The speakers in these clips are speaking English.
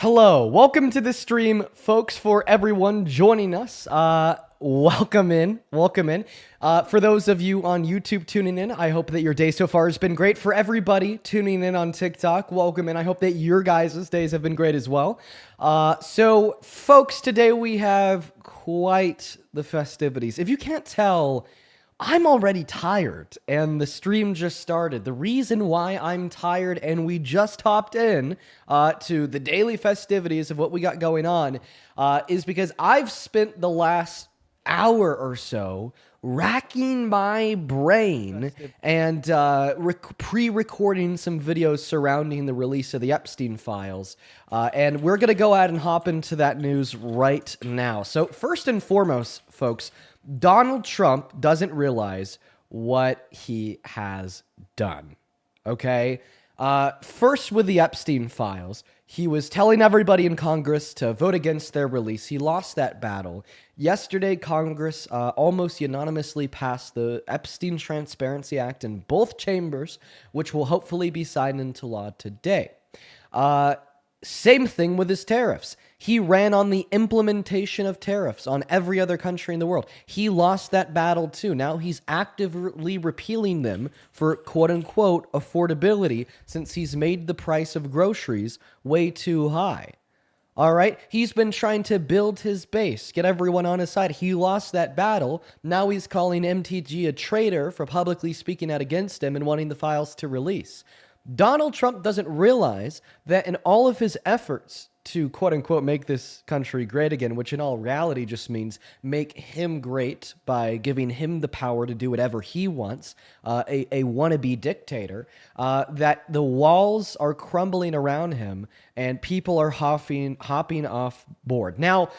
Hello, welcome to the stream, folks. For everyone joining us, welcome in. For those of you on YouTube tuning in, I hope that your day so far has been great. For everybody tuning in on TikTok, welcome in. I hope that your guys' days have been great as well. So, folks, today we have quite the festivities. If you can't tell, I'm already tired, and the stream just started. The reason why I'm tired and we just hopped in to the daily festivities of what we got going on is because I've spent the last hour or so racking my brain and pre-recording some videos surrounding the release of the Epstein files. And we're going to go ahead and hop into that news right now. So first and foremost, folks, Donald Trump doesn't realize what he has done, okay? First, with the Epstein files, he was telling everybody in Congress to vote against their release. He lost that battle. Yesterday, Congress almost unanimously passed the Epstein Transparency Act in both chambers, which will hopefully be signed into law today. Same thing with his tariffs. He ran on the implementation of tariffs on every other country in the world. He lost that battle too. Now he's actively repealing them for quote-unquote affordability since he's made the price of groceries way too high. All right? He's been trying to build his base, get everyone on his side. He lost that battle. Now he's calling MTG a traitor for publicly speaking out against him and wanting the files to release. Donald Trump doesn't realize that in all of his efforts to quote-unquote make this country great again, which in all reality just means make him great by giving him the power to do whatever he wants, a wannabe dictator, that the walls are crumbling around him and people are hopping off board. Now,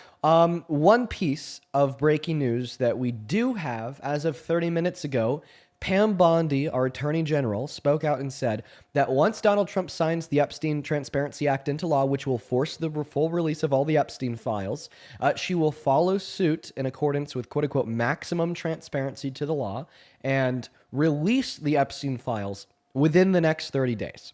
one piece of breaking news that we do have as of 30 minutes ago, Pam Bondi, our Attorney General, spoke out and said that once Donald Trump signs the Epstein Transparency Act into law, which will force the full release of all the Epstein files, she will follow suit in accordance with quote-unquote maximum transparency to the law and release the Epstein files within the next 30 days.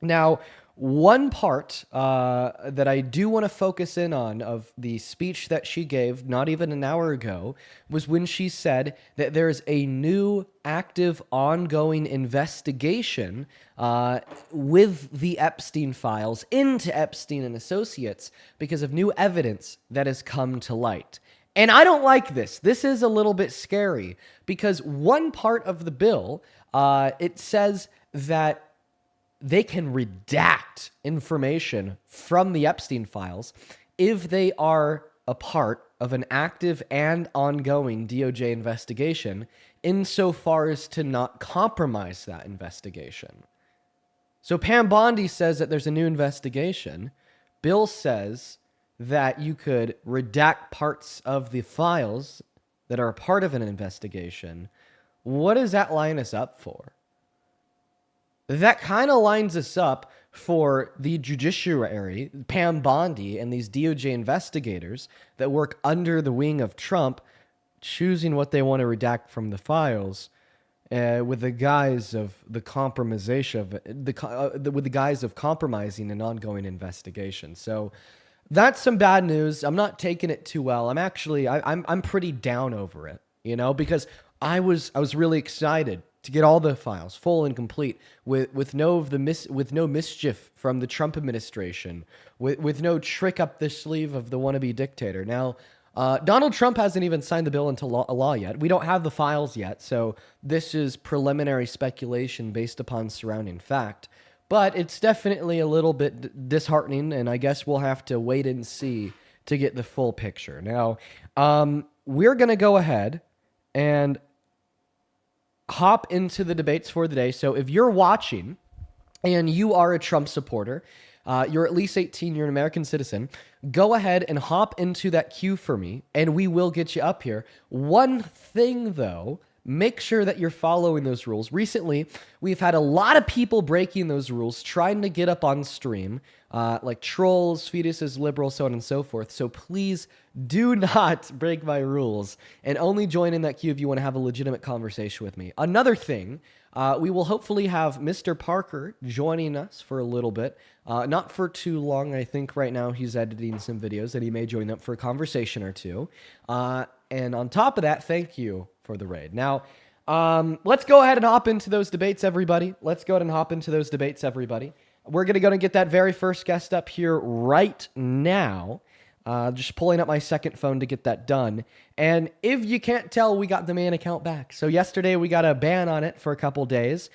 Now, one part that I do want to focus in on of the speech that she gave not even an hour ago was when she said that there's a new active ongoing investigation with the Epstein files into Epstein and Associates because of new evidence that has come to light. And I don't like this. This is a little bit scary because one part of the bill, it says that they can redact information from the Epstein files if they are a part of an active and ongoing DOJ investigation insofar as to not compromise that investigation. So Pam Bondi says that there's a new investigation. Bill says that you could redact parts of the files that are a part of an investigation. What does that line us up for? That kind of lines us up for the judiciary, Pam Bondi, and these DOJ investigators that work under the wing of Trump, choosing what they want to redact from the files with the guise of the compromisation of with the guise of compromising an ongoing investigation. So that's some bad news. I'm not taking it too well. I'm pretty down over it, you know, because I was really excited to get all the files full and complete with no mischief from the Trump administration, with no trick up the sleeve of the wannabe dictator. Now, Donald Trump hasn't even signed the bill into law yet. We don't have the files yet, so this is preliminary speculation based upon surrounding fact. But it's definitely a little bit disheartening, and I guess we'll have to wait and see to get the full picture. Now, we're going to go ahead and hop into the debates for the day. So if you're watching and you are a Trump supporter, you're at least 18, you're an American citizen, go ahead and hop into that queue for me, and we will get you up here. One thing, though, make sure that you're following those rules. Recently, we've had a lot of people breaking those rules, trying to get up on stream, like trolls, fetuses, liberals, so on and so forth. So please do not break my rules and only join in that queue if you want to have a legitimate conversation with me. Another thing, we will hopefully have Mr. Parker joining us for a little bit. Not for too long. I think right now he's editing some videos that he may join up for a conversation or two. And on top of that, thank you for the raid. Now, let's go ahead and hop into those debates, everybody. We're going to go and get that very first guest up here right now. Just pulling up my second phone to get that done. And if you can't tell, we got the main account back. So yesterday we got a ban on it for a couple days,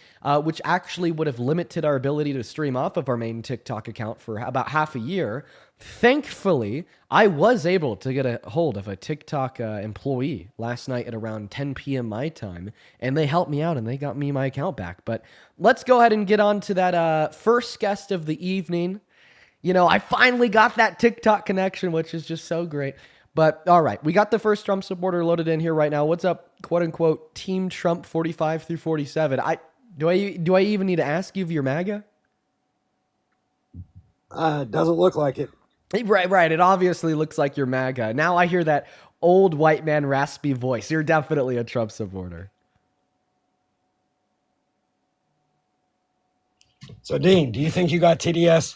which actually would have limited our ability to stream off of our main TikTok account for about half a year. Thankfully, I was able to get a hold of a TikTok employee last night at around 10 p.m. my time, and they helped me out and they got me my account back. But let's go ahead and get on to that first guest of the evening. You know, I finally got that TikTok connection, which is just so great. But all right, we got the first Trump supporter loaded in here right now. What's up, quote unquote, Team Trump 45 through 47? Do I even need to ask you if you're MAGA? Doesn't look like it. Right. It obviously looks like you're MAGA. Now I hear that old white man raspy voice. You're definitely a Trump supporter. So, Dean, do you think you got TDS?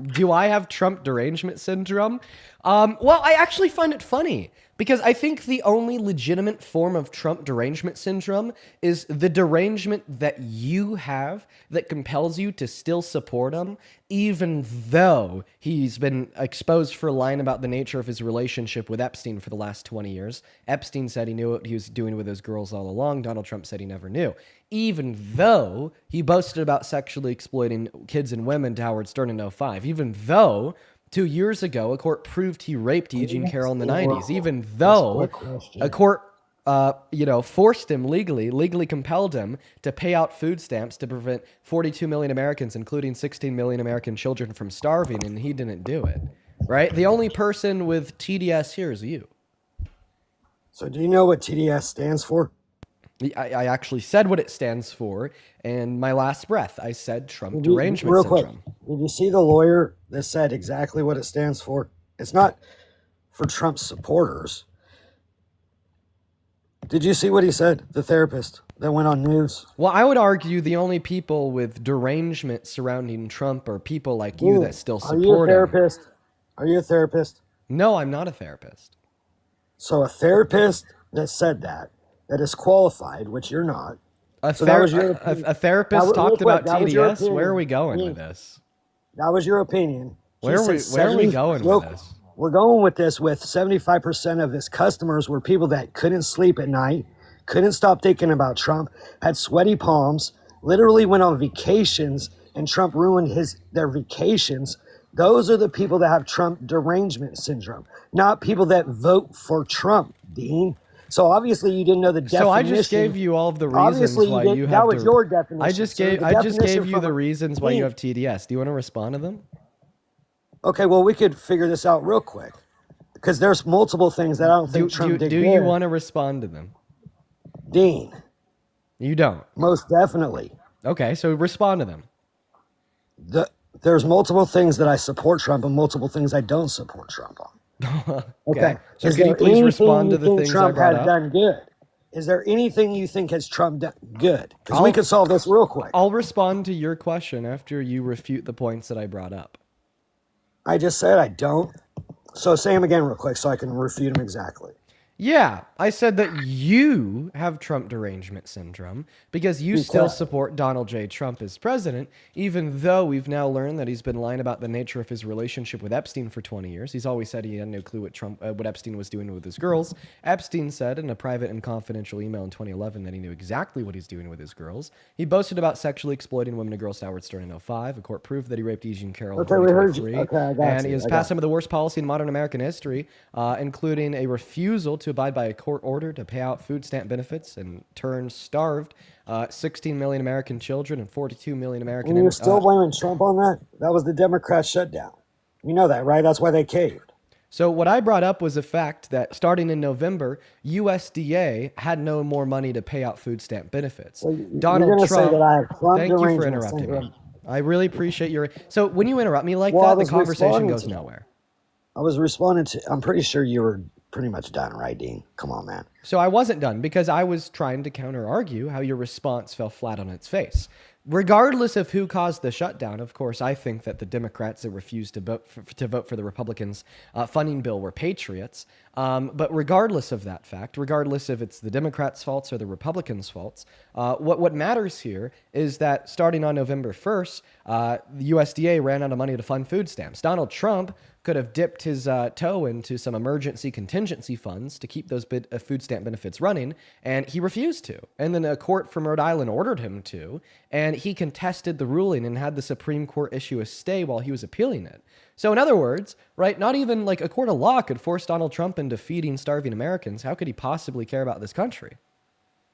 Do I have Trump derangement syndrome? Well, I actually find it funny because I think the only legitimate form of Trump derangement syndrome is the derangement that you have that compels you to still support him, even though he's been exposed for lying about the nature of his relationship with Epstein for the last 20 years. Epstein said he knew what he was doing with those girls all along. Donald Trump said he never knew. Even though he boasted about sexually exploiting kids and women to Howard Stern in 2005. Even though 2 years ago, a court proved he raped Eugene Carroll in the 90s. Even though a court, forced him legally compelled him to pay out food stamps to prevent 42 million Americans, including 16 million American children, from starving, and he didn't do it. Right? The only person with TDS here is you. So do you know what TDS stands for? I actually said what it stands for, and my last breath, I said Trump derangement real syndrome. Quick, did you see the lawyer that said exactly what it stands for? It's not for Trump supporters. Did you see what he said, the therapist that went on news? Well, I would argue the only people with derangement surrounding Trump are people like you that still support him. Are you a therapist? Are you a therapist? No, I'm not a therapist. So a therapist that said that is qualified, which you're not. A therapist talked about TDS? Where are we going with this? That was your opinion. Where are we going with this? We're going with this with 75% of his customers were people that couldn't sleep at night, couldn't stop thinking about Trump, had sweaty palms, literally went on vacations, and Trump ruined their vacations. Those are the people that have Trump derangement syndrome, not people that vote for Trump, Dean. So obviously you didn't know the definition. So I just gave you all of the reasons why you have. That was your definition. I just gave you the reasons why you have TDS. Do you want to respond to them? Okay, well, we could figure this out real quick because there's multiple things that I don't think Trump did. Do you want to respond to them? Dean. You don't? Most definitely. Okay, so respond to them. There's multiple things that I support Trump and multiple things I don't support Trump on. Okay. So can you please respond to the things Trump I brought has up? done good? Is there anything you think has Trump done good? Because we can solve this real quick. I'll respond to your question after you refute the points that I brought up. I just said I don't. So say them again real quick so I can refute them exactly. Yeah, I said that you have Trump derangement syndrome because you still support Donald J. Trump as president, even though we've now learned that he's been lying about the nature of his relationship with Epstein for 20 years. He's always said he had no clue what Epstein was doing with his girls. Epstein said in a private and confidential email in 2011 that he knew exactly what he's doing with his girls. He boasted about sexually exploiting women and girls to Howard Stern in 2005. A court proved that he raped Eugene Carroll in 2023. And he has passed some of the worst policy in modern American history, including a refusal to abide by a court order to pay out food stamp benefits and turn starved 16 million American children and 42 million American... And you're still blaming Trump on that? That was the Democrat shutdown. You know that, right? That's why they caved. So what I brought up was the fact that starting in November, USDA had no more money to pay out food stamp benefits. So you're Donald going to say that Trump, I have Trump thank you for derangement interrupting me. syndrome. I really appreciate your. So when you interrupt me like Well, I that, the was conversation responding goes to nowhere. I was responding to. I'm pretty sure you were pretty much done, right, Dean? Come on, man. So I wasn't done because I was trying to counter argue how your response fell flat on its face. Regardless of who caused the shutdown, of course, I think that the Democrats that refused to vote for the Republicans' funding bill were patriots. But regardless of that fact, regardless if it's the Democrats' faults or the Republicans' faults, what matters here is that starting on November 1st, the USDA ran out of money to fund food stamps. Donald Trump could have dipped his toe into some emergency contingency funds to keep those food stamp benefits running, and he refused to. And then a court from Rhode Island ordered him to, and he contested the ruling and had the Supreme Court issue a stay while he was appealing it. So in other words, right, not even like a court of law could force Donald Trump into feeding starving Americans. How could he possibly care about this country?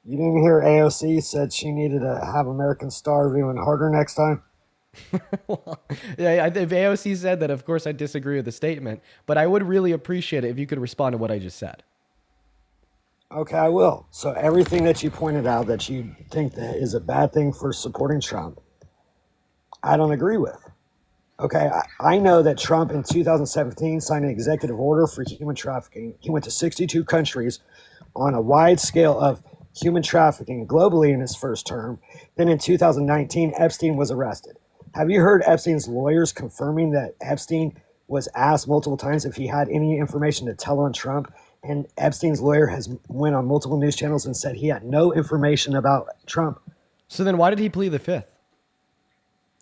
You didn't hear AOC said she needed to have Americans starve even harder next time? Well, yeah, if AOC said that, of course, I disagree with the statement, but I would really appreciate it if you could respond to what I just said. Okay, I will. So everything that you pointed out that you think that is a bad thing for supporting Trump, I don't agree with. Okay, I know that Trump in 2017 signed an executive order for human trafficking. He went to 62 countries on a wide scale of human trafficking globally in his first term. Then in 2019, Epstein was arrested. Have you heard Epstein's lawyers confirming that Epstein was asked multiple times if he had any information to tell on Trump? And Epstein's lawyer has went on multiple news channels and said he had no information about Trump. So then why did he plead the fifth?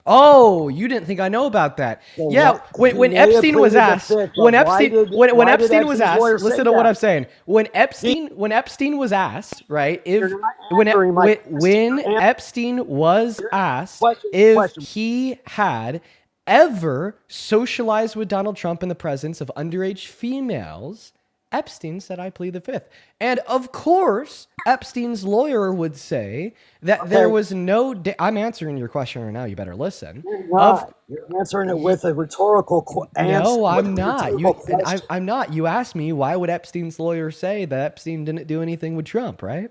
Oh, you didn't think I know about that? So yeah, when Epstein was asked, when Epstein was asked, listen to what I'm saying. When Epstein was asked, right? When Epstein was asked if he had ever socialized with Donald Trump in the presence of underage females, Epstein said, I plead the fifth. And of course, Epstein's lawyer would say that there was no... I'm answering your question right now. You better listen. You're answering it with a rhetorical answer. No, I'm not. I'm not. You asked me, why would Epstein's lawyer say that Epstein didn't do anything with Trump, right?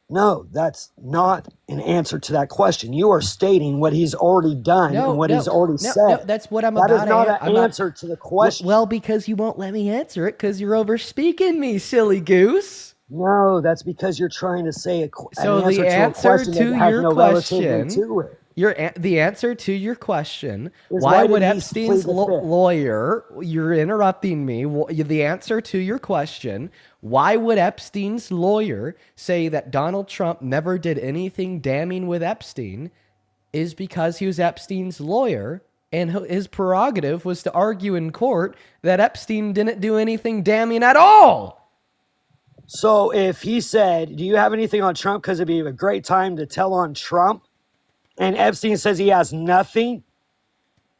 No, that's not an answer to that question. You are stating what he's already done and what he's already said. No, that's what I'm about. That is not an answer to the question. Well, because you won't let me answer it because you're over speaking me, silly goose. No, that's because you're trying to say an the answer to your question. The answer to your question, why would Epstein's lawyer, you're interrupting me, the answer to your question, why would Epstein's lawyer say that Donald Trump never did anything damning with Epstein is because he was Epstein's lawyer and his prerogative was to argue in court that Epstein didn't do anything damning at all. So if he said, do you have anything on Trump because it'd be a great time to tell on Trump, and Epstein says he has nothing?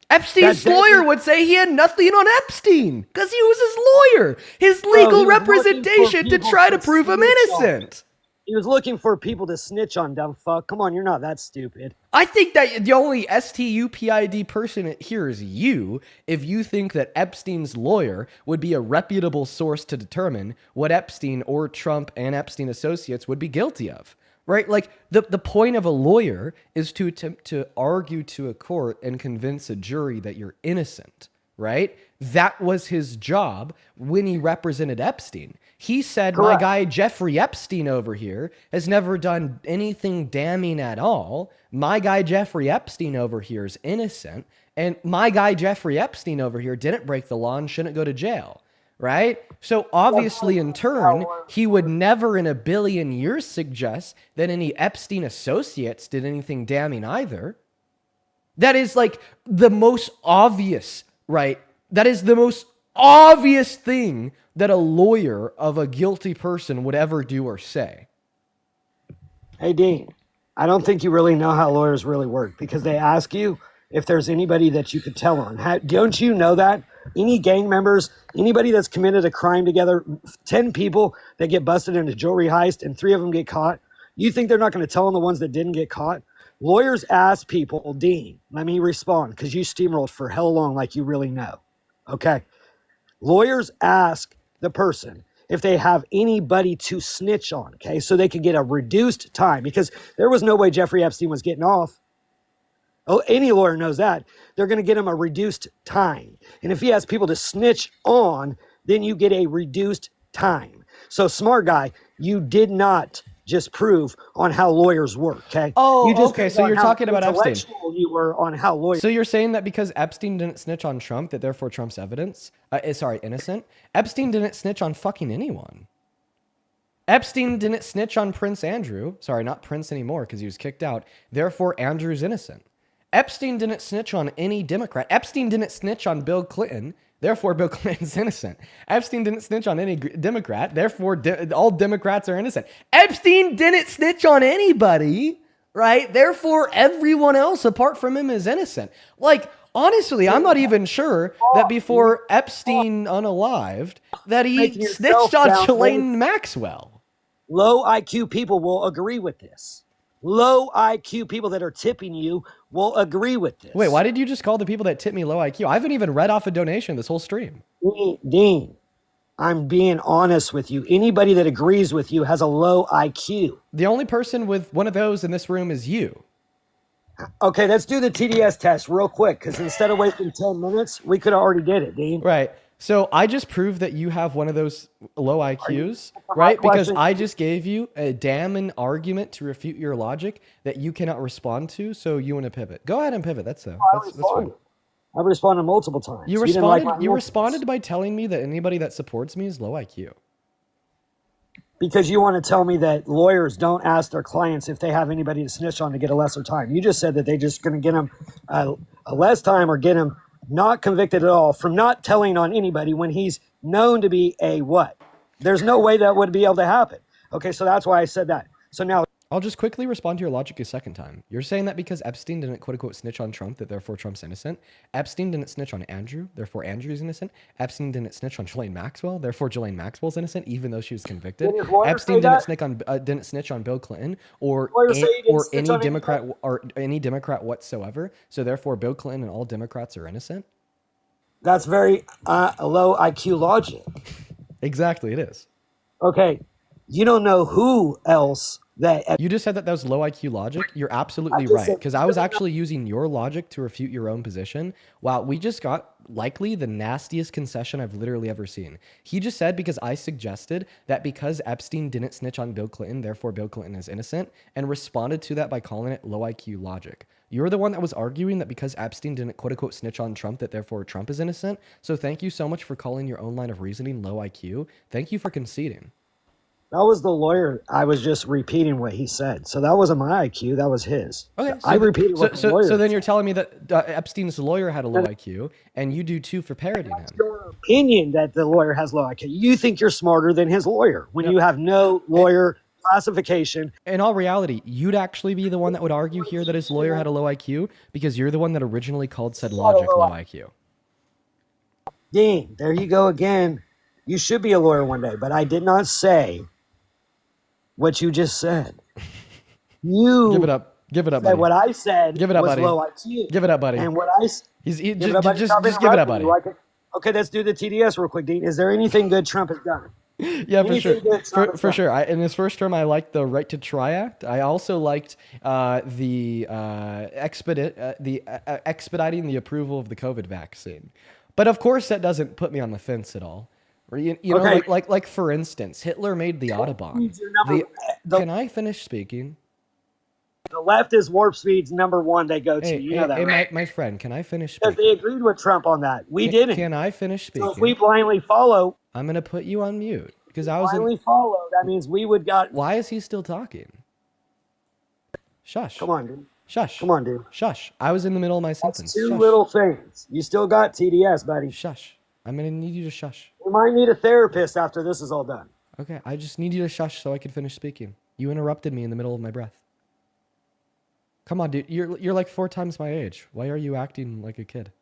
Epstein's lawyer would say he had nothing on Epstein because he was his lawyer, his legal representation to try to prove him innocent. He was looking for people to snitch on, dumb fuck. Come on, you're not that stupid. I think that the only STUPID person here is you if you think that Epstein's lawyer would be a reputable source to determine what Epstein or Trump and Epstein associates would be guilty of. Right? Like the point of a lawyer is to attempt to argue to a court and convince a jury that you're innocent, right? That was his job when he represented Epstein. He said, my guy Jeffrey Epstein over here has never done anything damning at all. My guy Jeffrey Epstein over here is innocent. And my guy Jeffrey Epstein over here didn't break the law and shouldn't go to jail. Right? So obviously in turn, he would never in a billion years suggest that any Epstein associates did anything damning either. That is like the most obvious, right? That is the most obvious thing that a lawyer of a guilty person would ever do or say. Hey, Dean, I don't think you really know how lawyers really work because they ask you if there's anybody that you could tell on. Don't you know that? Any gang members, anybody that's committed a crime together, 10 people that get busted in a jewelry heist and 3 of them get caught, you think they're not going to tell on the ones that didn't get caught? Lawyers ask people, Dean, let me respond because you steamrolled for hell long like you really know. Okay. Lawyers ask the person if they have anybody to snitch on, okay? So they could get a reduced time, because there was no way Jeffrey Epstein was getting off. Oh, any lawyer knows that. They're going to get him a reduced time. And if he has people to snitch on, then you get a reduced time. So, smart guy, you did not just prove on how lawyers work, okay? Oh, You just okay. proved So on you're how talking about Epstein. intellectual you were on how lawyers. So you're saying that because Epstein didn't snitch on Trump, that therefore Trump's innocent? Epstein didn't snitch on fucking anyone. Epstein didn't snitch on Prince Andrew. Sorry, not Prince anymore because he was kicked out. Therefore, Andrew's innocent. Epstein didn't snitch on any Democrat. Epstein didn't snitch on Bill Clinton. Therefore, Bill Clinton's innocent. Epstein didn't snitch on any Democrat. Therefore, all Democrats are innocent. Epstein didn't snitch on anybody, right? Therefore, everyone else apart from him is innocent. Like, honestly, I'm not even sure that before Epstein unalived, that he snitched on Ghislaine Maxwell. Low IQ people will agree with this. Low IQ people that are tipping you will agree with this. Wait, why did you just call the people that tip me low IQ? I haven't even read off a donation this whole stream. Dean, I'm being honest with you. Anybody that agrees with you has a low IQ. The only person with one of those in this room is you. Okay, let's do the TDS test real quick, because instead of wasting 10 minutes, we could have already did it, Dean. Right. So I just proved that you have one of those low IQs, right? Because I just gave you a damning argument to refute your logic that you cannot respond to, so you want to pivot. Go ahead and pivot. That's fine. I responded multiple times. You responded by telling me that anybody that supports me is low IQ. Because you want to tell me that lawyers don't ask their clients if they have anybody to snitch on to get a lesser time. You just said that they're just going to get them a less time or get them not convicted at all from not telling on anybody when he's known to be a what? There's no way that would be able to happen. Okay, so that's why I said that. So now I'll just quickly respond to your logic a second time. You're saying that because Epstein didn't quote unquote snitch on Trump, that therefore Trump's innocent. Epstein didn't snitch on Andrew, therefore Andrew's innocent. Epstein didn't snitch on Ghislaine Maxwell, therefore Ghislaine Maxwell's innocent, even though she was convicted. Epstein didn't snitch on Bill Clinton or any Democrat whatsoever. So therefore Bill Clinton and all Democrats are innocent. That's very low IQ logic. Exactly, it is. Okay, you don't know who else that you just said that was low IQ logic. You're absolutely right, because I was actually using your logic to refute your own position. Wow, we just got likely the nastiest concession I've literally ever seen. He just said because I suggested that because Epstein didn't snitch on Bill Clinton, therefore Bill Clinton is innocent, and responded to that by calling it low IQ logic. You're the one that was arguing that because Epstein didn't quote unquote snitch on Trump, that therefore Trump is innocent. So thank you so much for calling your own line of reasoning low IQ. Thank you for conceding. That was the lawyer. I was just repeating what he said. So that wasn't my IQ. That was his. Okay. So I repeated what the lawyer So then you're telling me that Epstein's lawyer had a low IQ, and you do too for parodying him. Your opinion that the lawyer has low IQ. You think you're smarter than his lawyer when you have no lawyer classification. In all reality, you'd actually be the one that would argue here that his lawyer had a low IQ because you're the one that originally called said logic low IQ. Dean, there you go again. You should be a lawyer one day, but I did not say what you just said. You give it up, buddy. What I said give it up, was buddy. low IQ. Give it up, buddy. And what I just give it up, buddy. Okay, let's do the TDS real quick, Dean. Is there anything good Trump has done? Yeah, for sure. For sure. In his first term, I liked the Right to Try Act. I also liked the expediting the approval of the COVID vaccine. But of course, that doesn't put me on the fence at all. You know, okay. like for instance, Hitler made the Autobahn. Can I finish speaking? The left is warp speed's number one they go to. You know that, right? my friend, can I finish speaking? Because they agreed with Trump on that. We didn't. Can I finish speaking? So if we blindly follow... I'm going to put you on mute. Because I was blindly follow, that means we would got... Why is he still talking? Shush. Come on, dude. Shush. Come on, dude. Shush. I was in the middle of my sentence. That's two little things. You still got TDS, buddy. Shush. I'm going to need you to shush. You might need a therapist after this is all done. Okay, I just need you to shush so I can finish speaking. You interrupted me in the middle of my breath. Come on, dude. You're like 4 times my age. Why are you acting like a kid?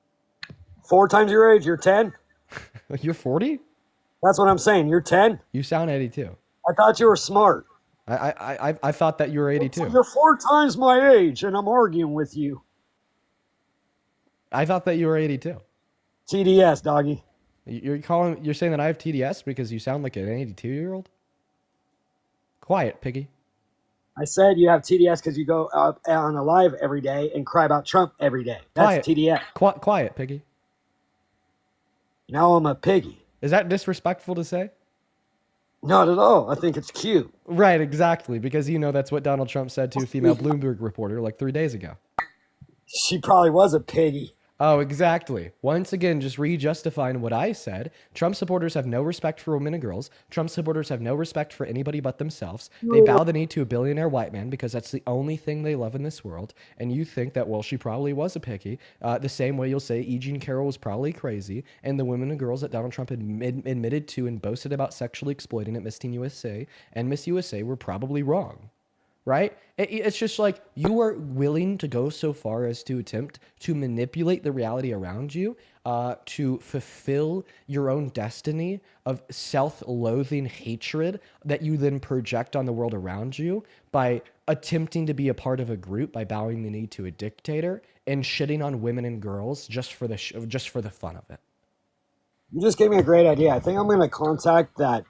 4 times your age? You're 10? You're 40? That's what I'm saying. You're 10? You sound 82. I thought you were smart. I thought that you were 82. You're 4 times my age, and I'm arguing with you. I thought that you were 82. TDS, doggy. You're saying that I have TDS because you sound like an 82-year-old? Quiet, piggy. I said you have TDS because you go up on a live every day and cry about Trump every day. That's Quiet. TDS. Quiet, piggy. Now I'm a piggy. Is that disrespectful to say? Not at all. I think it's cute. Right, exactly, because you know that's what Donald Trump said to a female Bloomberg reporter like 3 days ago. She probably was a piggy. Oh, exactly. Once again, just re-justifying what I said. Trump supporters have no respect for women and girls. Trump supporters have no respect for anybody but themselves. They bow the knee to a billionaire white man because that's the only thing they love in this world. And you think that, well, she probably was a piggy. The same way you'll say E. Jean Carroll was probably crazy. And the women and girls that Donald Trump admitted to and boasted about sexually exploiting at Miss Teen USA and Miss USA were probably wrong. Right? It's just like you are willing to go so far as to attempt to manipulate the reality around you to fulfill your own destiny of self-loathing hatred that you then project on the world around you by attempting to be a part of a group by bowing the knee to a dictator and shitting on women and girls just for the fun of it. You just gave me a great idea. I think I'm going to contact that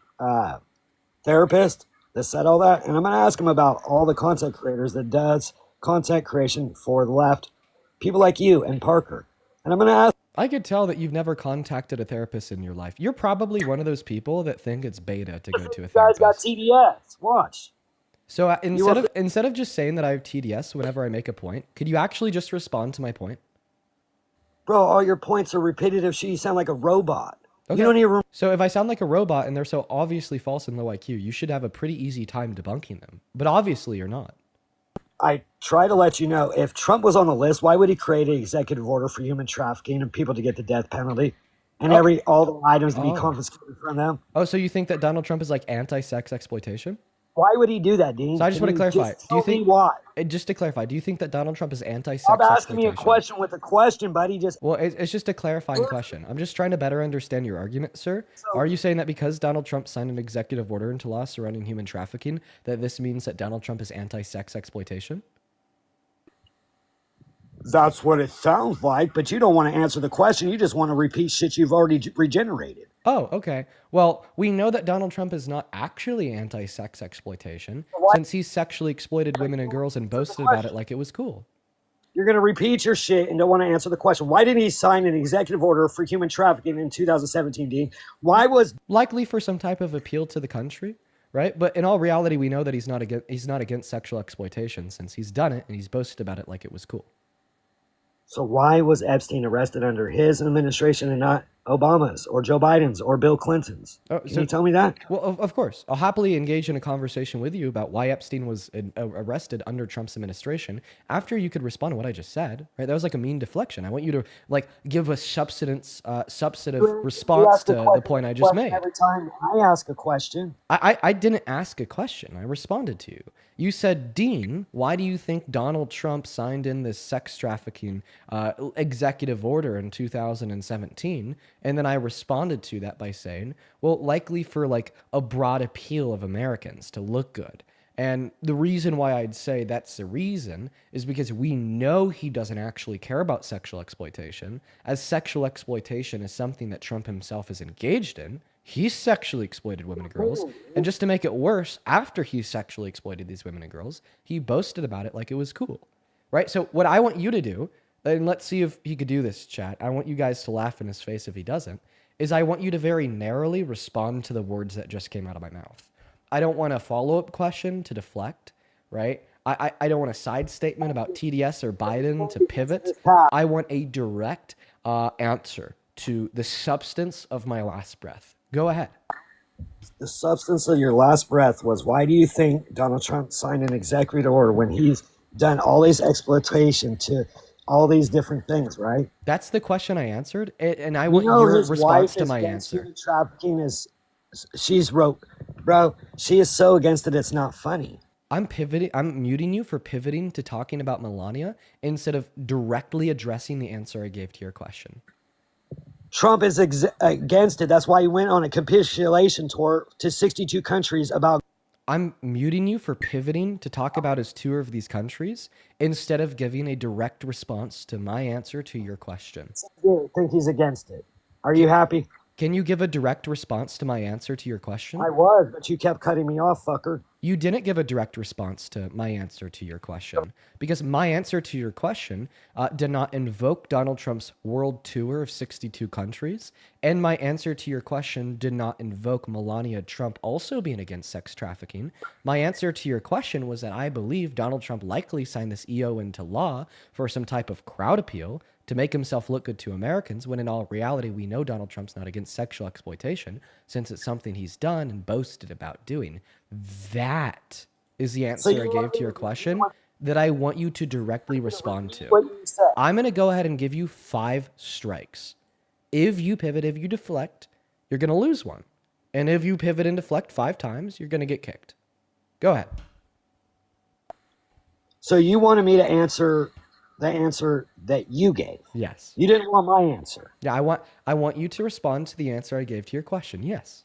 therapist that said all that, and I'm going to ask him about all the content creators that does content creation for the left, people like you and Parker. And I'm going to ask. I could tell that you've never contacted a therapist in your life. You're probably one of those people that think it's beta to go to a therapist. You guys got TDS. Watch. So instead of just saying that I have TDS whenever I make a point, could you actually just respond to my point? Bro, all your points are repetitive shit. You sound like a robot. Okay. You don't even. So if I sound like a robot and they're so obviously false and low IQ, you should have a pretty easy time debunking them. But obviously you're not. I try to let you know, if Trump was on the list, why would he create an executive order for human trafficking and people to get the death penalty and all the items to be confiscated from them? Oh, so you think that Donald Trump is like anti-sex exploitation? Why would he do that, Dean? So I just want to clarify. Do you think why? Just to clarify, do you think that Donald Trump is anti-sex Stop exploitation? asking me a question with a question, buddy. Well, it's just a clarifying question. I'm just trying to better understand your argument, sir. Are you saying that because Donald Trump signed an executive order into law surrounding human trafficking, that this means that Donald Trump is anti-sex exploitation? That's what it sounds like, but you don't want to answer the question. You just want to repeat shit you've already regenerated. Oh, okay. Well, we know that Donald Trump is not actually anti-sex exploitation since he sexually exploited women and girls and boasted about it like it was cool. You're going to repeat your shit and don't want to answer the question. Why didn't he sign an executive order for human trafficking in 2017, Dean? Why was... Likely for some type of appeal to the country, right? But in all reality, we know that he's not against sexual exploitation since he's done it and he's boasted about it like it was cool. So why was Epstein arrested under his administration and not Obama's or Joe Biden's or Bill Clinton's? Can you tell me that? Well, of course. I'll happily engage in a conversation with you about why Epstein was arrested under Trump's administration after you could respond to what I just said, right? That was like a mean deflection. I want you to like give a substantive response to the point I just made. Every time I ask a question. I didn't ask a question. I responded to you. You said, Dean, why do you think Donald Trump signed in this sex trafficking executive order in 2017? And then I responded to that by saying, well, likely for like a broad appeal of Americans to look good. And the reason why I'd say that's the reason is because we know he doesn't actually care about sexual exploitation, as sexual exploitation is something that Trump himself is engaged in. He sexually exploited women and girls. And just to make it worse, after he sexually exploited these women and girls, he boasted about it like it was cool, right? So what I want you to do, and let's see if he could do this, chat. I want you guys to laugh in his face if he doesn't, is I want you to very narrowly respond to the words that just came out of my mouth. I don't want a follow-up question to deflect, right? I don't want a side statement about TDS or Biden to pivot. I want a direct answer to the substance of my last breath. Go ahead. The substance of your last breath was, why do you think Donald Trump signed an executive order when he's done all this exploitation to all these different things, right? That's the question I answered, and I want your response to my answer. Trafficking is, she is so against it, it's not funny. I'm muting you for pivoting to talking about Melania instead of directly addressing the answer I gave to your question. Trump is against it. That's why he went on a capitulation tour to 62 countries about... I'm muting you for pivoting to talk about his tour of these countries instead of giving a direct response to my answer to your question. I think he's against it. Are you happy? Can you give a direct response to my answer to your question? I was, but you kept cutting me off, fucker. You didn't give a direct response to my answer to your question because my answer to your question did not invoke Donald Trump's world tour of 62 countries. And my answer to your question did not invoke Melania Trump also being against sex trafficking. My answer to your question was that I believe Donald Trump likely signed this EO into law for some type of crowd appeal to make himself look good to Americans, when in all reality, we know Donald Trump's not against sexual exploitation, since it's something he's done and boasted about doing. That is the answer I gave to your question that I want you to directly respond to. What you said. I'm going to go ahead and give you 5 strikes. If you pivot, if you deflect, you're going to lose 1. And if you pivot and deflect 5 times, you're going to get kicked. Go ahead. So you wanted me to answer the answer that you gave. Yes. You didn't want my answer. Yeah, I want you to respond to the answer I gave to your question. Yes.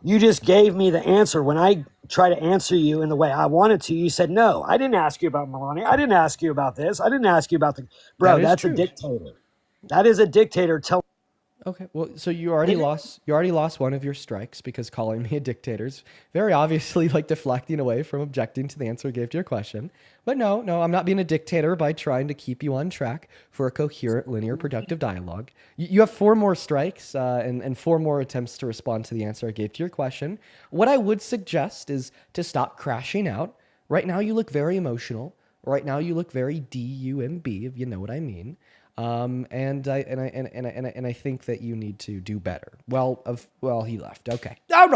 You just gave me the answer. When I try to answer you in the way I wanted to, you said, no, I didn't ask you about Melania. I didn't ask you about this. I didn't ask you about the... Bro, that's a dictator. That is a dictator. Okay, well, so you already lost 1 of your strikes because calling me a dictator is very obviously like deflecting away from objecting to the answer I gave to your question. But no, I'm not being a dictator by trying to keep you on track for a coherent, linear, productive dialogue. You have 4 more strikes and 4 more attempts to respond to the answer I gave to your question. What I would suggest is to stop crashing out. Right now you look very emotional. Right now you look very DUMB, if you know what I mean. And I think that you need to do better. Well, he left. Okay. All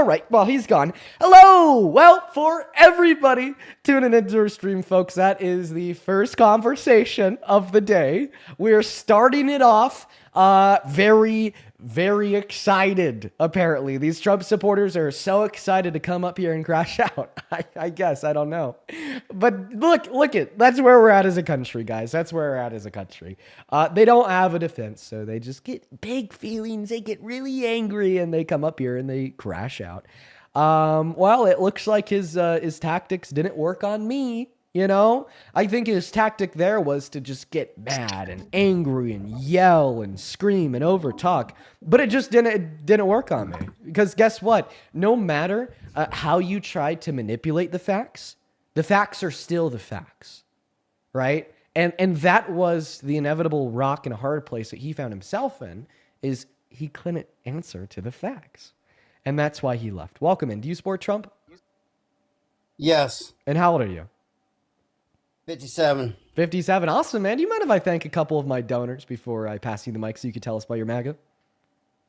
right. Well, he's gone. Hello. Well, for everybody tuning into our stream, folks, that is the first conversation of the day. We're starting it off very, very excited. Apparently, these Trump supporters are so excited to come up here and crash out. I guess, I don't know. But look it. That's where we're at as a country, guys. That's where we're at as a country. They don't have a defense, so they just get big feelings. They get really angry, and they come up here and they crash out. Well, it looks like his tactics didn't work on me. You know, I think his tactic there was to just get mad and angry and yell and scream and overtalk, but it just didn't work on me. Because guess what? No matter how you try to manipulate the facts are still the facts, right? And that was the inevitable rock and a hard place that he found himself in, is he couldn't answer to the facts. And that's why he left. Welcome in. Do you support Trump? Yes. And how old are you? 57. 57. Awesome, man. Do you mind if I thank a couple of my donors before I pass you the mic so you could tell us about your MAGA?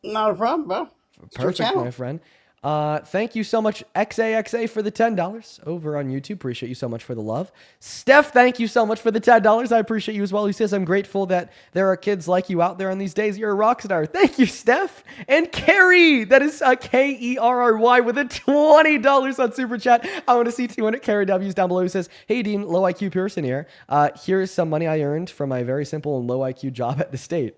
Not a problem, bro. Perfect, my friend. Thank you so much, XAXA, for the $10 over on YouTube. Appreciate you so much for the love. Steph, thank you so much for the $10. I appreciate you as well. He says, I'm grateful that there are kids like you out there on these days. You're a rock star. Thank you, Steph. And Carrie, that is Kerry with a $20 on Super Chat. I want to see 200 Carrie W's down below. He says, hey, Dean, low IQ person here. Here's some money I earned from my very simple and low IQ job at the state.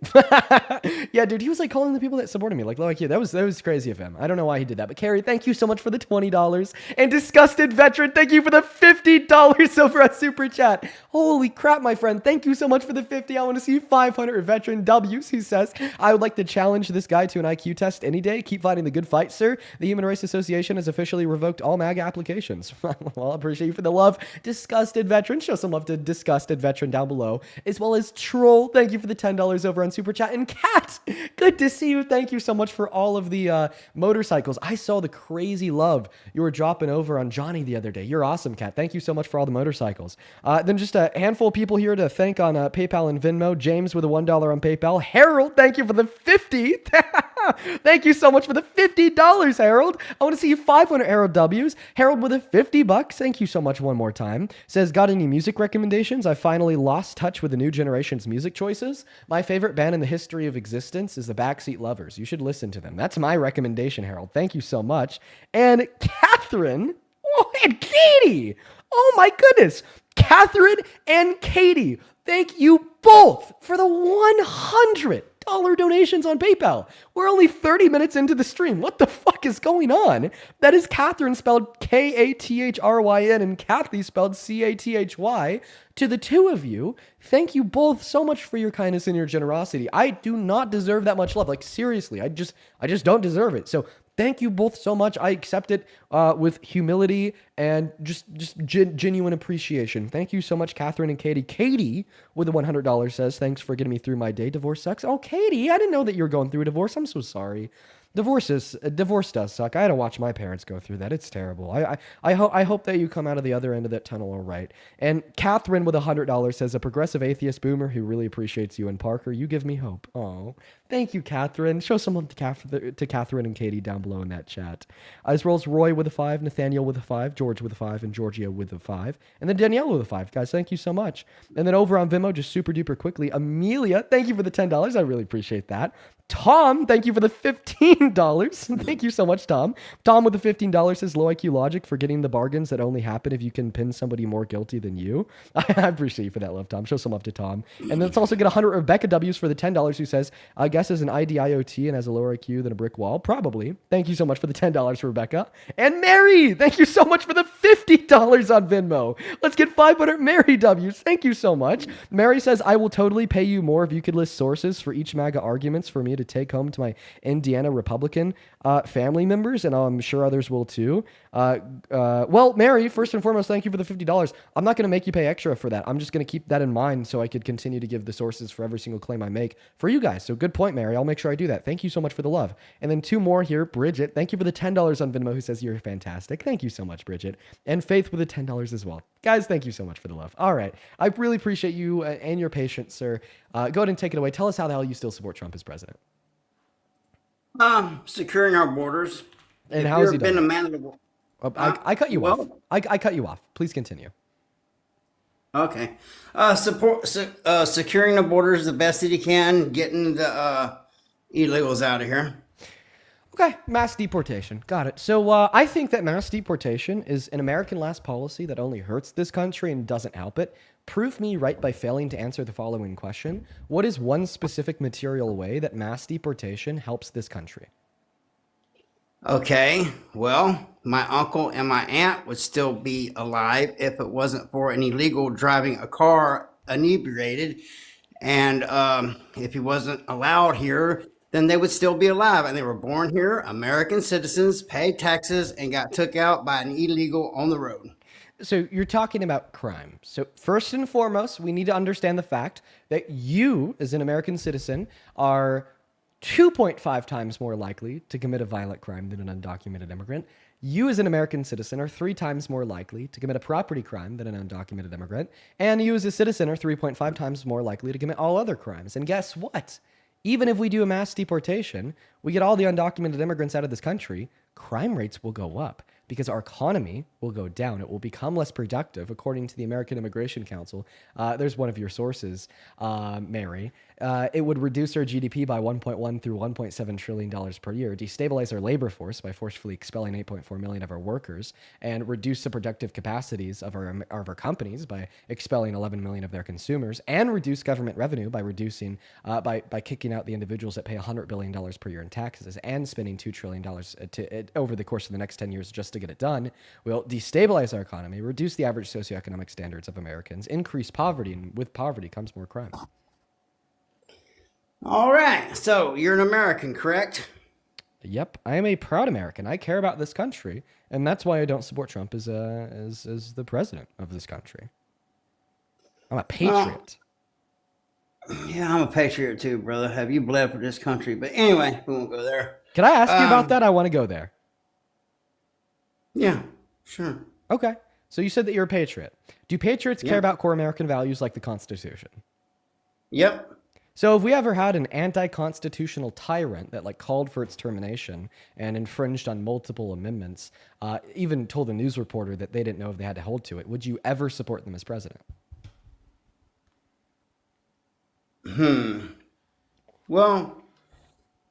Yeah, dude, he was like calling the people that supported me like low IQ. That was crazy of him. I don't know why he did that, but Carrie, thank you so much for the $20. And Disgusted Veteran, thank you for the $50 over at Super Chat. Holy crap, my friend. Thank you so much for the 50. I want to see 500 Veteran W's. He says, I would like to challenge this guy to an IQ test any day. Keep fighting the good fight, sir. The Human Rights Association has officially revoked all MAGA applications. Well, I appreciate you for the love. Disgusted Veteran, show some love to Disgusted Veteran down below. As well as Troll, thank you for the $10 over on Super Chat. And Kat, good to see you. Thank you so much for all of the motorcycles. I saw the crazy love you were dropping over on Johnny the other day. You're awesome, Kat. Thank you so much for all the motorcycles. Then just a handful of people here to thank on PayPal and Venmo. James with a $1 on PayPal. Harold, thank you for the 50. Thank you so much for the $50, Harold. I want to see you 500 Harold W's. Harold with a $50. Thank you so much one more time. Says, got any music recommendations? I finally lost touch with the new generation's music choices. My favorite band in the history of existence is the Backseat Lovers. You should listen to them. That's my recommendation, Harold. Thank you so much. And Catherine, and Katie. Oh my goodness. Catherine and Katie, thank you both for the $100 dollar donations on PayPal. We're only 30 minutes into the stream. What the fuck is going on? That is Catherine spelled Kathryn and Kathy spelled Cathy. To the two of you, thank you both so much for your kindness and your generosity. I do not deserve that much love. Like seriously, I just don't deserve it. So thank you both so much. I accept it with humility and just genuine appreciation. Thank you so much, Catherine and Katie. Katie with the $100 says, thanks for getting me through my day. Divorce sucks. Oh, Katie, I didn't know that you were going through a divorce. I'm so sorry. Divorce does suck. I had to watch my parents go through that. It's terrible. I hope that you come out of the other end of that tunnel all right. And Catherine with $100 says, a progressive atheist boomer who really appreciates you and Parker. You give me hope. Oh, thank you, Catherine. Show some love to Catherine and Katie down below in that chat. As well as Roy with a 5, Nathaniel with a 5, George with a 5, and Georgia with a 5, and then Danielle with a 5. Guys, thank you so much. And then over on Venmo, just super duper quickly, Amelia, thank you for the $10. I really appreciate that. Tom, thank you for the $15. Thank you so much, Tom. Tom with the $15 says, low IQ logic for getting the bargains that only happen if you can pin somebody more guilty than you. I appreciate you for that love, Tom. Show some love to Tom. And let's also get 100 Rebecca W's for the $10 who says, I guess as an IDIOT and has a lower IQ than a brick wall. Probably. Thank you so much for the $10 for Rebecca. And Mary, thank you so much for the $50 on Venmo. Let's get 500 Mary W's. Thank you so much. Mary says, I will totally pay you more if you could list sources for each MAGA arguments for me to take home to my Indiana Republican family members, and I'm sure others will too. Well, Mary, first and foremost, thank you for the $50. I'm not going to make you pay extra for that. I'm just going to keep that in mind so I could continue to give the sources for every single claim I make for you guys. So good point, Mary. I'll make sure I do that. Thank you so much for the love. And then two more here. Bridget, thank you for the $10 on Venmo who says you're fantastic. Thank you so much, Bridget. And Faith with the $10 as well. Guys, thank you so much for the love. All right. I really appreciate you and your patience, sir. Go ahead and take it away. Tell us how the hell you still support Trump as president. Securing our borders. And how has he been done a man of the world? I cut you off. I cut you off. Please continue. Okay. Securing the borders the best that he can, getting the illegals out of here. Okay, mass deportation. Got it. So I think that mass deportation is an American last policy that only hurts this country and doesn't help it. Prove me right by failing to answer the following question. What is one specific material way that mass deportation helps this country? Okay, well, my uncle and my aunt would still be alive if it wasn't for an illegal driving a car inebriated. And if he wasn't allowed here, then they would still be alive. And they were born here, American citizens, paid taxes, and got took out by an illegal on the road. So you're talking about crime. So first and foremost, we need to understand the fact that you, as an American citizen, are 2.5 times more likely to commit a violent crime than an undocumented immigrant. You, as an American citizen, are 3 times more likely to commit a property crime than an undocumented immigrant. And you, as a citizen, are 3.5 times more likely to commit all other crimes. And guess what? Even if we do a mass deportation, we get all the undocumented immigrants out of this country, crime rates will go up because our economy will go down. It will become less productive, according to the American Immigration Council. There's one of your sources, Mary. It would reduce our GDP by $1.1 through $1.7 trillion per year, destabilize our labor force by forcefully expelling 8.4 million of our workers, and reduce the productive capacities of our companies by expelling 11 million of their consumers, and reduce government revenue by reducing by kicking out the individuals that pay $100 billion per year in taxes and spending $2 trillion over the course of the next 10 years just to get it done. Will destabilize our economy, reduce the average socioeconomic standards of Americans, increase poverty, and with poverty comes more crime. All right. So you're an American, correct? Yep, I am a proud American. I care about this country, and that's why I don't support Trump as the president of this country. I'm a patriot. Yeah, I'm a patriot too, brother. Have you bled for this country? But anyway, we won't go there. Can I ask you about that? I want to go there. Yeah, sure. Okay. So you said that you're a patriot. Do patriots care about core American values like the Constitution? Yep. So if we ever had an anti-constitutional tyrant that called for its termination and infringed on multiple amendments, even told a news reporter that they didn't know if they had to hold to it, would you ever support them as president? Well,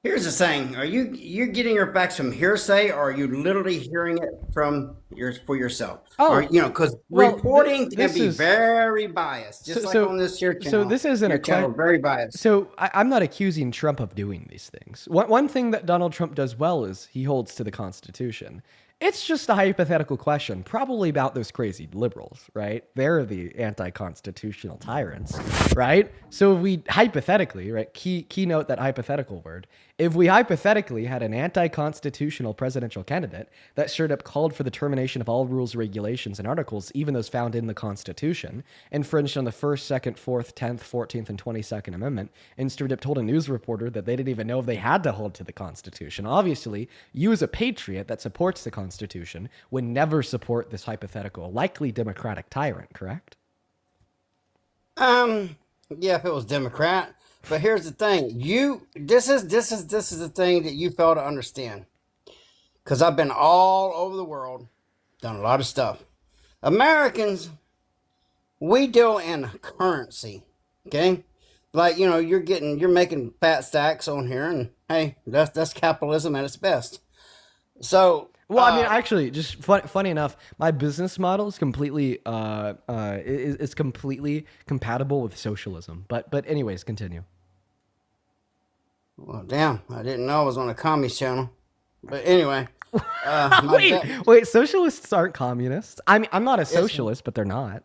Here's the thing: are you're getting your facts from hearsay, or are you literally hearing it from your for yourself? Or Oh, because well, reporting can this be is very biased, so just like so on this here so. channel. This isn't a Your channel question. is very biased. So I'm not accusing Trump of doing these things. One thing that Donald Trump does well is he holds to the Constitution. It's just a hypothetical question, probably about those crazy liberals, right? They're the anti-constitutional tyrants, right? So if we hypothetically, right, keynote that hypothetical word, if we hypothetically had an anti-constitutional presidential candidate that straight up called for the termination of all rules, regulations, and articles, even those found in the Constitution, infringed on the First, Second, Fourth, 10th, 14th, and 22nd Amendment, and straight up told a news reporter that they didn't even know if they had to hold to the Constitution. Obviously, you as a patriot that supports the Constitution would never support this hypothetical, likely Democratic tyrant, correct? Yeah, if it was Democrat. But here's the thing: this is the thing that you fail to understand. Because I've been all over the world, done a lot of stuff. Americans, we deal in currency, okay? Like you're making fat stacks on here, and hey, that's capitalism at its best. So, Well, I mean, actually, just funny enough, my business model is completely is completely compatible with socialism. But anyways, continue. well, damn, I didn't know I was on a commie channel. But anyway, my Wait, socialists aren't communists. I mean, I'm not a it's socialist, but they're not.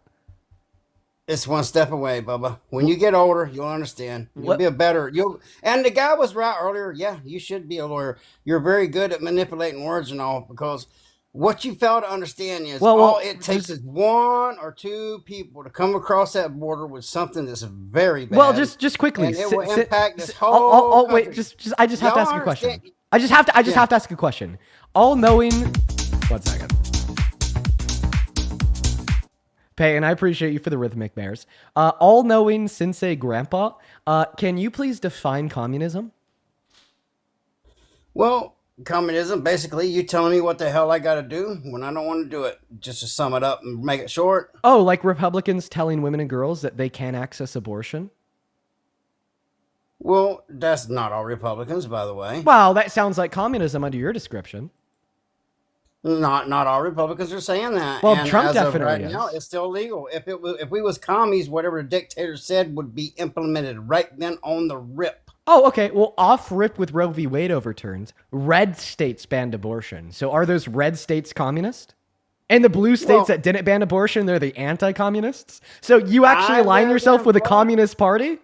it's one step away, Bubba. When you get older, you'll understand. You'll be What? a better you'll. And the guy was right earlier. Yeah, you should be a lawyer. You're very good at manipulating words and all because what you fail to understand is all it takes is one or two people to come across that border with something that's very Well, bad, just quickly. and it will impact this I'll, whole wait. country. I just have to Y'all ask a question. understand? I just Yeah. have to ask a question. All knowing. 1 second. Pay, and I appreciate you for the rhythmic bears. All knowing Sensei Grandpa, can you please define communism? Well, communism basically you telling me what the hell I got to do when I don't want to do it. Just to sum it up and make it short. Oh, like Republicans telling women and girls that they can't access abortion? Well, that's not all Republicans, by the way. Wow, that sounds like communism under your description. Not all Republicans are saying that, Well, and Trump as of right definitely now, is. it's still legal. If we was commies, whatever the dictator said would be implemented right then on the rip. Oh, okay. Well, off rip with Roe v. Wade overturned, red states banned abortion. So are those red states communist? And the blue states Well, that didn't ban abortion, they're the anti-communists? So you actually I align live yourself in with the Florida. Communist Party?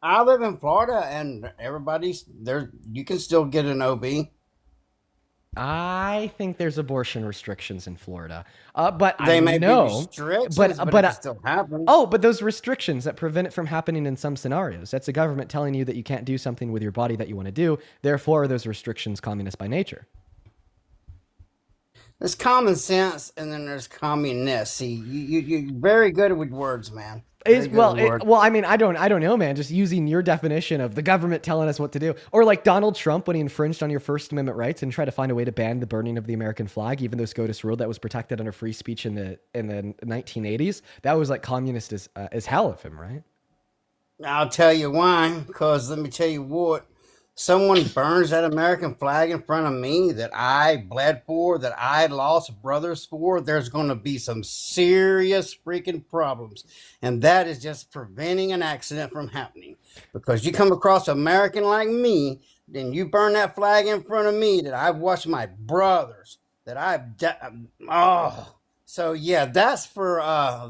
I live in Florida, and everybody's there. You can still get an OB. I think there's abortion restrictions in Florida. But I They may be know, restrictions, but it can still happen. oh, but those restrictions that prevent it from happening in some scenarios. That's the government telling you that you can't do something with your body that you want to do. Therefore, are those restrictions communist by nature? There's common sense, and then there's communist. See, you're very good with words, man. Very Is good with well, words. well. I mean, I don't know, man. Just using your definition of the government telling us what to do, or like Donald Trump when he infringed on your First Amendment rights and tried to find a way to ban the burning of the American flag, even though SCOTUS ruled that was protected under free speech in the 1980s. That was like communist as hell of him, right? I'll tell you why. Because let me tell you what. Someone burns that American flag in front of me that I bled for, that I lost brothers for, there's going to be some serious freaking problems. And that is just preventing an accident from happening. Because you come across an American like me, then you burn that flag in front of me that I've watched my brothers, that oh. So yeah, that's for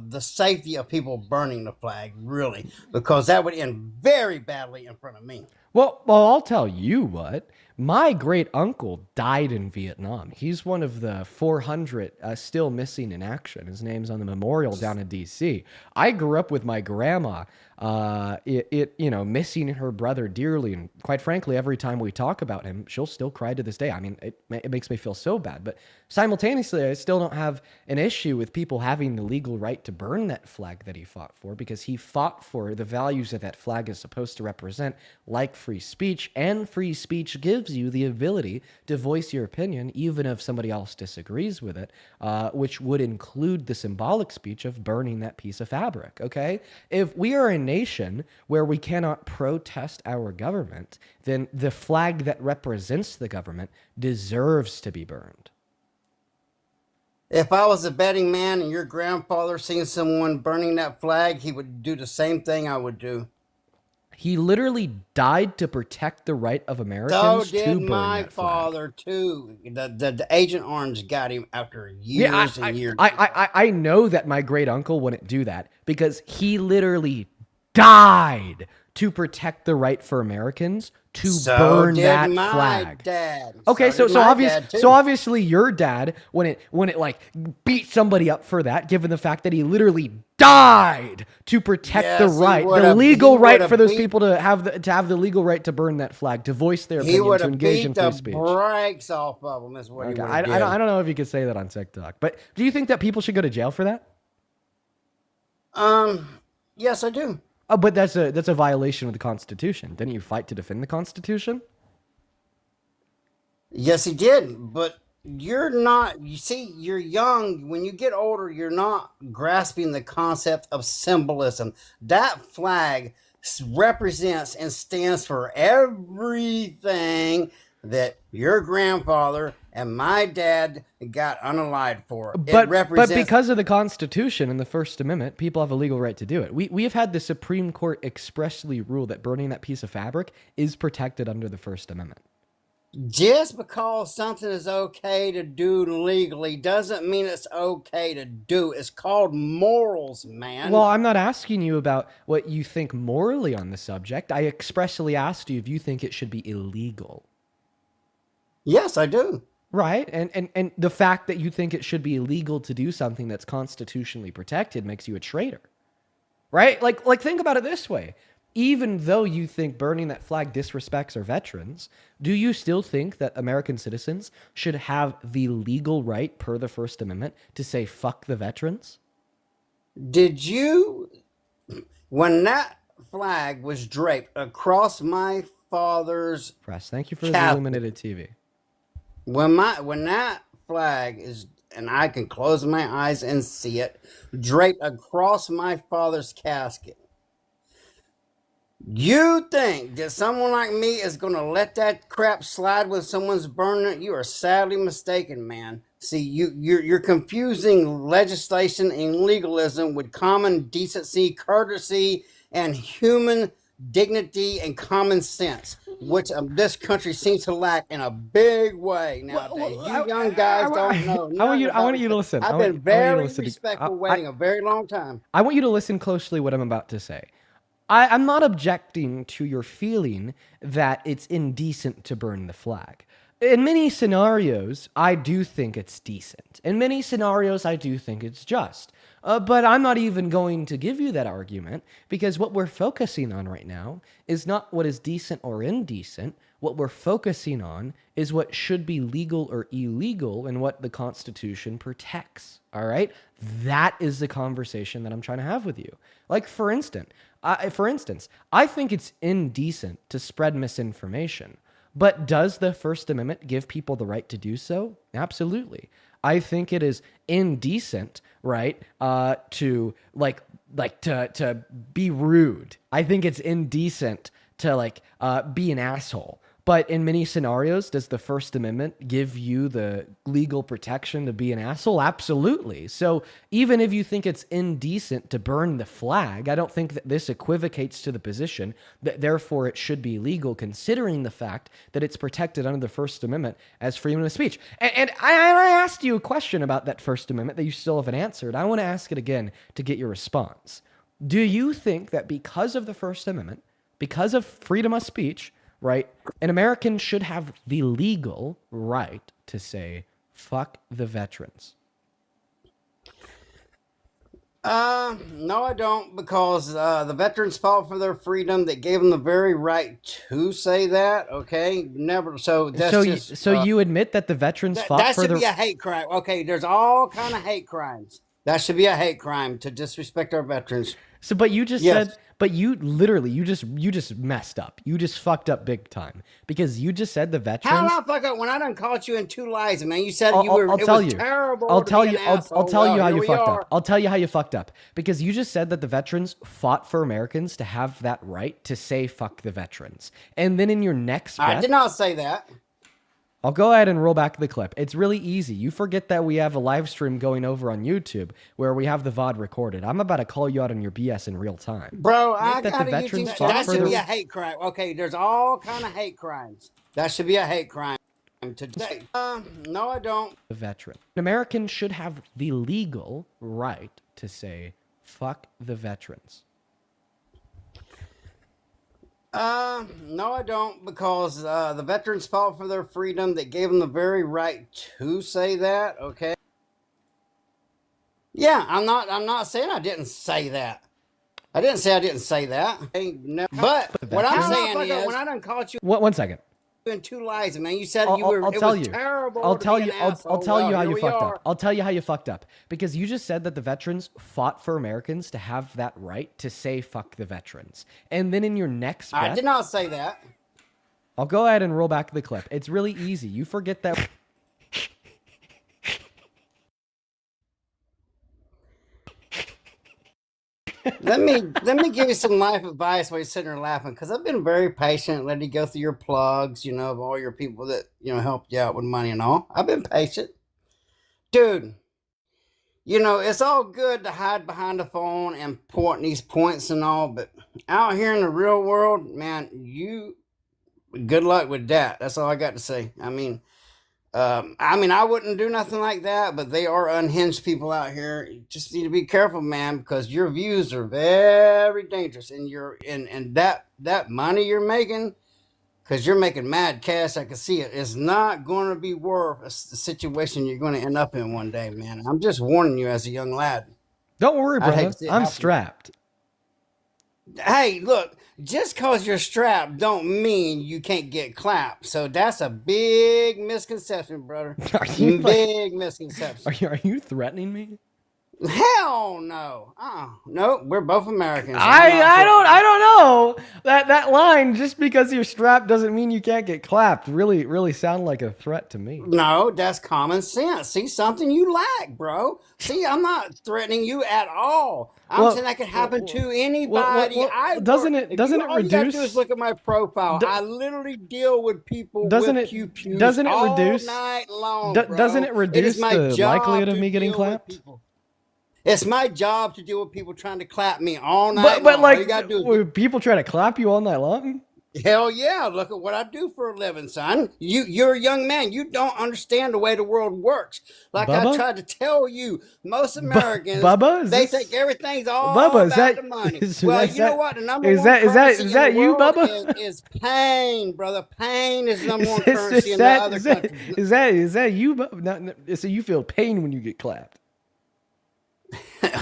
the safety of people burning the flag, really, because that would end very badly in front of me. Well, I'll tell you what. My great uncle died in Vietnam. He's one of the 400 still missing in action. His name's on the memorial down in D.C. I grew up with my grandma, missing her brother dearly, and quite frankly, every time we talk about him, she'll still cry to this day. I mean, it makes me feel so bad, but simultaneously, I still don't have an issue with people having the legal right to burn that flag that he fought for, because he fought for the values that that flag is supposed to represent, like free speech, and free speech gives you the ability to voice your opinion, even if somebody else disagrees with it, which would include the symbolic speech of burning that piece of fabric, okay? If we are a nation where we cannot protest our government, then the flag that represents the government deserves to be burned. If I was a betting man and your grandfather seen someone burning that flag, he would do the same thing I would do. He literally died to protect the right of So Americans did to burn my that flag. father too. The Agent Orange got him after Yeah, years and years. I know that my great uncle wouldn't do that because he literally died to protect the right for Americans to So burn did that my flag. dad. Okay, So so did my dad, too. obviously your dad, when it like beat somebody up for that, given the fact that he literally died to protect the Yes, he right, the would've- legal he right would've for those beat- people to have the legal right to burn that flag, to voice their He opinion, would to have engage beat in free the speech. brakes off of him. Is what Okay, he would I have did. don't know if you could say that on TikTok, but do you think that people should go to jail for that? Yes, I do. Oh, but that's a violation of the Constitution. Didn't you fight to defend the Constitution? Yes, he did. But you're not. You see, you're young. When you get older, you're not grasping the concept of symbolism. That flag represents and stands for everything that your grandfather and my dad got unalived for. But It represents. because of the Constitution and the First Amendment, people have a legal right to do it. We have had the Supreme Court expressly rule that burning that piece of fabric is protected under the First Amendment. Just because something is okay to do legally doesn't mean it's okay to do. It's called morals, man. Well, I'm not asking you about what you think morally on the subject. I expressly asked you if you think it should be illegal. Yes, I do. Right? And the fact that you think it should be illegal to do something that's constitutionally protected makes you a traitor. Right? Like think about it this way. Even though you think burning that flag disrespects our veterans, do you still think that American citizens should have the legal right per the First Amendment to say fuck the veterans? Did you, when that flag was draped across my father's, Press, thank you for the Cap- illuminated TV. when that flag is, and I can close my eyes and see it, draped across my father's casket, you think that someone like me is going to let that crap slide when someone's burning it? You are sadly mistaken, man. See, you're confusing legislation and legalism with common decency, courtesy, and human dignity and common sense, which this country seems to lack in a big way nowadays. You young guys don't know. I want you to listen. I've been very respectful, waiting a very long time. I want you to listen closely what I'm about to say. I'm not objecting to your feeling that it's indecent to burn the flag. In many scenarios, I do think it's decent. In many scenarios, I do think it's just. But I'm not even going to give you that argument because what we're focusing on right now is not what is decent or indecent. What we're focusing on is what should be legal or illegal and what the Constitution protects. All right? That is the conversation that I'm trying to have with you. Like, for instance, I think it's indecent to spread misinformation. But does the First Amendment give people the right to do so? Absolutely. I think it is indecent, right, to to be rude. I think it's indecent to be an asshole. But in many scenarios, does the First Amendment give you the legal protection to be an asshole? Absolutely. So even if you think it's indecent to burn the flag, I don't think that this equivocates to the position that therefore it should be legal, considering the fact that it's protected under the First Amendment as freedom of speech. And I asked you a question about that First Amendment that you still haven't answered. I want to ask it again to get your response. Do you think that because of the First Amendment, because of freedom of speech, right, an American should have the legal right to say, fuck the veterans? No, I don't, because the veterans fought for their freedom. That gave them the very right to say that. Okay, never. So that's you admit that the veterans fought that for should their... be a hate crime. Okay, there's all kind of hate crimes. That should be a hate crime to disrespect our veterans. So, but you just Yes. But you literally, you just messed up. You just fucked up big time because you just said the veterans. How did I fuck up when I done caught you in 2 lies, man? You said I'll it tell was you. terrible. I'll tell to be you. an I'll asshole. tell you Well, how here you we fucked are. up. I'll tell you how you fucked up because you just said that the veterans fought for Americans to have that right to say fuck the veterans, and then in your next breath, I did not say that. I'll go ahead and roll back the clip. It's really easy. You forget that we have a live stream going over on YouTube where we have the VOD recorded. I'm about to call you out on your BS in real time. Bro, I that got the a veterans YouTube. fought That for should the- be a hate crime. Okay, there's all kind of hate crimes. That should be a hate crime today. No, I don't. The veteran. Americans should have the legal right to say fuck the veterans. No, I don't, because the veterans fought for their freedom. That gave them the very right to say that. Okay. Yeah, I'm not saying I didn't say that. I didn't say I didn't say that. But what I'm saying is, when I done caught you One second. in 2 lies, man, you said I'll you were. tell it was you. terrible. I'll to tell be you. an I'll asshole. tell you Well, how here you we fucked are. up. I'll tell you how you fucked up because you just said that the veterans fought for Americans to have that right to say fuck the veterans, and then in your next breath, I did not say that. I'll go ahead and roll back the clip. It's really easy. You forget that. Let me give you some life advice while you're sitting there laughing, because I've been very patient, letting you go through your plugs, of all your people that helped you out with money and all. I've been patient, dude. It's all good to hide behind the phone and point these points and all, but out here in the real world, man, good luck with that. That's all I got to say. I wouldn't do nothing like that, but they are unhinged people out here. You just need to be careful, man, because your views are very dangerous, and that money you're making, because you're making mad cash, I can see it, is not going to be worth the situation you're going to end up in one day, man. I'm just warning you as a young lad. Don't worry, I'd hate brother. to see it I'm happen. strapped. Hey, look, just because you're strapped don't mean you can't get clapped. So that's a big misconception, brother. Are you Big misconception. Are you threatening me? Hell no. No, we're both Americans. I don't know. That line, just because you're strapped doesn't mean you can't get clapped, really sound like a threat to me. No, that's common sense. See, something you lack, bro. See, I'm not threatening you at all. I'm saying that could happen to anybody. Doesn't it all you gotta reduce? do is look at my profile. I literally deal with people Doesn't with it- pew-pews doesn't it all reduce- night long, doesn't it bro. reduce is my the job likelihood of to me getting deal with clapped? people. It's my job to deal with people trying to clap me all night But long. All you like, gotta do is would people try to clap you all night long? hell yeah, look at what I do for a living, son. You're a young man. You don't understand the way the world works. Like Bubba? I tried to tell you, most Americans, Bubba? Is they this- think everything's all Bubba, is about that- the money. is Well, that- you know what? The number is one that- is that- currency is that in the you, world Bubba? is pain, brother. Pain is the number one Is this- currency is in the that- other is that- countries. Is that you? No, so you feel pain when you get clapped?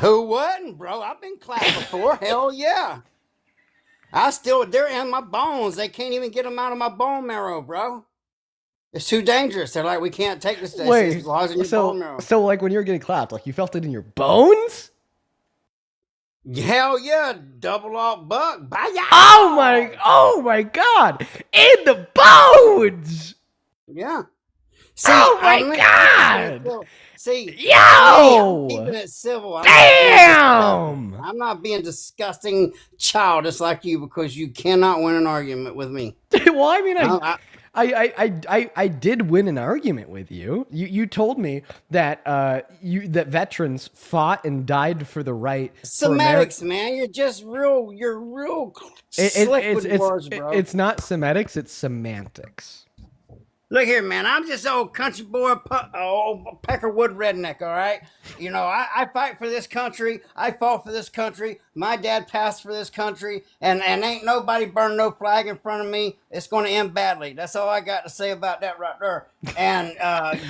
Who wouldn't, bro? I've been clapped before. Hell yeah. They're in my bones. They can't even get them out of my bone marrow, bro. It's too dangerous. They're like, we can't take this. Wait, It's lodged in your bone marrow. so like when you were getting clapped, like you felt it in your bones? Hell yeah, double off buck. Bye. Oh my God! In the bones! Yeah. See, Oh my I'm God! See, Yo! I'm keeping it civil. Damn! I'm not being disgusting childish like you, because you cannot win an argument with me. Well, I mean, I- I did win an argument with you. You told me that that veterans fought and died for the right. Semantics, man. You're real slick with words, bro. It's not Semetics, it's semantics. Look here, man. I'm just old country boy, old Peckerwood redneck, all right? I fight for this country. I fought for this country. My dad passed for this country, and ain't nobody burned no flag in front of me. It's going to end badly. That's all I got to say about that right there. And,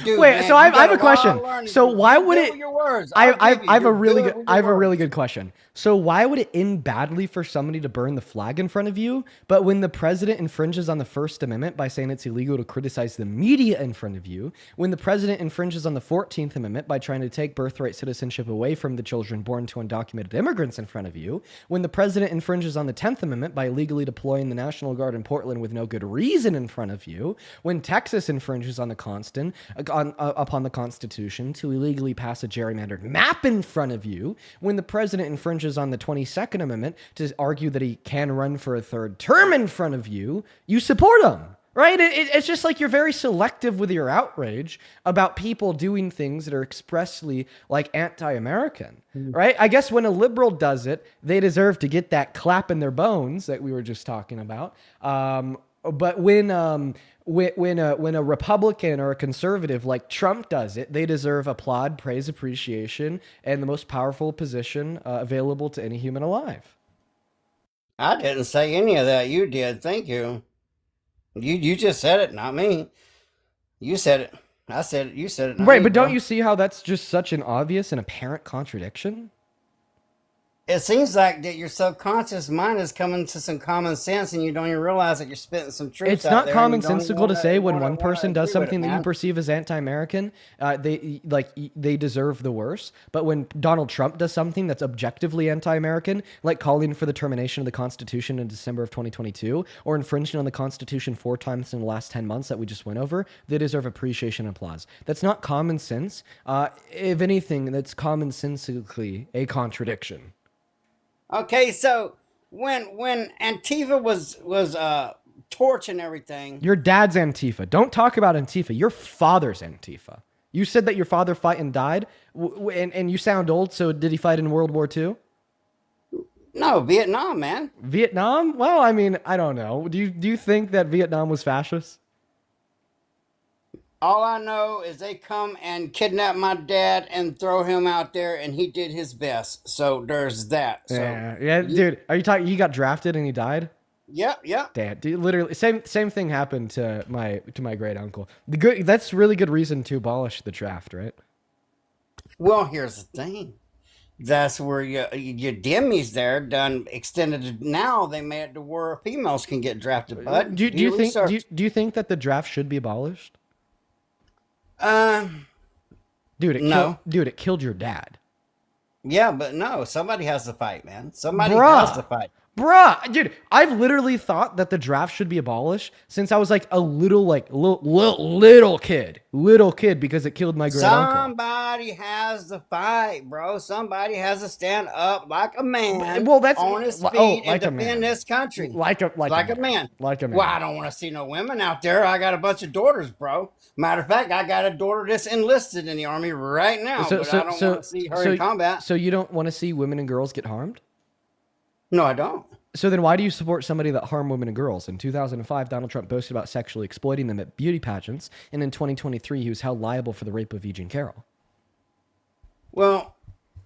dude, Wait, man, so I you got have a lot question. of learning So to do. why You would deal it- with your words. I I'll give you. have a You're really good good with I your have a really words. good question. So why would it end badly for somebody to burn the flag in front of you, but when the president infringes on the First Amendment by saying it's illegal to criticize the media in front of you, when the president infringes on the 14th Amendment by trying to take birthright citizenship away from the children born to undocumented immigrants in front of you, when the president infringes on the 10th Amendment by illegally deploying the National Guard in Portland with no good reason in front of you, when Texas infringes on upon the Constitution to illegally pass a gerrymandered map in front of you, when the president infringes on the 22nd Amendment to argue that he can run for a third term in front of you, you support him. Right? It's just like you're very selective with your outrage about people doing things that are expressly like anti-American, right? I guess when a liberal does it, they deserve to get that clap in their bones that we were just talking about. But when a Republican or a conservative like Trump does it, they deserve applaud, praise, appreciation, and the most powerful position available to any human alive. I didn't say any of that. You did. Thank you. You just said it, not me. You said it. I said it. You said it. Not right, me, but don't bro. you see how that's just such an obvious and apparent contradiction? It seems like that your subconscious mind is coming to some common sense, and you don't even realize that you're spitting some truth. It's out not there, and you don't even commonsensical to say when wanna one person does agree with it, something that you man. perceive as anti-American, they deserve the worst. But when Donald Trump does something that's objectively anti-American, like calling for the termination of the Constitution in December of 2022, or infringing on the Constitution 4 times in the last 10 months that we just went over, they deserve appreciation and applause. That's not common sense. If anything, that's commonsensically a contradiction. Okay, so when Antifa was torching everything, Your dad's Antifa. Don't talk about Antifa. Your father's Antifa. You said that your father fought and died, and you sound old, so did he fight in World War II? no, Vietnam, man. Vietnam? Well, I mean, I don't know. Do you think that Vietnam was fascist? All I know is they come and kidnap my dad and throw him out there, and he did his best. So there's that. So Yeah, dude. Are you talking? He got drafted and he died. yep. Damn, dude, literally, same thing happened to my great uncle. That's really good reason to abolish the draft, right? Well, here's the thing. That's where your dimmies there done extended. Now they made it to where females can get drafted. But Do you think do you think that the draft should be abolished? Dude, No. Dude, it killed your dad. Yeah, but no, somebody has to fight, man. Somebody Bruh. has to fight. Bruh, dude, I've literally thought that the draft should be abolished since I was like a little kid because it killed my great uncle. Somebody has to fight, bro. Somebody has to stand up like a man. Well, that's on his feet like a and man. defend this country. Like a man. Like a man. Well, I don't want to see no women out there. I got a bunch of daughters, bro. Matter of fact, I got a daughter that's enlisted in the army right now, but I don't want to see her in combat. So you don't want to see women and girls get harmed? No, I don't. So then why do you support somebody that harmed women and girls? In 2005, Donald Trump boasted about sexually exploiting them at beauty pageants, and in 2023, he was held liable for the rape of Eugene Carroll. Well,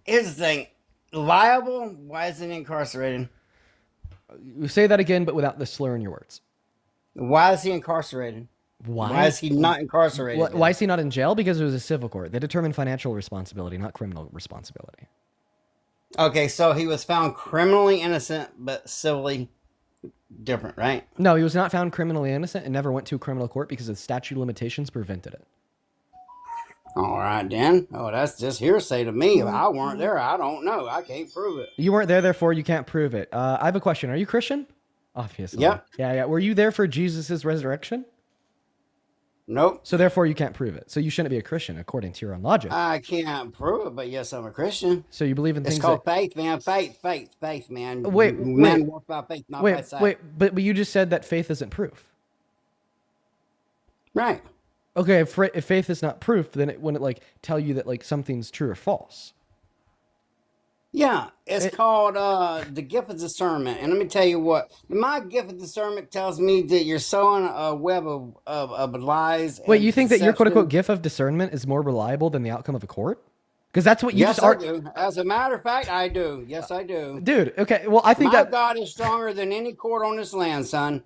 here's the thing. Liable? Why isn't he incarcerated? Say that again, but without the slur in your words. Why is he incarcerated? Why is he not incarcerated? Why is he not in jail? Because it was a civil court. They determine financial responsibility, not criminal responsibility. Okay, so he was found criminally innocent, but civilly different, right? No, he was not found criminally innocent and never went to a criminal court because the statute of limitations prevented it. All right, then. Oh, that's just hearsay to me. If I weren't there, I don't know. I can't prove it. You weren't there, therefore you can't prove it. I have a question. Are you Christian? Obviously. Yep. Yeah. Were you there for Jesus' resurrection? Nope. So therefore you can't prove it. So you shouldn't be a Christian according to your own logic. I can't prove it, but yes, I'm a Christian. So you believe in It's things called that... faith, man. Faith, man. Wait. Man walk by faith, not by sight. But you just said that faith isn't proof. Right. Okay, if faith is not proof, then it wouldn't like tell you that like something's true or false. Yeah, it's called the gift of discernment. And let me tell you what, my gift of discernment tells me that you're sowing a web of lies. Wait, and you think that your deception. quote-unquote gift of discernment is more reliable than the outcome of a court? Because that's what you Yes, just I are. do. As a matter of fact, I do. Yes, I do. Dude, okay, well, I think My that... God is stronger than any court on this land, son.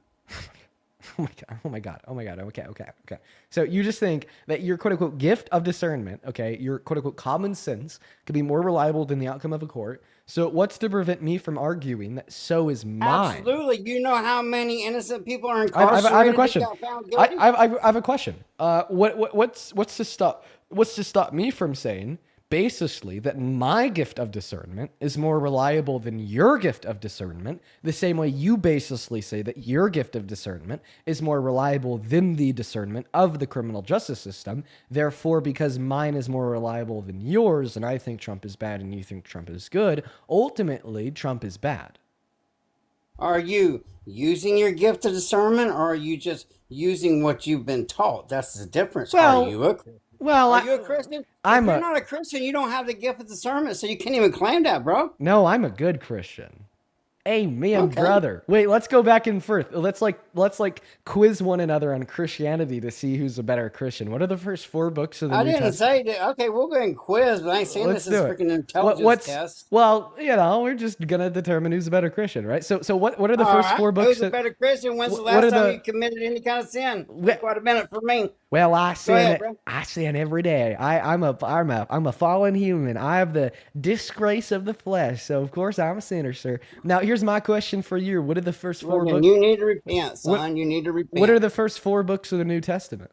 Oh my God. Okay. So you just think that your quote unquote gift of discernment, okay, your quote unquote common sense could be more reliable than the outcome of a court. So what's to prevent me from arguing that so is mine? Absolutely. You know how many innocent people are incarcerated? I have a question. that got found guilty? I have a question. What's to stop me from saying, basically that my gift of discernment is more reliable than your gift of discernment, the same way you basically say that your gift of discernment is more reliable than the discernment of the criminal justice system. Therefore, because mine is more reliable than yours, and I think Trump is bad and you think Trump is good, ultimately, Trump is bad. Are you using your gift of discernment, or are you just using what you've been taught? That's the difference. Well, Are you a Christian? Well, Are you a Christian? I'm If you're not a Christian, you don't have the gift of discernment, so you can't even claim that, bro. No, I'm a good Christian. Amen, Okay. brother. Wait, let's go back and forth. Let's quiz one another on Christianity to see who's a better Christian. What are the first 4 books of the I New didn't Testament? say that. Okay, we'll go ahead and quiz, but I ain't saying Let's this is do it. freaking intelligence test. Well, we're just gonna determine who's a better Christian, right? So what are the All first right. 4 books? Who's a better Christian? When's the what are last time the- you committed any kind of sin? Wh- Quite a minute for me. Well, I ahead, bro. sin every day. I'm a fallen human. I have the disgrace of the flesh. So of course I'm a sinner, sir. Now here's my question for you. What are the first 4 Well, then books? you need to repent, son. You need to repent. What are the first 4 books of the New Testament?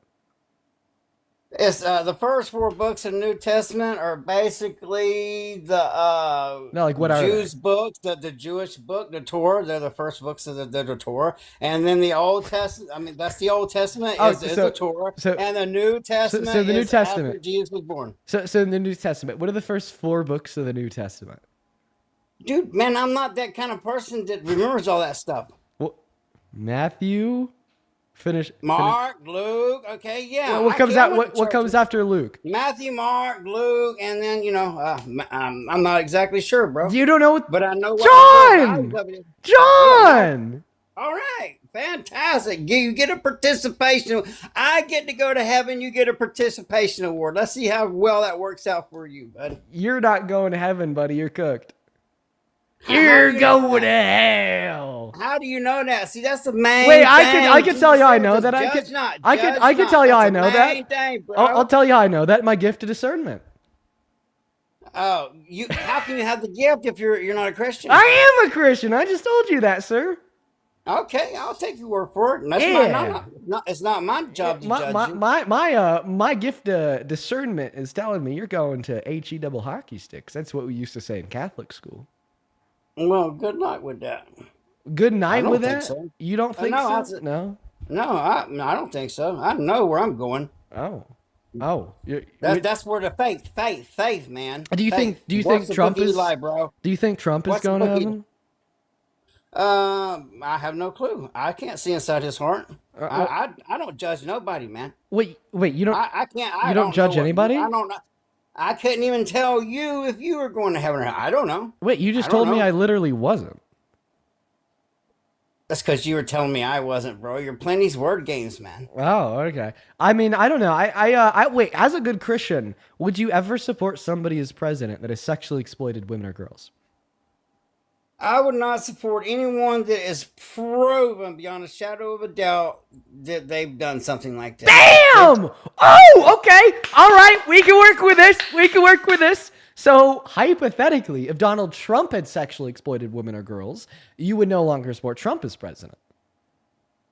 It's the first 4 books of the New Testament are basically the No, like, what are Jews' books, the Jewish book, the Torah. They're the first books of the Torah, and then the Old Testament. I mean, that's the Old Testament is the Torah, and the New Testament so the New is Testament. after Jesus was born. So in the New Testament, what are the first 4 books of the New Testament? Dude, man, I'm not that kind of person that remembers all that stuff. Well, Matthew, finish. Mark, Luke, okay, yeah. What comes out? What comes after Luke? Matthew, Mark, Luke, and then I'm not exactly sure, bro. You don't know what? But I know what John. John. All right, fantastic. You get a participation. I get to go to heaven. You get a participation award. Let's see how well that works out for you, buddy. You're not going to heaven, buddy. You're cooked. How You're do you going know to hell. How do you know that? See, that's the main Wait, thing. I can tell you I know Jesus that. said, "Judge not, I judge can not." tell you That's I the know that. main thing, bro. I'll tell you how I know that. My gift of discernment. Oh, how can you have the gift if you're not a Christian? I am a Christian. I just told you that, sir. Okay, I'll take your word for it. That's Yeah. it's not my job to judge you. My gift of discernment is telling me you're going to HE double hockey sticks. That's what we used to say in Catholic school. Well, good luck with that. Good night don't with think that? so. You don't think No, so? No. No, I don't think so. I know where I'm going. Oh. That's where the faith, man. Do you Faith. think Watch the Trump book of is Eli, bro? Do you think Trump is Watch the going to book of heaven? I have no clue. I can't see inside his heart. Well- I don't judge nobody, man. Wait, you don't I can't. I You don't judge know anybody? I don't know. I couldn't even tell you if you were going to heaven or not. I don't know. Wait, you just I don't told me know. I literally wasn't. That's because you were telling me I wasn't, bro. You're playing these word games, man. Oh, okay. I mean, I don't know. I wait, as a good Christian, would you ever support somebody as president that has sexually exploited women or girls? I would not support anyone that is proven beyond a shadow of a doubt that they've done something like that. Damn! Oh, okay. All right. We can work with this. So, hypothetically, if Donald Trump had sexually exploited women or girls, you would no longer support Trump as president.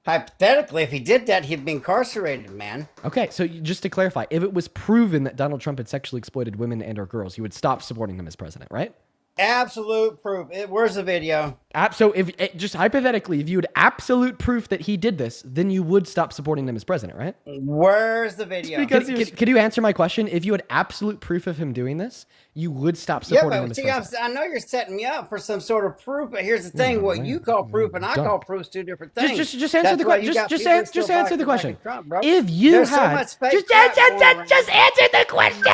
Hypothetically, if he did that, he'd be incarcerated, man. Okay, so just to clarify, if it was proven that Donald Trump had sexually exploited women and or girls, you would stop supporting him as president, right? Absolute proof. Where's the video? So if just hypothetically, if you had absolute proof that he did this, then you would stop supporting him as president, right? Where's the video? Could you answer my question? If you had absolute proof of him doing this, you would stop supporting him as president. I know you're setting me up for some sort of proof, but here's the thing: what you call proof and I call proof is two different things. Just answer the question. Just answer the question. Trump, bro. If you There's so had much fake just crap going around. answer the question.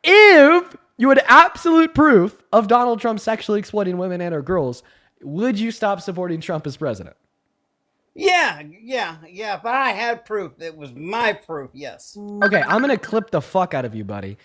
If you had absolute proof of Donald Trump sexually exploiting women and or girls, would you stop supporting Trump as president? Yeah. If I had proof, it was my proof. Yes. Okay, I'm going to clip the fuck out of you, buddy.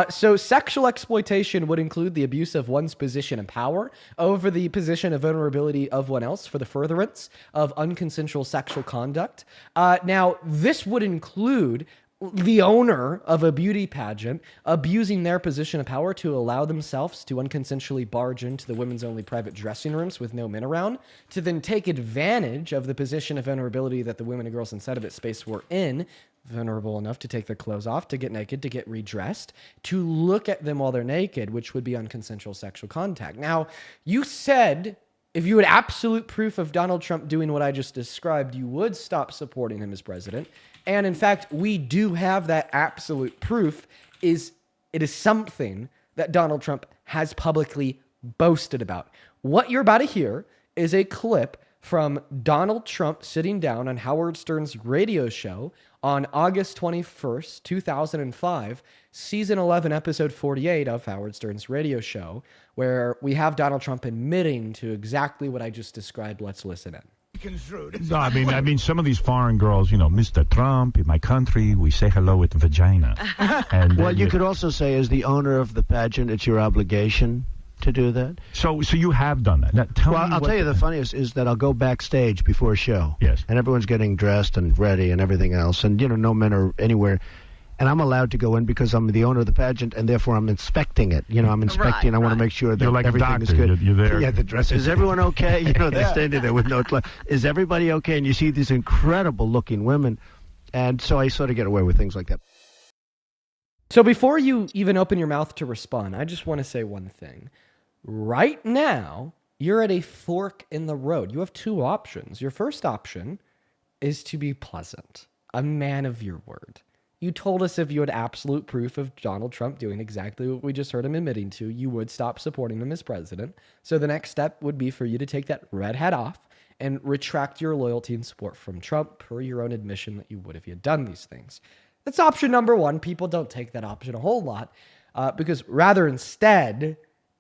So sexual exploitation would include the abuse of one's position and power over the position of vulnerability of one else for the furtherance of unconsensual sexual conduct. Now, this would include the owner of a beauty pageant abusing their position of power to allow themselves to unconsensually barge into the women's only private dressing rooms with no men around, to then take advantage of the position of vulnerability that the women and girls inside of that space were in vulnerable enough to take their clothes off, to get naked, to get redressed, to look at them while they're naked, which would be unconsensual sexual contact. Now, you said if you had absolute proof of Donald Trump doing what I just described, you would stop supporting him as president. And in fact, we do have that absolute proof. It is something that Donald Trump has publicly boasted about. What you're about to hear is a clip from Donald Trump sitting down on Howard Stern's radio show on August 21st, 2005, season 11, episode 48 of Howard Stern's radio show, where we have Donald Trump admitting to exactly what I just described. Let's listen in. No, I mean, some of these foreign girls, Mr. Trump, in my country, we say hello with vagina. And, well, you could also say, as the owner of the pageant, it's your obligation to do that. So you have done that. Now, I'll tell you the funniest is that I'll go backstage before a show. Yes. And everyone's getting dressed and ready and everything else. And, no men are anywhere. And I'm allowed to go in because I'm the owner of the pageant, and therefore I'm inspecting it. I'm inspecting. I want to make sure that you're like everything a is doctor. good. You're there. Yeah, the dress. Is everyone okay? They're standing there with no clothes. Is everybody okay? And you see these incredible-looking women. And so I sort of get away with things like that. So before you even open your mouth to respond, I just want to say one thing. Right now, you're at a fork in the road. You have two options. Your first option is to be pleasant, a man of your word. You told us if you had absolute proof of Donald Trump doing exactly what we just heard him admitting to, you would stop supporting him as president. So the next step would be for you to take that red hat off and retract your loyalty and support from Trump per your own admission that you would if you had done these things. That's option number one. People don't take that option a whole lot because rather instead,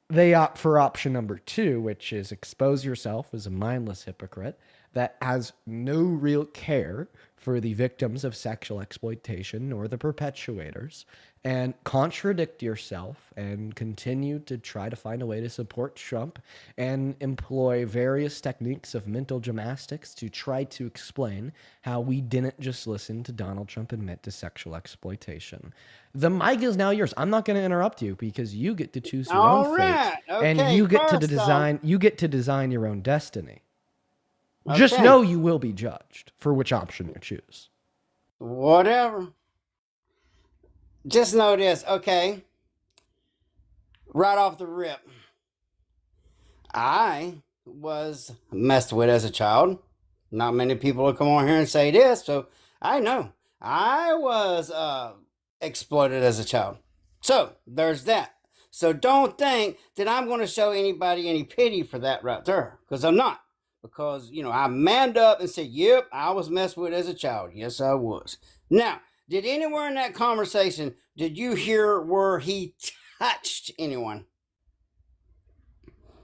they opt for option number two, which is expose yourself as a mindless hypocrite that has no real care for the victims of sexual exploitation nor the perpetuators, and contradict yourself and continue to try to find a way to support Trump and employ various techniques of mental gymnastics to try to explain how we didn't just listen to Donald Trump admit to sexual exploitation. The mic is now yours. I'm not going to interrupt you because you get to choose your own fate, and you get to design. You get to design your own destiny. Okay. Just know you will be judged for which option you choose. Whatever. Just know this, okay? Right off the rip. I was messed with as a child. Not many people will come on here and say this, so I know. I was exploited as a child. So, there's that. So don't think that I'm going to show anybody any pity for that right there, because I'm not. Because, I manned up and said, yep, I was messed with as a child. Yes, I was. Now, did anywhere in that conversation, did you hear where he touched anyone?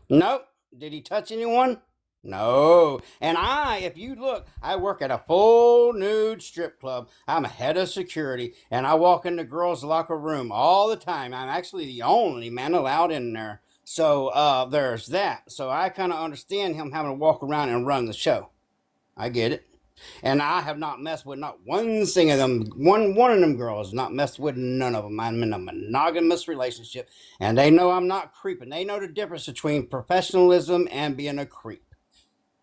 Nope. Did he touch anyone? No. And if you look, I work at a full nude strip club. I'm a head of security, and I walk in the girls' locker room all the time. I'm actually the only man allowed in there. So there's that. So I kind of understand him having to walk around and run the show. I get it. And I have not messed with not one thing of them. One of them girls, not messed with none of them. I'm in a monogamous relationship, and they know I'm not creeping. They know the difference between professionalism and being a creep.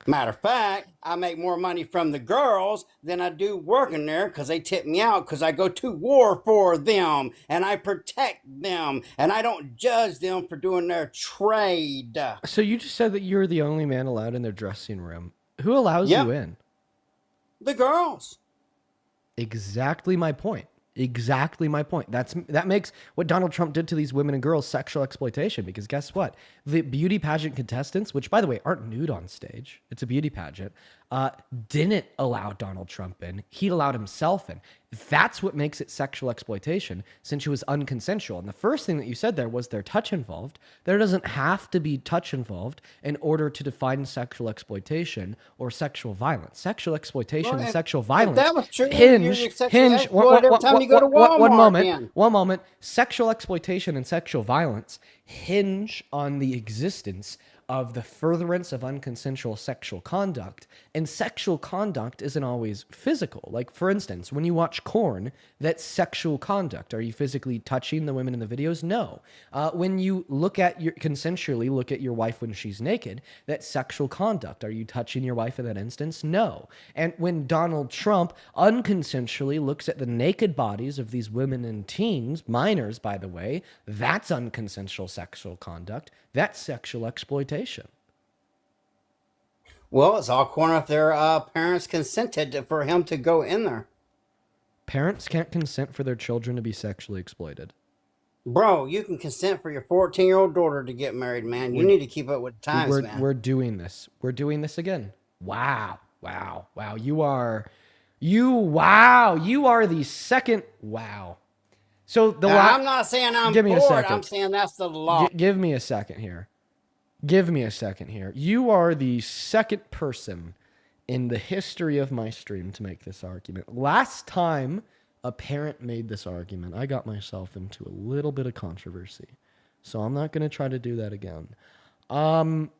Matter of fact, I make more money from the girls than I do working there because they tip me out because I go to war for them and I protect them and I don't judge them for doing their trade. So you just said that you're the only man allowed in their dressing room. Who allows you in? The girls. Exactly my point. Exactly my point. That makes what Donald Trump did to these women and girls sexual exploitation, because guess what? The beauty pageant contestants, which by the way aren't nude on stage, it's a beauty pageant, didn't allow Donald Trump in. He allowed himself in. That's what makes it sexual exploitation, since it was unconsensual. And the first thing that you said there was there's touch involved. There doesn't have to be touch involved in order to define sexual exploitation or sexual violence. Sexual exploitation and sexual violence that was true. hinge. Every time you go to Walmart, one moment. Sexual exploitation and sexual violence hinge on the existence of the furtherance of unconsensual sexual conduct. And sexual conduct isn't always physical. Like, for instance, when you watch porn, that's sexual conduct. Are you physically touching the women in the videos? No. When you consensually look at your wife when she's naked, that's sexual conduct. Are you touching your wife in that instance? No. And when Donald Trump unconsensually looks at the naked bodies of these women and teens, minors, by the way, that's unconsensual sexual conduct. That's sexual exploitation. Well, it's all according if their parents consented for him to go in there. Parents can't consent for their children to be sexually exploited. Bro, you can consent for your 14-year-old daughter to get married, man. You need to keep up with the times, man. We're doing this. We're doing this again. Wow. You are the second. Wow. So I'm not saying I'm give me a for second. it. I'm saying that's the law. Give me a second here. You are the second person in the history of my stream to make this argument. Last time a parent made this argument, I got myself into a little bit of controversy. So I'm not going to try to do that again. No.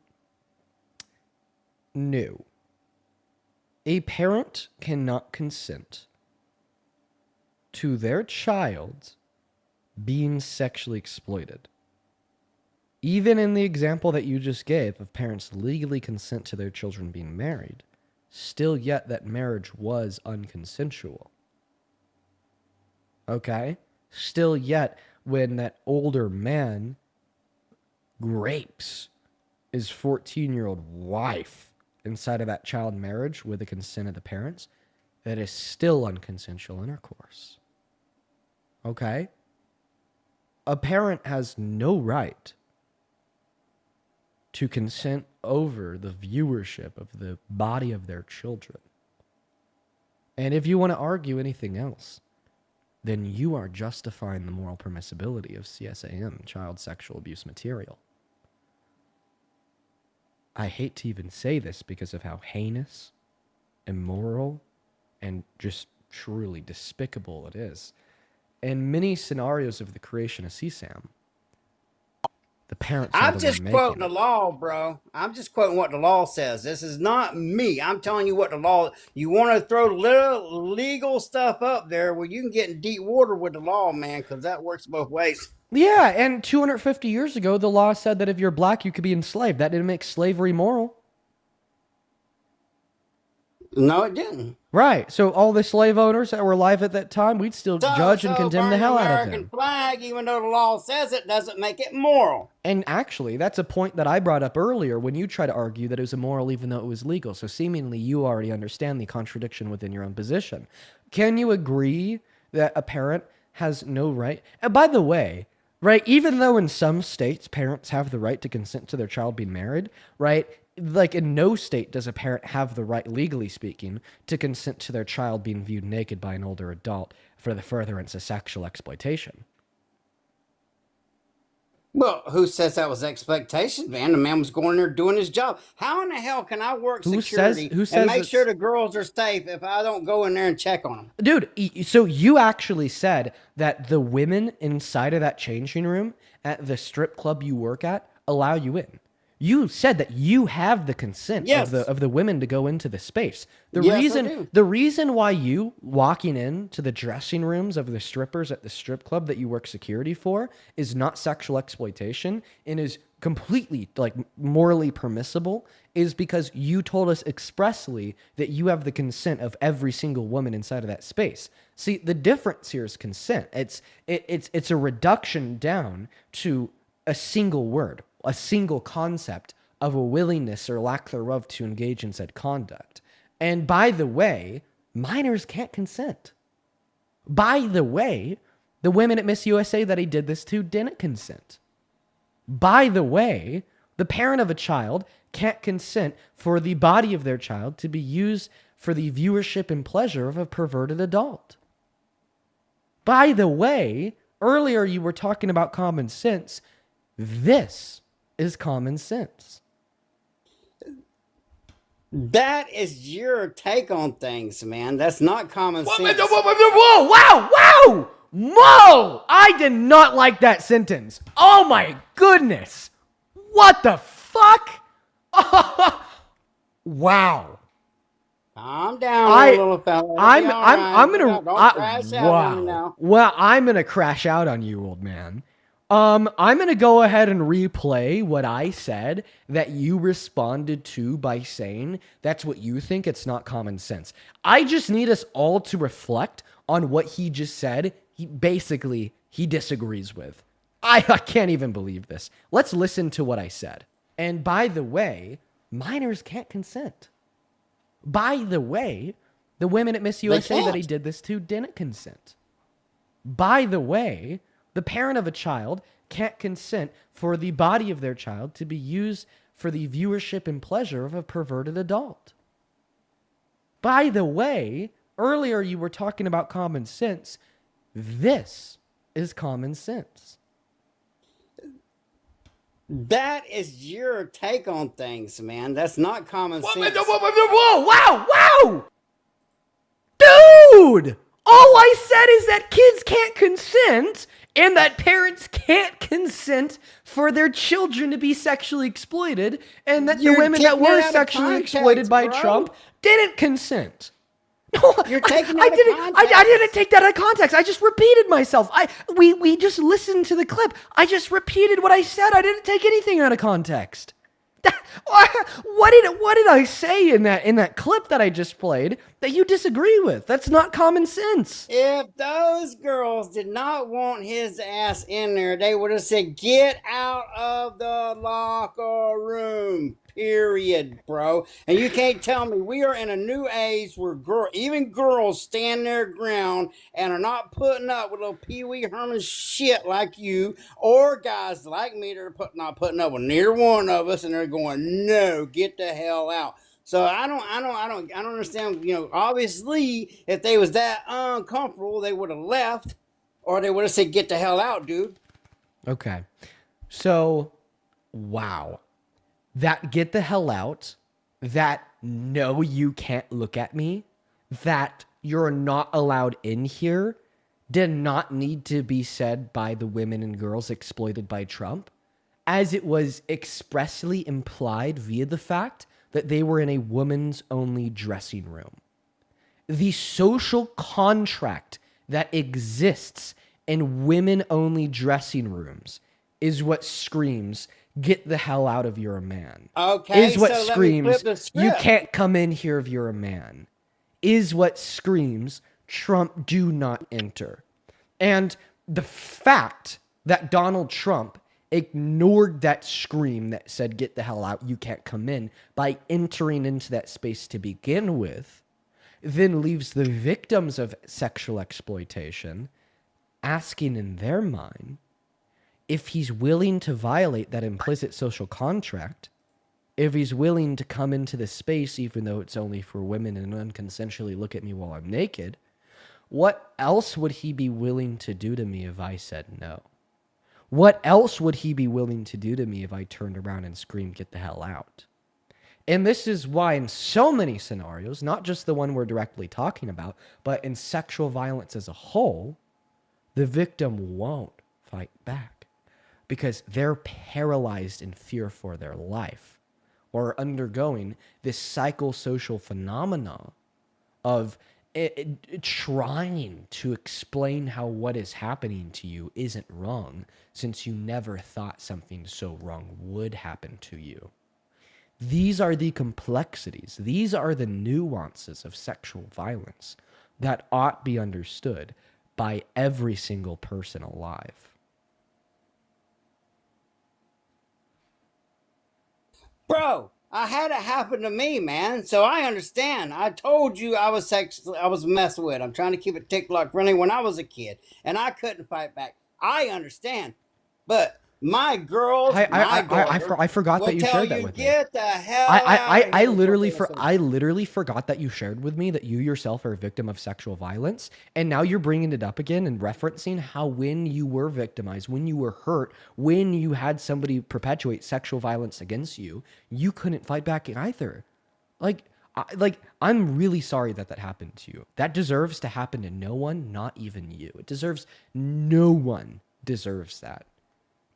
A parent cannot consent to their child being sexually exploited. Even in the example that you just gave of parents legally consent to their children being married, still yet that marriage was unconsensual. Okay? Still yet when that older man rapes his 14-year-old wife inside of that child marriage with the consent of the parents, that is still unconsensual intercourse. Okay? A parent has no right to consent over the viewership of the body of their children. And if you want to argue anything else, then you are justifying the moral permissibility of CSAM, child sexual abuse material. I hate to even say this because of how heinous, immoral, and just truly despicable it is. In many scenarios of the creation of CSAM, the parents are I'm the just one quoting making the law, bro. I'm just quoting what the law says. This is not me. I'm telling you what the law. You want to throw little legal stuff up there where you can get in deep water with the law, man, because that works both ways. Yeah, and 250 years ago, the law said that if you're black, you could be enslaved. That didn't make slavery moral. No, it didn't. Right. So all the slave owners that were alive at that time, we'd still judge and condemn the hell out of American them. flag, even though the law says it, doesn't make it moral. And actually, that's a point that I brought up earlier when you try to argue that it was immoral even though it was legal. So seemingly you already understand the contradiction within your own position. Can you agree that a parent has no right? And by the way, right, even though in some states parents have the right to consent to their child being married, right, like in no state does a parent have the right, legally speaking, to consent to their child being viewed naked by an older adult for the furtherance of sexual exploitation. Well, who says that was expectation, man? The man was going there doing his job. How in the hell can I work security and make sure the girls are safe if I don't go in there and check on them? Dude, so you actually said that the women inside of that changing room at the strip club you work at allow you in. You said that you have the consent of the women to go into the space. The reason why you walking into the dressing rooms of the strippers at the strip club that you work security for is not sexual exploitation and is completely like morally permissible is because you told us expressly that you have the consent of every single woman inside of that space. See, the difference here is consent. It's a reduction down to a single word, a single concept of a willingness or lack thereof to engage in said conduct. And by the way, minors can't consent. By the way, the women at Miss USA that he did this to didn't consent. By the way, the parent of a child can't consent for the body of their child to be used for the viewership and pleasure of a perverted adult. By the way, earlier you were talking about common sense. This is common sense. That is your take on things, man. That's not common sense. Whoa, wow! Whoa! I did not like that sentence. Oh my goodness. What the fuck? Wow. Calm down, little fella. I'm gonna Don't crash out on me wow. now. Well, I'm gonna crash out on you, old man. I'm gonna go ahead and replay what I said that you responded to by saying that's what you think. It's not common sense. I just need us all to reflect on what he just said. He disagrees with. I can't even believe this. Let's listen to what I said. And by the way, minors can't consent. By the way, the women at Miss USA that he did this to didn't consent. By the way, the parent of a child can't consent for the body of their child to be used for the viewership and pleasure of a perverted adult. By the way, earlier you were talking about common sense. This is common sense. That is your take on things, man. That's not common sense. Whoa, wow! Dude! All I said is that kids can't consent and that parents can't consent for their children to be sexually exploited and that the women that were sexually exploited by Trump didn't consent. No, You're taking that out of context. I didn't take that out of context. I just repeated myself. We just listened to the clip. I just repeated what I said. I didn't take anything out of context. What did I say in that clip that I just played that you disagree with? That's not common sense. If those girls did not want his ass in there, they would have said, "Get out of the locker room." Period, bro. And you can't tell me we are in a new age where even girls stand their ground and are not putting up with little Pee Wee Herman shit like you, or guys like me that are not putting up with neither one of us, and they're going, "No, get the hell out." So I don't understand. You know, obviously, if they was that uncomfortable, they would have left, or they would have said, "Get the hell out, dude." Okay, so wow. That get the hell out, that no, you can't look at me, that you're not allowed in here, did not need to be said by the women and girls exploited by Trump, as it was expressly implied via the fact that they were in a woman's only dressing room. The social contract that exists in women only dressing rooms is what screams, "Get the hell out of you're a man." Okay, is what so screams, let me flip the script. "You can't come in here if you're a man." Is what screams, "Trump, do not enter." And the fact that Donald Trump ignored that scream that said, "Get the hell out, you can't come in," by entering into that space to begin with, then leaves the victims of sexual exploitation asking in their mind, if he's willing to violate that implicit social contract, if he's willing to come into the space, even though it's only for women and unconsensually look at me while I'm naked, what else would he be willing to do to me if I said no? What else would he be willing to do to me if I turned around and screamed, "Get the hell out"? And this is why in so many scenarios, not just the one we're directly talking about, but in sexual violence as a whole, the victim won't fight back. Because they're paralyzed in fear for their life, or undergoing this psychosocial phenomena of trying to explain how what is happening to you isn't wrong, since you never thought something so wrong would happen to you. These are the complexities. These are the nuances of sexual violence that ought be understood by every single person alive. Bro, I had it happen to me, man. So I understand. I told you I was messing with. I'm trying to keep it tick-lock friendly when I was a kid, and I couldn't fight back. I understand, but my girls, I forgot that you shared that with me. Get the hell out. I literally forgot that you shared with me that you yourself are a victim of sexual violence, and now you're bringing it up again and referencing how when you were victimized, when you were hurt, when you had somebody perpetuate sexual violence against you, you couldn't fight back either. I'm really sorry that happened to you. That deserves to happen to no one, not even you. No one deserves that.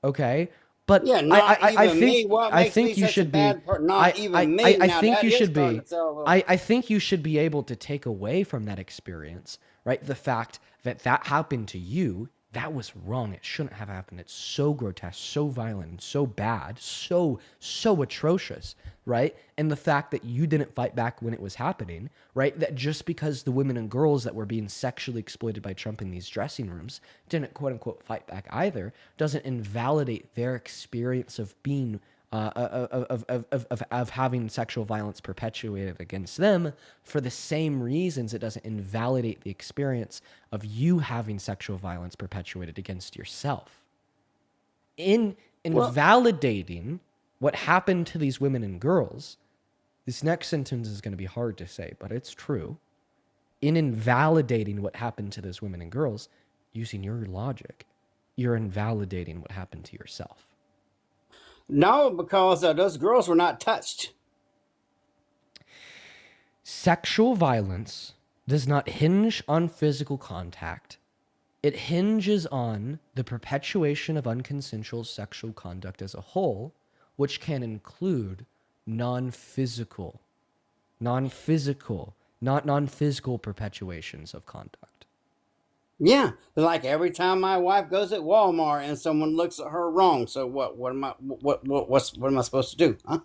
Okay? But Yeah, not I even me. What I makes me think you such a should be. bad person? Not even me. I Now think that you is should starting be. to sound a little. I think you should be able to take away from that experience, right? The fact that that happened to you, that was wrong. It shouldn't have happened. It's so grotesque, so violent, so bad, so atrocious, right? And the fact that you didn't fight back when it was happening, right? That just because the women and girls that were being sexually exploited by Trump in these dressing rooms didn't quote unquote fight back either, doesn't invalidate their experience of being of having sexual violence perpetuated against them for the same reasons it doesn't invalidate the experience of you having sexual violence perpetuated against yourself. In invalidating what happened to these women and girls, this next sentence is going to be hard to say, but it's true. In invalidating what happened to those women and girls, using your logic, you're invalidating what happened to yourself. No, because those girls were not touched. Sexual violence does not hinge on physical contact. It hinges on the perpetuation of unconsensual sexual conduct as a whole, which can include non-physical perpetuations of conduct. Yeah, like every time my wife goes at Walmart and someone looks at her wrong. So what am I supposed to do? Huh?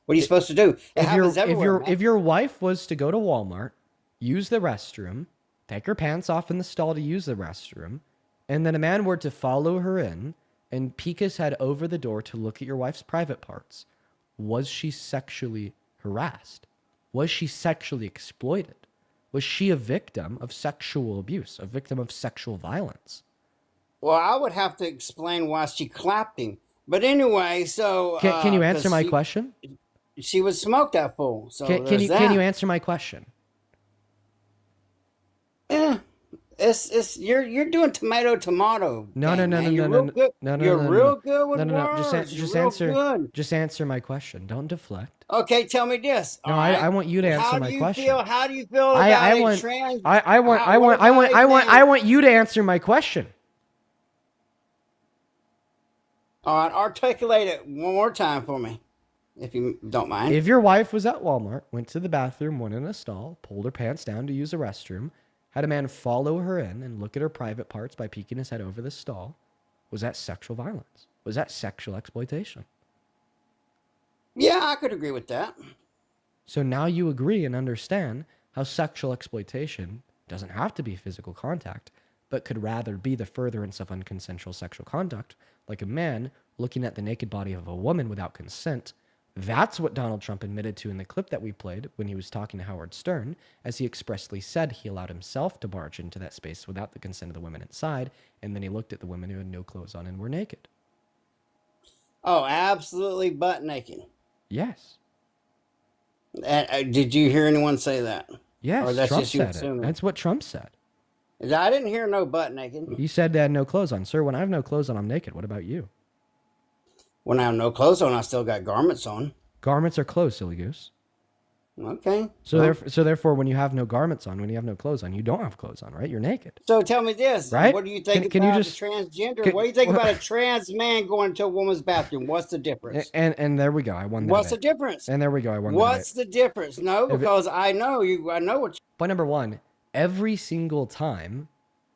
What are you supposed to do? It happens everywhere. If your wife was to go to Walmart, use the restroom, take her pants off in the stall to use the restroom, and then a man were to follow her in and peek his head over the door to look at your wife's private parts, was she sexually harassed? Was she sexually exploited? Was she a victim of sexual abuse, a victim of sexual violence? Well, I would have to explain why she clapped him. But anyway, so Can you answer my question? She would smoke that fool. So Can you answer my question? Yeah, you're doing tomato. No. You're real good with words. Just answer my question. Don't deflect. Okay, tell me this. No, I want you to answer my question. How do you feel about trans? I want you to answer my question. All right, articulate it one more time for me, if you don't mind. If your wife was at Walmart, went to the bathroom, went in a stall, pulled her pants down to use the restroom, had a man follow her in and look at her private parts by peeking his head over the stall, was that sexual violence? Was that sexual exploitation? Yeah, I could agree with that. So now you agree and understand how sexual exploitation doesn't have to be physical contact, but could rather be the furtherance of unconsensual sexual conduct, like a man looking at the naked body of a woman without consent. That's what Donald Trump admitted to in the clip that we played when he was talking to Howard Stern, as he expressly said he allowed himself to barge into that space without the consent of the women inside, and then he looked at the women who had no clothes on and were naked. Oh, absolutely butt naked. Yes. Did you hear anyone say that? Yes, or that's Trump just you said assuming? it. That's what Trump said. I didn't hear no butt naked. He said they had no clothes on. Sir, when I have no clothes on, I'm naked. What about you? When I have no clothes on, I still got garments on. Garments are clothes, silly goose. Okay. So therefore, when you have no garments on, when you have no clothes on, you don't have clothes on, right? You're naked. So tell me this, right? What do you think can about you just, the transgender? What do you think about a trans man going to a woman's bathroom? What's the difference? And there we go. I won that. What's the difference? And there we go. I won that. What's the difference? No, because I know what. Point number one, every single time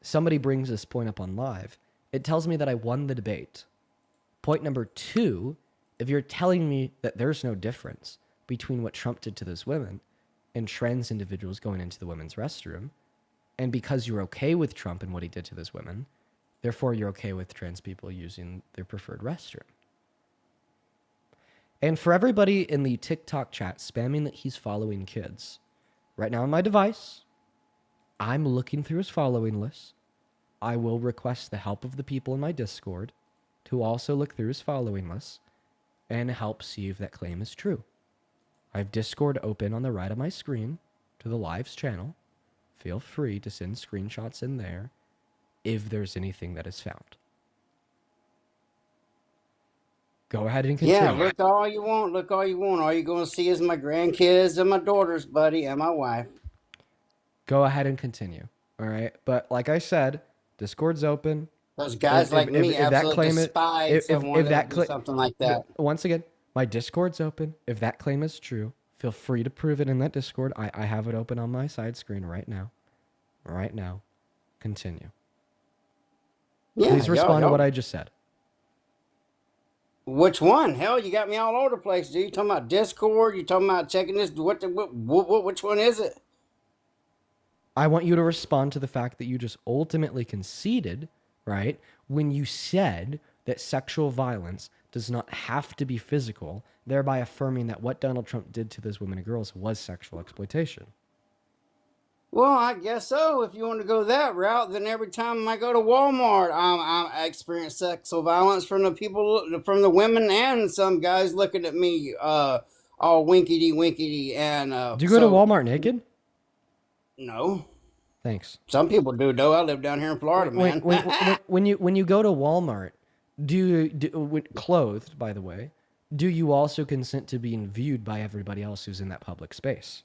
somebody brings this point up on live, it tells me that I won the debate. Point number two, if you're telling me that there's no difference between what Trump did to those women and trans individuals going into the women's restroom, and because you're okay with Trump and what he did to those women, therefore you're okay with trans people using their preferred restroom. And for everybody in the TikTok chat spamming that he's following kids, right now on my device, I'm looking through his following list. I will request the help of the people in my Discord to also look through his following list and help see if that claim is true. I have Discord open on the right of my screen to the Lives channel. Feel free to send screenshots in there if there's anything that is found. Go ahead and continue. Yeah, look all you want. Look all you want. All you're going to see is my grandkids and my daughters, buddy, and my wife. Go ahead and continue. All right. But like I said, Discord's open. Those guys like me absolutely despise someone that do something like that. Once again, my Discord's open. If that claim is true, feel free to prove it in that Discord. I have it open on my side screen right now. Right now. Continue. Yeah, please respond to what I just said. Which one? Hell, you got me all over the place, dude. You talking about Discord? You talking about checking this? Which one is it? I want you to respond to the fact that you just ultimately conceded, right, when you said that sexual violence does not have to be physical, thereby affirming that what Donald Trump did to those women and girls was sexual exploitation. Well, I guess so. If you want to go that route, then every time I go to Walmart, I experience sexual violence from the people, from the women, and some guys looking at me all winkety winkety. And do you go to Walmart naked? No. Thanks. Some people do, though. I live down here in Florida, man. When you go to Walmart, clothed, by the way, do you also consent to being viewed by everybody else who's in that public space?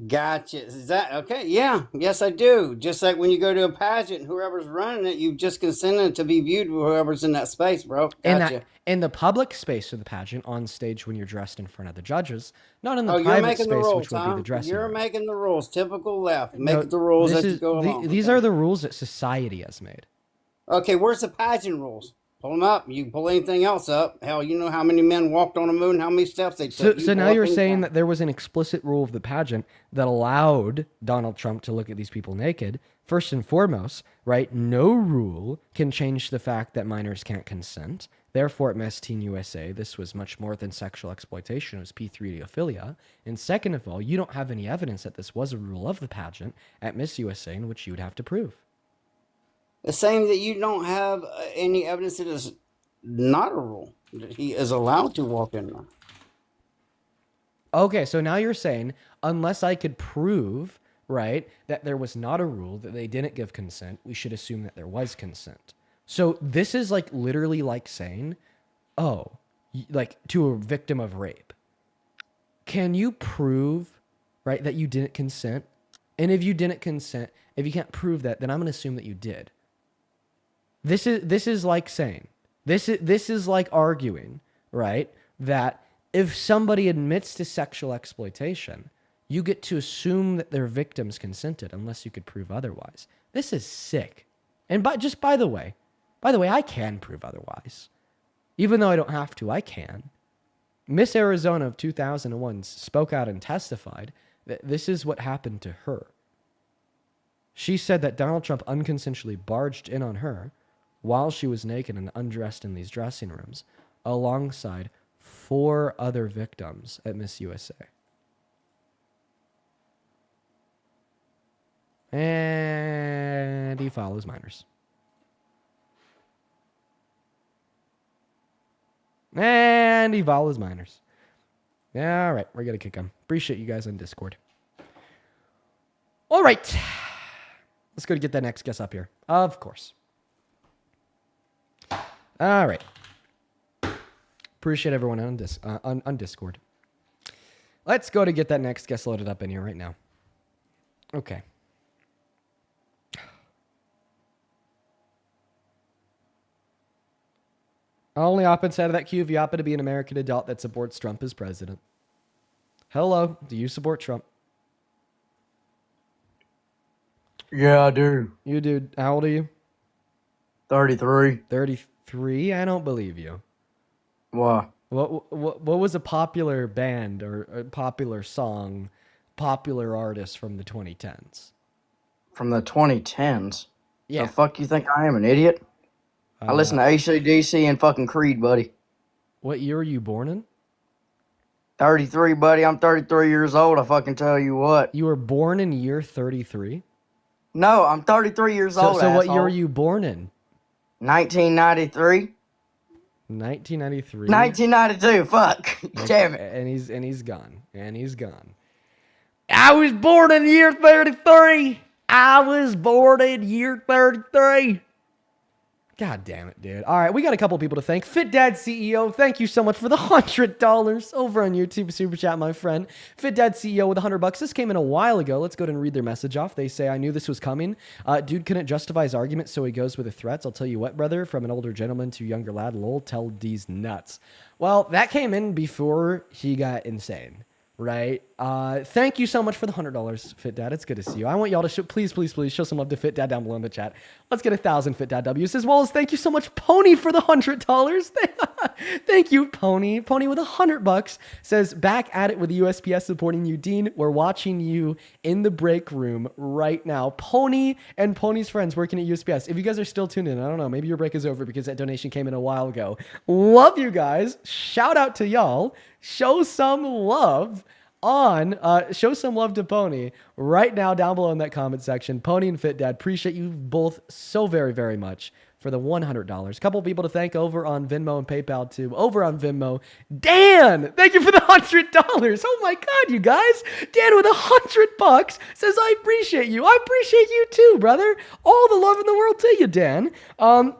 Gotcha. Is that okay? Yeah. Yes, I do. Just like when you go to a pageant, whoever's running it, you've just consented to be viewed with whoever's in that space, bro. Gotcha. In the public space of the pageant, on stage when you're dressed in front of the judges, not in the private space, which would be the dressing room. You're making the rules. Typical left. Make the rules as you go along. These are the rules that society has made. Okay, where's the pageant rules? Pull them up. You can pull anything else up. Hell, you know how many men walked on the moon, how many steps they took. So now you're saying that there was an explicit rule of the pageant that allowed Donald Trump to look at these people naked. First and foremost, right? No rule can change the fact that minors can't consent. Therefore, at Miss Teen USA, this was much more than sexual exploitation. It was P3ophilia. And second of all, you don't have any evidence that this was a rule of the pageant at Miss USA in which you would have to prove. The same that you don't have any evidence that is not a rule. That he is allowed to walk in there. Okay, so now you're saying, unless I could prove, right, that there was not a rule, that they didn't give consent, we should assume that there was consent. So this is like literally like saying, oh, like to a victim of rape, can you prove, right, that you didn't consent? And if you didn't consent, if you can't prove that, then I'm going to assume that you did. This is like saying, this is like arguing, right, that if somebody admits to sexual exploitation, you get to assume that their victims consented unless you could prove otherwise. This is sick. And by the way, I can prove otherwise. Even though I don't have to, I can. Miss Arizona of 2001 spoke out and testified that this is what happened to her. She said that Donald Trump unconsensually barged in on her while she was naked and undressed in these dressing rooms, alongside 4 other victims at Miss USA. And he follows minors. And he follows minors. All right, we're going to kick him. Appreciate you guys on Discord. All right. Let's go to get that next guest up here. Of course. All right. Appreciate everyone on Discord. Let's go to get that next guest loaded up in here right now. Okay. Only opposite side of that queue if you happen to be an American adult that supports Trump as president. Hello, do you support Trump? Yeah, I do. You do. How old are you? 33. 33? I don't believe you. Why? What was a popular band or a popular song, popular artist from the 2010s? From the 2010s? Yeah. The fuck you think I am, an idiot? I listen to AC/DC and fucking Creed, buddy. What year were you born in? 33, buddy. I'm 33 years old, I fucking tell you what. You were born in year 33? No, I'm 33 years old, So what year were you born in? 1993? 1993. 1992, fuck. Damn it. And he's gone. And he's gone. I was born in year 33. I was born in year 33. God damn it, dude. All right, we got a couple people to thank. Fit Dad CEO, thank you so much for the $100 over on YouTube Super Chat, my friend. Fit Dad CEO with $100. This came in a while ago. Let's go ahead and read their message off. They say, I knew this was coming. Dude couldn't justify his argument, so he goes with the threats. I'll tell you what, brother, from an older gentleman to younger lad, lol, tell D's nuts. Well, that came in before he got insane. Right. Thank you so much for the $100, Fit Dad. It's good to see you. I want y'all to please show some love to Fit Dad down below in the chat. Let's get 1,000 Fit Dad W's, as well as thank you so much, Pony, for the $100. Thank you, Pony. Pony with $100 says, back at it with the USPS supporting you, Dean. We're watching you in the break room right now. Pony and Pony's friends working at USPS. If you guys are still tuned in, I don't know, maybe your break is over because that donation came in a while ago. Love you guys. Shout out to y'all. Show some love show some love to Pony right now down below in that comment section. Pony and Fit Dad, appreciate you both so very, very much for the $100. A couple people to thank over on Venmo and PayPal too. Over on Venmo, Dan, thank you for the $100. Oh my God, you guys. Dan with $100 says, I appreciate you. I appreciate you too, brother. All the love in the world to you, Dan.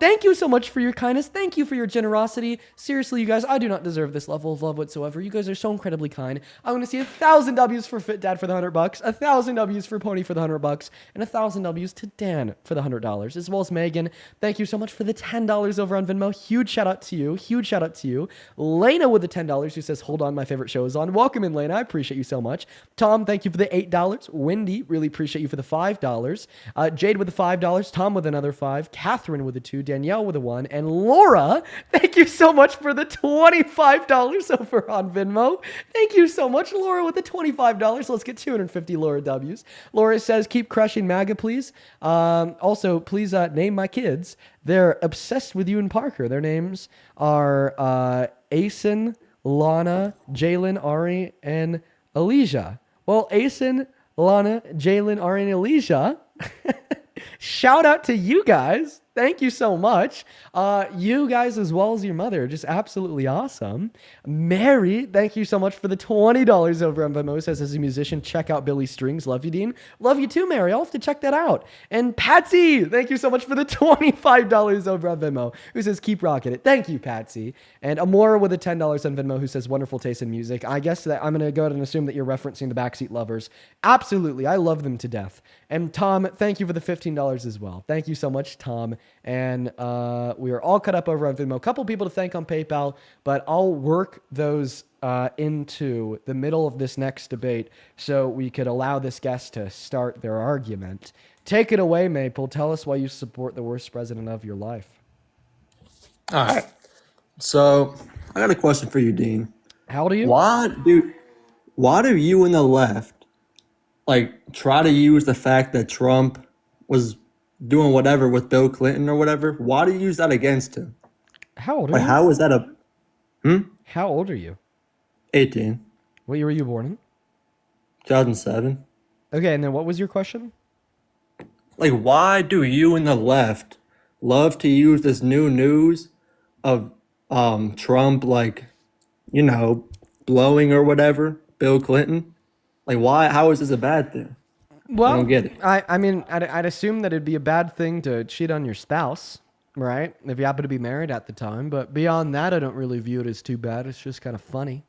Thank you so much for your kindness. Thank you for your generosity. Seriously, you guys, I do not deserve this level of love whatsoever. You guys are so incredibly kind. I want to see 1,000 W's for Fit Dad for the $100, 1,000 W's for Pony for the $100, and 1,000 W's to Dan for the $100, as well as Megan. Thank you so much for the $10 over on Venmo. Huge shout out to you. Huge shout out to you. Lena with the $10 who says, hold on, my favorite show is on. Welcome in, Lena. I appreciate you so much. Tom, thank you for the $8. Wendy, really appreciate you for the $5. Jade with the $5. Tom with another $5. Catherine with the $2. Danielle with a $1. And Laura, thank you so much for the $25 over on Venmo. Thank you so much, Laura, with the $25. Let's get 250 Laura W's. Laura says, keep crushing MAGA, please. Also, please name my kids. They're obsessed with you and Parker. Their names are Asen, Lana, Jalen, Ari, and Elijah. Well, Asen, Lana, Jalen, Ari, and Elijah, shout out to you guys. Thank you so much. You guys, as well as your mother, just absolutely awesome. Mary, thank you so much for the $20 over on Venmo. Says, as a musician, check out Billy Strings. Love you, Dean. Love you too, Mary. I'll have to check that out. And Patsy, thank you so much for the $25 over on Venmo, who says, keep rocking it. Thank you, Patsy. And Amora with the $10 on Venmo, who says, wonderful taste in music. I guess that I'm going to go ahead and assume that you're referencing the Backseat Lovers. Absolutely. I love them to death. And Tom, thank you for the $15 as well. Thank you so much, Tom. And we are all cut up over on Venmo. A couple people to thank on PayPal, but I'll work those into the middle of this next debate so we could allow this guest to start their argument. Take it away, Maple. Tell us why you support the worst president of your life. All right. So I got a question for you, Dean. How old are you? Why do you and the left try to use the fact that Trump was doing whatever with Bill Clinton or whatever? Why do you use that against him? How old are you? How is that How old are you? 18. What year were you born in? 2007. Okay, and then what was your question? Why do you and the left love to use this new news of Trump, blowing or whatever, Bill Clinton? Why? How is this a bad thing? Well, I don't get it. I mean, I'd assume that it'd be a bad thing to cheat on your spouse, right? If you happen to be married at the time. But beyond that, I don't really view it as too bad. It's just kind of funny.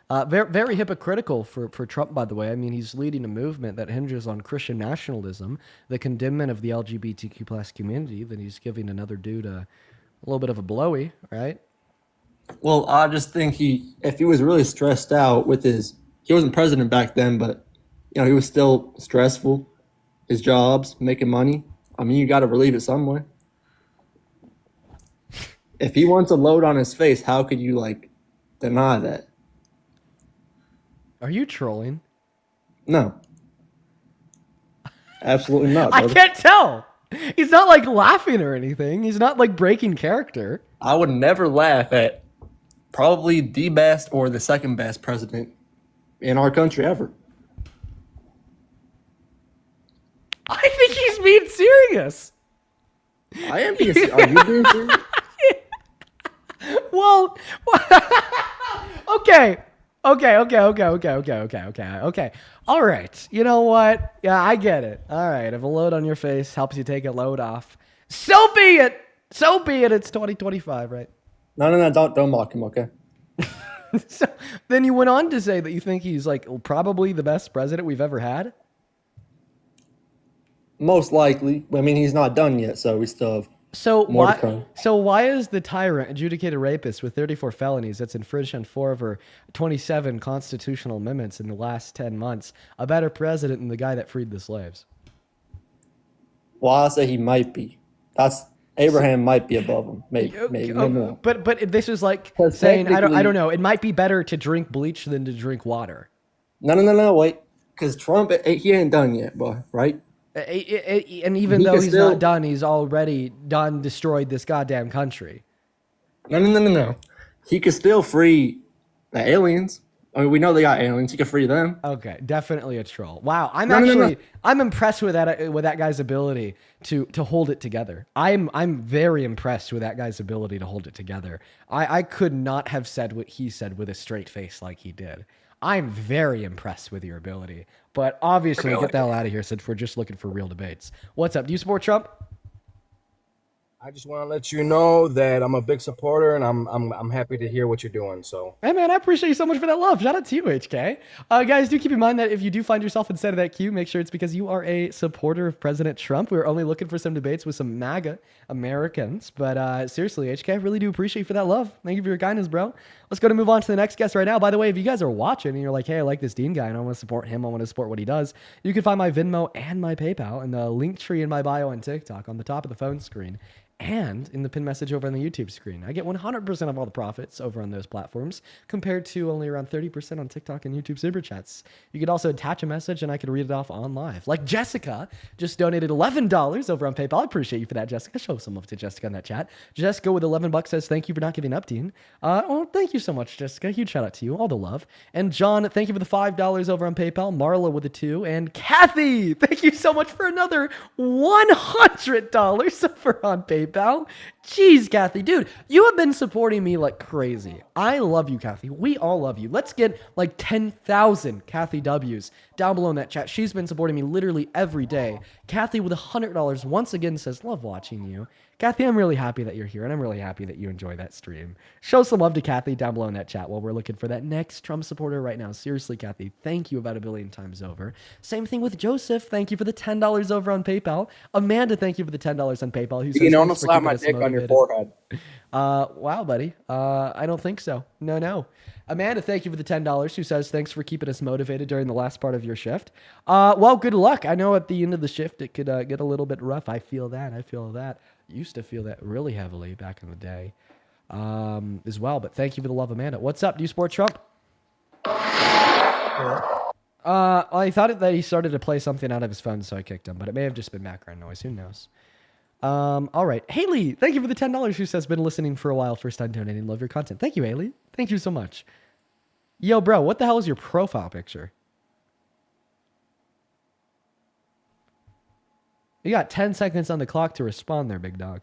Very, very hypocritical for Trump, by the way. I mean, he's leading a movement that hinges on Christian nationalism, the condemnment of the LGBTQ plus community. Then he's giving another dude a little bit of a blowy, right? Well, I just think if he was really stressed out with he wasn't president back then, but he was still stressful, his jobs, making money. I mean, you got to relieve it some way. If he wants a load on his face, how could you deny that? Are you trolling? No. Absolutely not, I brother. can't tell. He's not laughing or anything. He's not breaking character. I would never laugh at probably the best or the second best president in our country ever. I think he's being serious. I am being serious. Are you being serious? Well, okay. All right. You know what? Yeah, I get it. All right. If a load on your face helps you take a load off, so be it. So be it. It's 2025, right? No, don't mock him, okay? So then you went on to say that you think he's like probably the best president we've ever had. Most likely. I mean, he's not done yet, so we still have So more to why? come. So why is the tyrant adjudicated rapist with 34 felonies that's infringed on 4 of her 27 constitutional amendments in the last 10 months a better president than the guy that freed the slaves? Well, I'll say he might be. Abraham might be above him. Maybe. No. But this is like 'Cause saying I don't technically- know. It might be better to drink bleach than to drink water. No, wait. Because Trump, he ain't done yet, boy, right? And even He though can he's still- not done, he's already done destroyed this goddamn country. No. He could still free the aliens. I mean, we know they got aliens. He could free them. Okay, definitely a troll. Wow, I'm No. I'm impressed with that guy's ability to hold it together. I'm very impressed with that guy's ability to hold it together. I could not have said what he said with a straight face like he did. I'm very impressed with your ability. But obviously, get the hell out of here since we're just looking for real debates. What's up? Do you support Trump? I just want to let you know that I'm a big supporter, and I'm happy to hear what you're doing. So, Hey man, I appreciate you so much for that love. Shout out to you, HK. Guys, do keep in mind that if you do find yourself inside of that queue, make sure it's because you are a supporter of President Trump. We're only looking for some debates with some MAGA Americans. But seriously, HK, I really do appreciate you for that love. Thank you for your kindness, bro. Let's go to move on to the next guest right now. By the way, if you guys are watching and you're like, hey, I like this Dean guy and I want to support him, I want to support what he does, you can find my Venmo and my PayPal in the link tree in my bio on TikTok on the top of the phone screen. And in the pin message over on the YouTube screen. I get 100% of all the profits over on those platforms compared to only around 30% on TikTok and YouTube Super Chats. You could also attach a message and I could read it off on live. Like Jessica just donated $11 over on PayPal. I appreciate you for that, Jessica. Show some love to Jessica in that chat. Jessica with $11 says, thank you for not giving up, Dean. Thank you so much, Jessica. Huge shout out to you. All the love. And John, thank you for the $5 over on PayPal. Marla with a 2. And Kathy, thank you so much for another $100 over on PayPal. Jeez, Kathy, dude, you have been supporting me like crazy. I love you, Kathy. We all love you. Let's get like 10,000 Kathy W's down below in that chat. She's been supporting me literally every day. Kathy with $100 once again says, love watching you. Kathy, I'm really happy that you're here, and I'm really happy that you enjoy that stream. Show some love to Kathy down below in that chat while we're looking for that next Trump supporter right now. Seriously, Kathy, thank you about a billion times over. Same thing with Joseph. Thank you for the $10 over on PayPal. Amanda, thank you for the $10 on PayPal. Who says, you know, I'm "Thanks gonna for slap my keeping us dick on your motivated." forehead. Wow, buddy. I don't think so. No. Amanda, thank you for the $10. Who says, thanks for keeping us motivated during the last part of your shift. Well, good luck. I know at the end of the shift, it could get a little bit rough. I feel that. Used to feel that really heavily back in the day as well. But thank you for the love, Amanda. What's up? Do you support Trump? I thought that he started to play something out of his phone, so I kicked him. But it may have just been background noise. Who knows? All right. Haley, thank you for the $10. Who says, been listening for a while, first time donating, love your content. Thank you, Haley. Thank you so much. Yo, bro, what the hell is your profile picture? You got 10 seconds on the clock to respond there, big dog.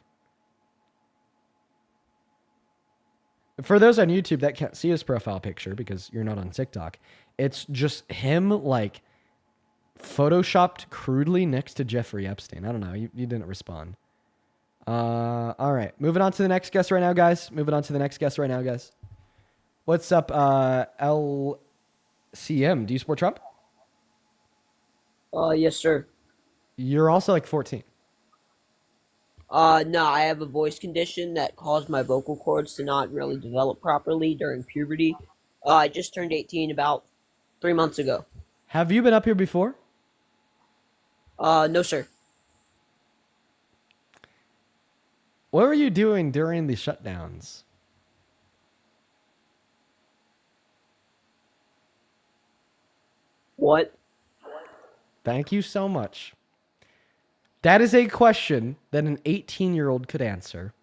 For those on YouTube that can't see his profile picture because you're not on TikTok, it's just him like photoshopped crudely next to Jeffrey Epstein. I don't know. You didn't respond. All right. Moving on to the next guest right now, guys. What's up, LCM? Do you support Trump? Yes, sir. You're also like 14. No, I have a voice condition that caused my vocal cords to not really develop properly during puberty. I just turned 18 about 3 months ago. Have you been up here before? No, sir. What were you doing during the shutdowns? What? Thank you so much. That is a question that an 18-year-old could answer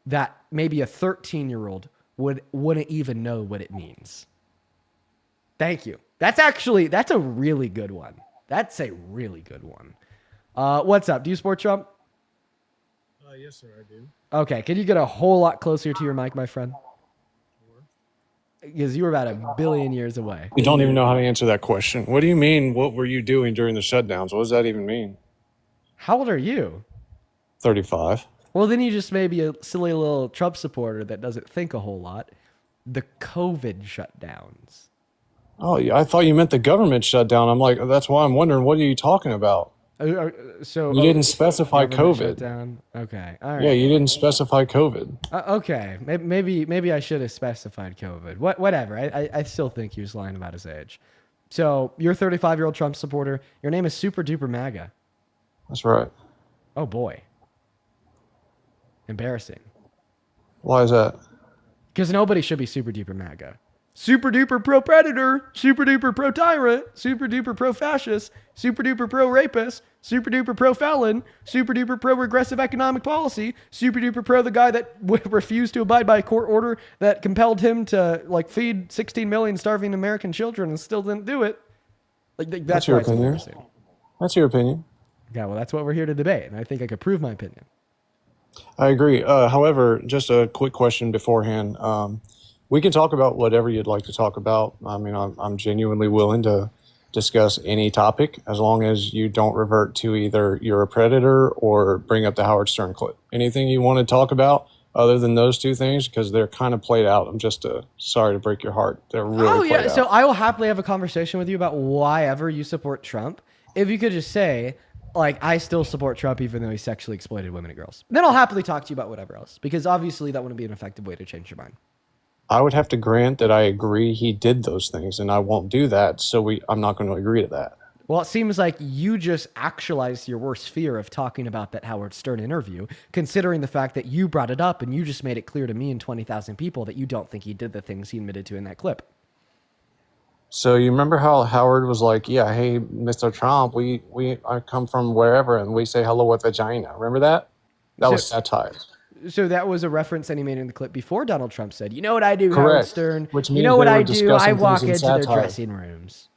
that maybe a 13-year-old wouldn't even know what it means. Thank you. That's a really good one. What's up? Do you support Trump? Yes, sir, I do. Okay, can you get a whole lot closer to your mic, my friend? Because you were about 1 billion years away. You don't even know how to answer that question. What do you mean, what were you doing during the shutdowns? What does that even mean? How old are you? 35. Well, then you just may be a silly little Trump supporter that doesn't think a whole lot. The COVID shutdowns. Oh, yeah, I thought you meant the government shutdown. I'm like, that's why I'm wondering, what are you talking about? So You didn't specify government COVID. shutdown. Okay, all right. Yeah, you didn't specify COVID. Okay, maybe I should have specified COVID. Whatever. I still think he was lying about his age. So you're a 35-year-old Trump supporter. Your name is Super Duper MAGA. That's right. Oh boy. Embarrassing. Why is that? Because nobody should be super duper MAGA. Super duper pro predator, super duper pro tyrant, super duper pro fascist, super duper pro rapist, super duper pro felon, super duper pro regressive economic policy, super duper pro the guy that refused to abide by a court order that compelled him to like feed 16 million starving American children and still didn't do it. Like that's your why it's opinion. embarrassing. That's your opinion. Yeah, well, that's what we're here to debate, and I think I could prove my opinion. I agree. However, just a quick question beforehand. We can talk about whatever you'd like to talk about. I mean, I'm genuinely willing to discuss any topic as long as you don't revert to either you're a predator or bring up the Howard Stern clip. Anything you want to talk about other than those two things, because they're kind of played out. I'm just sorry to break your heart. They're really played out. So I will happily have a conversation with you about why ever you support Trump. If you could just say, like, I still support Trump even though he sexually exploited women and girls. Then I'll happily talk to you about whatever else, because obviously that wouldn't be an effective way to change your mind. I would have to grant that I agree he did those things, and I won't do that. So I'm not going to agree to that. Well, it seems like you just actualized your worst fear of talking about that Howard Stern interview, considering the fact that you brought it up and you just made it clear to me and 20,000 people that you don't think he did the things he admitted to in that clip. So you remember how Howard was like, yeah, hey, Mr. Trump, I come from wherever, and we say hello with vagina. Remember that? That was satire. So that was a reference that he made in the clip before Donald Trump said, you know what I do, Correct. Howard Stern? Which you means know what they were I do? I discussing walk things into in their satire. dressing rooms.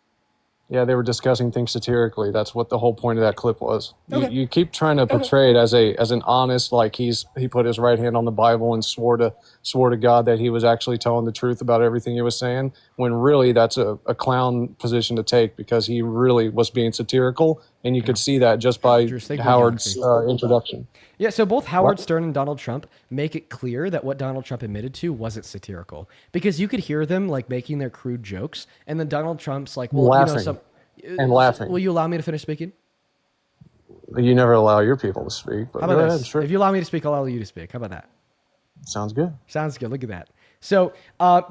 Yeah, they were discussing things satirically. That's what the whole point of that clip was. Okay. You keep trying to portray it as an honest, like he put his right hand on the Bible and swore to God that he was actually telling the truth about everything he was saying, when really that's a clown position to take, because he really was being satirical, and you could see that just by Howard's introduction. Yeah, so both Howard Stern and Donald Trump make it clear that what Donald Trump admitted to wasn't satirical, because you could hear them like making their crude jokes, and then Donald Trump's like, well, Laughing. And laughing. Will you allow me to finish speaking? You never allow your people to speak. But How about go this? ahead, sure. If you allow me to speak, I'll allow you to speak. How about that? Sounds good. Sounds good. Look at that. So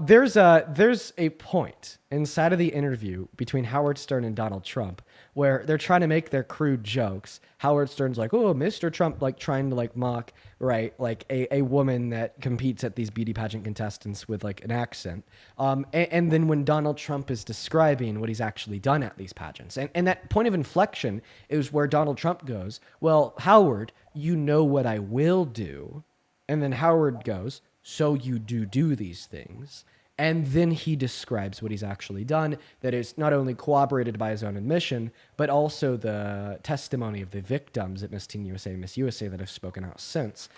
there's a point inside of the interview between Howard Stern and Donald Trump where they're trying to make their crude jokes. Howard Stern's like, oh, Mr. Trump, like trying to like mock, right, like a woman that competes at these beauty pageant contestants with like an accent. And then when Donald Trump is describing what he's actually done at these pageants, and that point of inflection is where Donald Trump goes, well, Howard, you know what I will do. And then Howard goes, so you do these things. And then he describes what he's actually done, that is not only corroborated by his own admission, but also the testimony of the victims at Miss Teen USA and Miss USA that have spoken out since.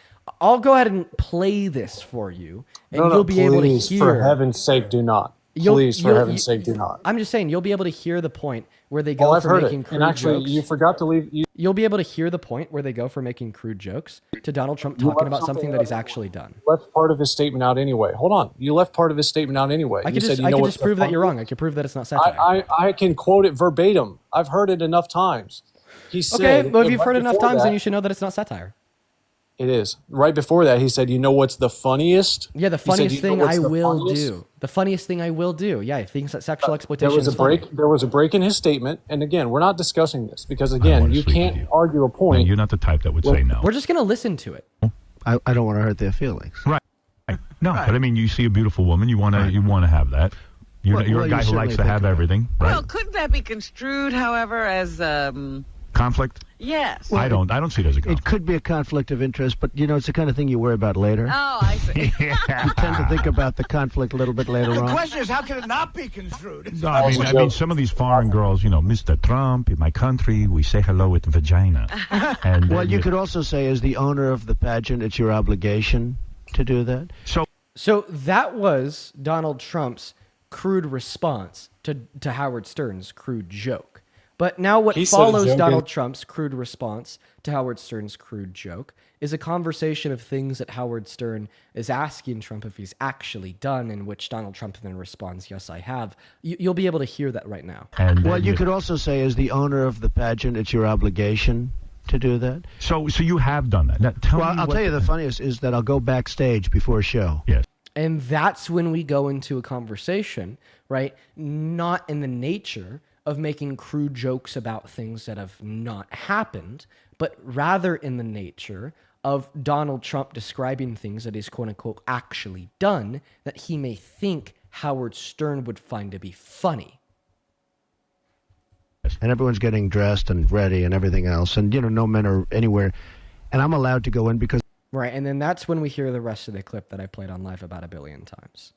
I'll go ahead and play this for you, and you'll be able to hear. For heaven's sake, do not. Please, for heaven's sake, do not. I'm just saying, you'll be able to hear the point where they go I've from heard making it. crude And actually, jokes. you forgot to leave. You'll be able to hear the point where they go from making crude jokes to Donald Trump talking about something that he's actually done. Left part of his statement out anyway. Hold on. You left part of his statement out anyway. I can you just, said, I know can what's just prove that you're funny? wrong. I can prove that it's not satire. I can quote it verbatim. I've heard it enough times. He said, Okay, well, if you've right heard it enough before times, that- then you should know that it's not satire. It is. Right before that, he said, you know what's the funniest? Yeah, the He said, funniest "You know thing what's I the will funniest?" do. The funniest thing I will do. Yeah, he thinks that sexual exploitation There was a is funny. break. There was a break in his statement, and again, we're not discussing this because again, you can't argue a No, point. you're not the type that would say no. We're just going to listen to it. I don't want to hurt their feelings. Right. No, but I mean, you see a beautiful woman, you want to have that. You're Well, a you guy who certainly likes to think have about it. everything, right? Well, couldn't that be construed, however, as Conflict? yes? I don't see it as a conflict. It could be a conflict of interest, but you know, it's the kind of thing you worry about later. Oh, I see. You tend to think about the conflict a little bit later on. question is, how can it not be construed? No, I mean, some of these foreign girls, Mr. Trump, in my country, we say hello with vagina. And, Well, you could also say, as the owner of the pageant, it's your obligation to do that. So that was Donald Trump's crude response to Howard Stern's crude joke. But now what He started follows joking. Donald Trump's crude response to Howard Stern's crude joke is a conversation of things that Howard Stern is asking Trump if he's actually done, in which Donald Trump then responds, yes, I have. You'll be able to hear that right now. And Well, you could also say, as the owner of the pageant, it's your obligation to do that. so you have done that. Now, tell Well, me I'll what tell you the funniest is that I'll go backstage before a show. Yes. And that's when we go into a conversation, right? Not in the nature of making crude jokes about things that have not happened, but rather in the nature of Donald Trump describing things that he's quote unquote actually done that he may think Howard Stern would find to be funny. And everyone's getting dressed and ready and everything else. And, no men are anywhere. And I'm allowed to go in because... Right, and then that's when we hear the rest of the clip that I played on live about 1 billion times.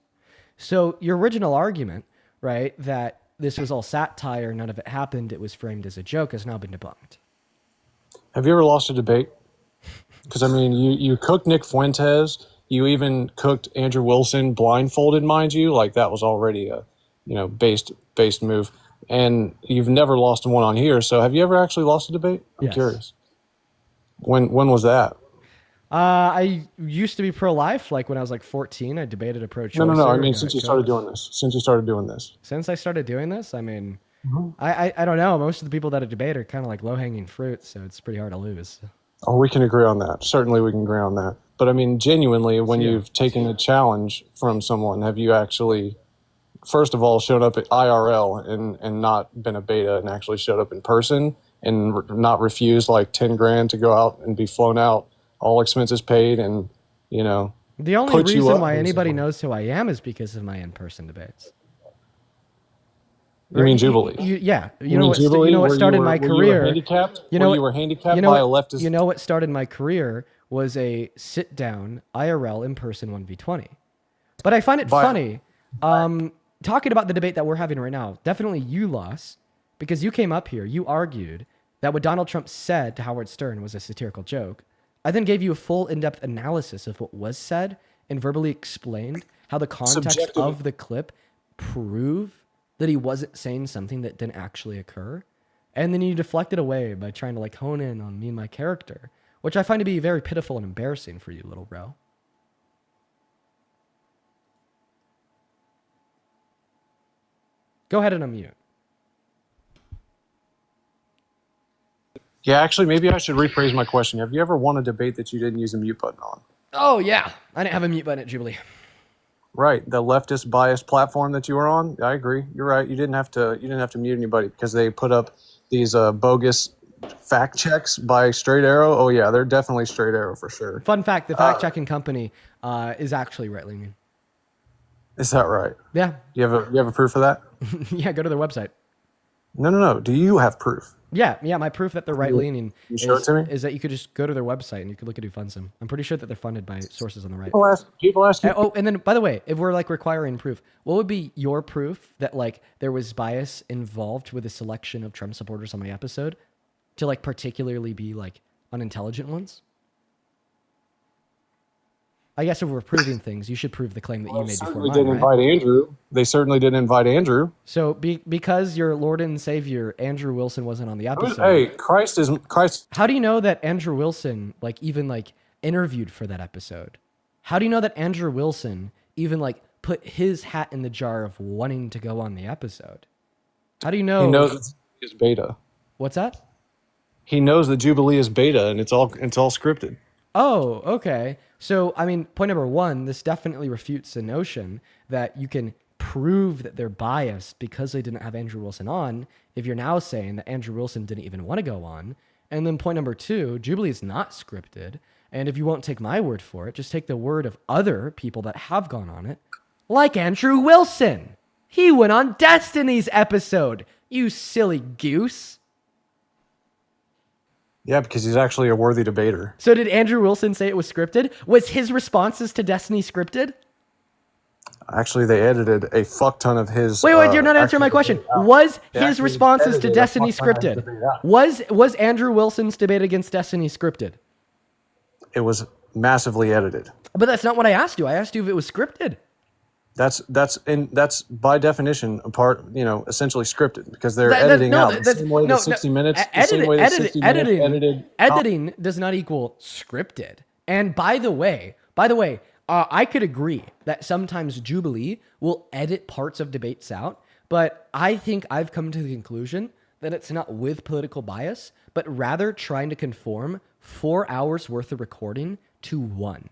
So your original argument, right, that this was all satire, none of it happened, it was framed as a joke, has now been debunked. Have you ever lost a debate? Because, I mean, you cooked Nick Fuentes. You even cooked Andrew Wilson blindfolded, mind you. Like, that was already a, based move. And you've never lost one on here. So have you ever actually lost a debate? I'm Yes. curious. When was that? I used to be pro-life, like when I was like 14, I debated a pro-choicer. No. I mean, and since got you started killed. doing this. Since you started doing this. Since I started doing this, I mean, I don't know. Most of the people that I debate are kind of like low-hanging fruit, so it's pretty hard to lose. Oh, we can agree on that. Certainly we can agree on that. But I mean, genuinely, when you've taken a challenge from someone, have you actually, first of all, showed up at IRL and not been a beta and actually showed up in person and not refused like 10 grand to go out and be flown out, all expenses paid, and, The only put you reason up, why anybody basically. knows who I am is because of my in-person debates. You mean Jubilee? Yeah. You know what started my career? You were handicapped by a leftist. You know what started my career was a sit-down IRL in-person 1v20. But I find it funny, talking about the debate that we're having right now, definitely you lost, because you came up here, you argued that what Donald Trump said to Howard Stern was a satirical joke. I then gave you a full in-depth analysis of what was said and verbally explained how the context Subjective. of the clip proved that he wasn't saying something that didn't actually occur. And then you deflected away by trying to like hone in on me and my character, which I find to be very pitiful and embarrassing for you, little bro. Go ahead and unmute. Yeah, actually, maybe I should rephrase my question. Have you ever won a debate that you didn't use a mute button on? Oh yeah, I didn't have a mute button at Jubilee. Right, the leftist biased platform that you were on. I agree. You're right. You didn't have to mute anybody because they put up these bogus fact checks by Straight Arrow. Oh yeah, they're definitely Straight Arrow for sure. Fun fact: the fact-checking company is actually right-leaning. Is that right? Yeah, You have a proof of that? yeah. Go to their website. No. Do you have proof? Yeah. My proof that they're right-leaning You show it to me? is that you could just go to their website and you could look at who funds them. I'm pretty sure that they're funded by sources on the right. People ask you. And then, by the way, if we're like requiring proof, what would be your proof that like there was bias involved with the selection of Trump supporters on my episode to like particularly be like unintelligent ones? I guess if we're proving things, you should prove the claim that you made before Certainly mine, didn't right? invite Andrew. They certainly didn't invite Andrew. So because your Lord and Savior Andrew Wilson wasn't on the episode, Hey, Christ. how do you know that Andrew Wilson like even like interviewed for that episode? How do you know that Andrew Wilson even like put his hat in the jar of wanting to go on the episode? How do you know? He knows it's beta. What's that? He knows that Jubilee is beta, and it's all scripted. Oh, okay. So, I mean, point number one, this definitely refutes the notion that you can prove that they're biased because they didn't have Andrew Wilson on if you're now saying that Andrew Wilson didn't even want to go on. And then point number two, Jubilee is not scripted. And if you won't take my word for it, just take the word of other people that have gone on it, like Andrew Wilson. He went on Destiny's episode, you silly goose. Yeah, because he's actually a worthy debater. So did Andrew Wilson say it was scripted? Was his responses to Destiny scripted? Actually, they edited a fuck ton of his. Wait, you're not answering my question. Was They his actually responses to edited a Destiny fuck ton of his scripted? debate out. Was Andrew Wilson's debate against Destiny scripted? It was massively edited. But that's not what I asked you. I asked you if it was scripted. That's by definition a part, essentially scripted because they're editing out the same way the 60 minutes. The same way the 60 minutes edited. Editing does not equal scripted. And by the way, I could agree that sometimes Jubilee will edit parts of debates out, but I think I've come to the conclusion that it's not with political bias, but rather trying to conform 4 hours worth of recording to one.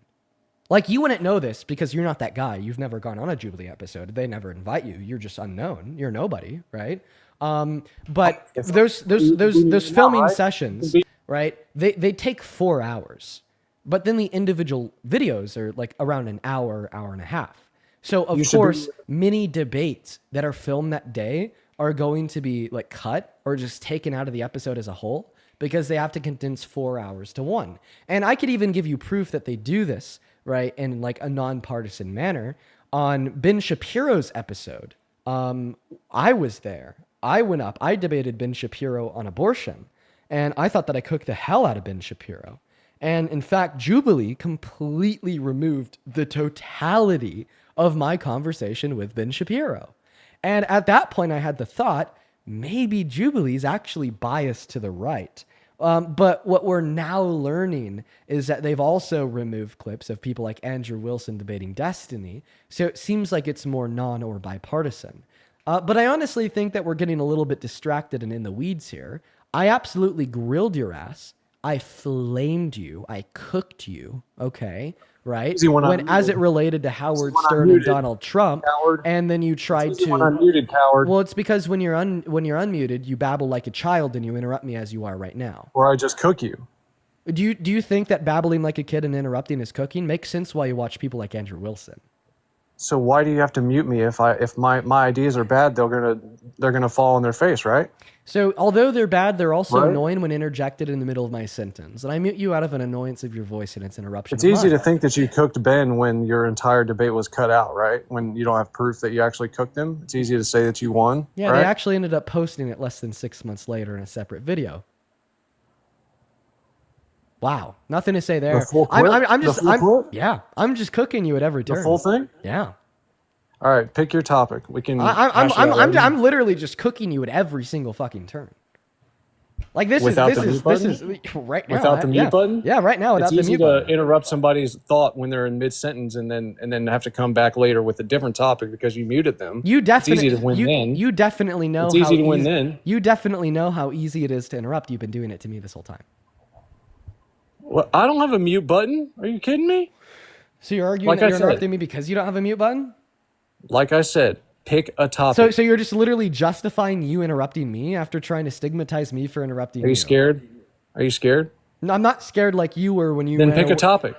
Like, you wouldn't know this because you're not that guy. You've never gone on a Jubilee episode. They never invite you. You're just unknown. You're nobody, right? But those filming sessions, right? They take 4 hours, but then the individual videos are like around an hour, hour and a half. So of course, many debates that are filmed that day are going to be like cut or just taken out of the episode as a whole because they have to condense 4 hours to one. And I could even give you proof that they do this, right, in like a nonpartisan manner. On Ben Shapiro's episode, I was there. I went up. I debated Ben Shapiro on abortion, and I thought that I cooked the hell out of Ben Shapiro. And in fact, Jubilee completely removed the totality of my conversation with Ben Shapiro. And at that point, I had the thought, maybe Jubilee's actually biased to the right. But what we're now learning is that they've also removed clips of people like Andrew Wilson debating Destiny. So it seems like it's more non or bipartisan. But I honestly think that we're getting a little bit distracted and in the weeds here. I absolutely grilled your ass. I flamed you. I cooked you. Okay. Right? As it related to Howard Stern and Donald Trump, coward. And then you tried to. When I'm muted, coward. Well, it's because when you're unmuted, you babble like a child and you interrupt me as you are right now. Or I just cook you. Do you think that babbling like a kid and interrupting is cooking? Makes sense while you watch people like Andrew Wilson. So why do you have to mute me if my ideas are bad? They're gonna fall on their face, right? So although they're bad, they're also annoying when interjected in the middle of my sentence. And I mute you out of an annoyance of your voice and its interruption. It's easy to think that you cooked Ben when your entire debate was cut out, right? When you don't have proof that you actually cooked him. It's easy to say that you won. Yeah, right? They actually ended up posting it less than 6 months later in a separate video. Wow, nothing to say there. The full clip? I'm just cooking you at every turn. The full thing? Yeah. All right, pick your topic. We can. I'm literally just cooking you at every single fucking turn. Like this is right now without the mute button. Yeah, right now without the mute button. It's easy to interrupt somebody's thought when they're in mid sentence and then have to come back later with a different topic because you muted them. It's easy to win then. You definitely know. It's easy to win then. You definitely know how easy it is to interrupt. You've been doing it to me this whole time. Well, I don't have a mute button. Are you kidding me? So you're arguing that you're interrupting me because you don't have a mute button? Like I said, pick a topic. So you're just literally justifying you interrupting me after trying to stigmatize me for interrupting you. Are you scared? Are you scared? No, I'm not scared like you were when you. Then pick a topic.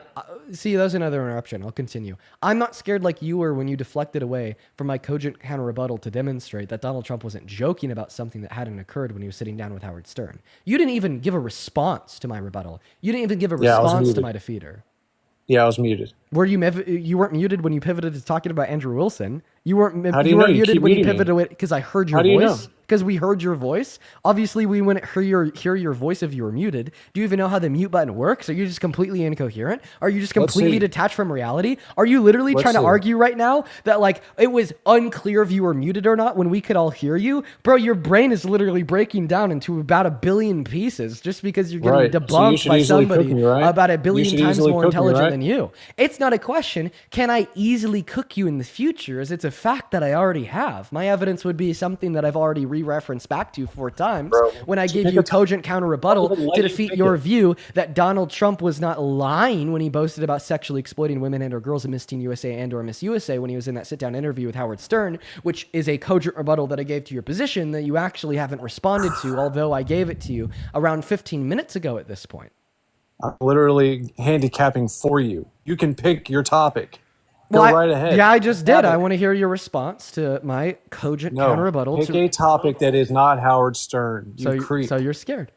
See, that was another interruption. I'll continue. I'm not scared like you were when you deflected away from my cogent counter rebuttal to demonstrate that Donald Trump wasn't joking about something that hadn't occurred when he was sitting down with Howard Stern. You didn't even give a response to my rebuttal. You didn't even give a response to my defeater. Yeah, I was muted. Were you? You weren't muted when you pivoted to talking about Andrew Wilson. You weren't. How do you know? Muted when you pivoted away because I heard your voice. How do you know? Because we heard your voice. Obviously, we wouldn't hear your voice if you were muted. Do you even know how the mute button works? Are you just completely incoherent? Are you just completely detached from reality? Are you literally trying to argue right now that like it was unclear if you were muted or not when we could all hear you? Bro, your brain is literally breaking down into about 1 billion pieces just because you're getting debunked by somebody about 1 billion times more intelligent than you. It's not a question. Can I easily cook you in the future? As it's a fact that I already have. My evidence would be something that I've already re-referenced back to 4 times when I gave you a cogent counter rebuttal to defeat your view that Donald Trump was not lying when he boasted about sexually exploiting women and or girls in Miss Teen USA and or Miss USA when he was in that sit-down interview with Howard Stern, which is a cogent rebuttal that I gave to your position that you actually haven't responded to, although I gave it to you around 15 minutes ago at this point. I'm literally handicapping for you. You can pick your topic. Go right ahead. Yeah, I just did. I want to hear your response to my cogent counter rebuttal. Pick a topic that is not Howard Stern. You creep. So you're scared.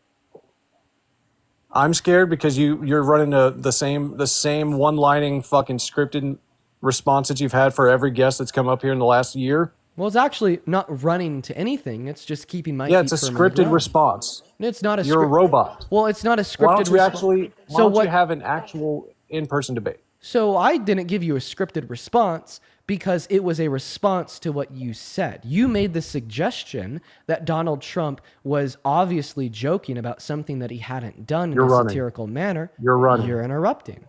I'm scared because you're running the same one-lining fucking scripted response that you've had for every guest that's come up here in the last year. Well, it's actually not running to anything. It's just keeping my it's a scripted response. It's not a You're a robot. Well, it's not a scripted response. Why don't you have an actual in-person debate? So I didn't give you a scripted response because it was a response to what you said. You made the suggestion that Donald Trump was obviously joking about something that he hadn't done in a satirical manner. You're running. You're interrupting.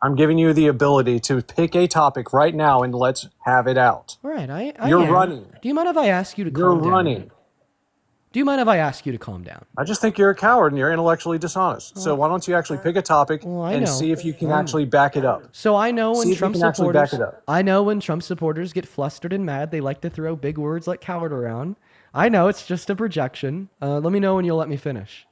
I'm giving you the ability to pick a topic right now and let's have it out. All right, You're am. running. Do you mind if I ask you to calm down? You're running. Do you mind if I ask you to calm down? I just think you're a coward and you're intellectually dishonest. So why don't you actually pick a topic and see if you can actually back it up? So I know when Trump supporters, back it up. I know when Trump supporters get flustered and mad, they like to throw big words like coward around. I know it's just a projection. Let me know when you'll let me finish.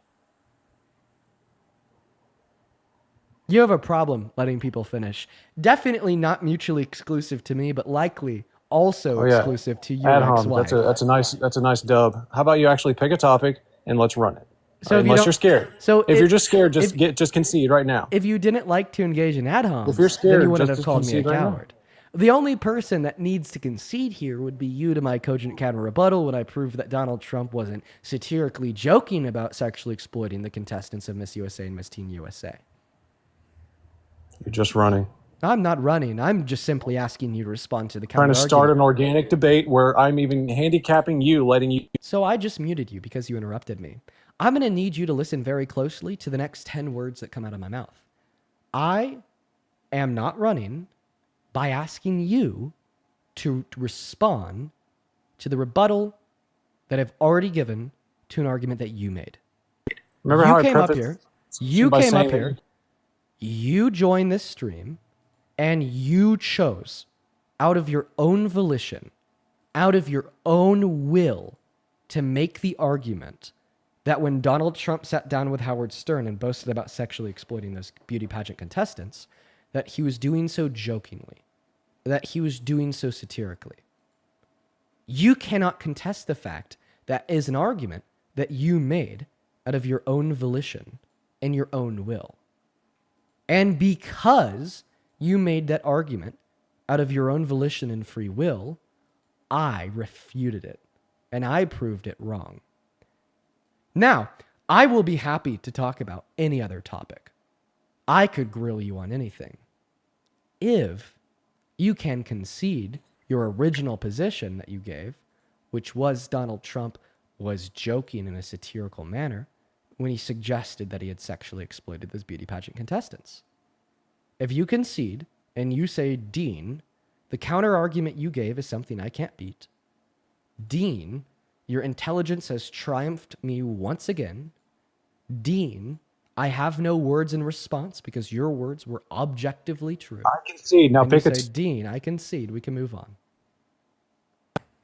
You have a problem letting people finish. Definitely not mutually exclusive to me, but likely also exclusive to your ex-wife. That's a nice dub. How about you actually pick a topic and let's run it? So unless you're scared. So if you're just scared, just concede right now. If you didn't like to engage in ad homs, if you're scared, then you wouldn't just have called me a concede right coward. The only person that needs to concede here would be you to my cogent counter rebuttal when I prove that Donald Trump wasn't satirically joking about sexually exploiting the contestants of Miss USA and Miss Teen USA. You're just running. I'm not running. I'm just simply asking you to respond to the counter Trying to start an organic debate where I'm even handicapping you, letting you... So I just muted you because you interrupted me. I'm going to need you to listen very closely to the next 10 words that come out of my mouth. I am not running by asking you to respond to the rebuttal that I've already given to an argument that you made. Remember how I prefaced You by came up saying here, you joined this stream, and you chose, out of your own volition, out of your own will, to make the argument that when Donald Trump sat down with Howard Stern and boasted about sexually exploiting those beauty pageant contestants, that he was doing so jokingly, that he was doing so satirically. You cannot contest the fact that is an argument that you made out of your own volition and your own will. And because you made that argument out of your own volition and free will, I refuted it, and I proved it wrong. Now, I will be happy to talk about any other topic. I could grill you on anything. If you can concede your original position that you gave, which was Donald Trump was joking in a satirical manner when he suggested that he had sexually exploited those beauty pageant contestants. If you concede and you say, Dean, the counter argument you gave is something I can't beat. Dean, your intelligence has triumphed me once again. Dean, I have no words in response because your words were objectively true. I concede. Now pick a... Dean, I concede. We can move on.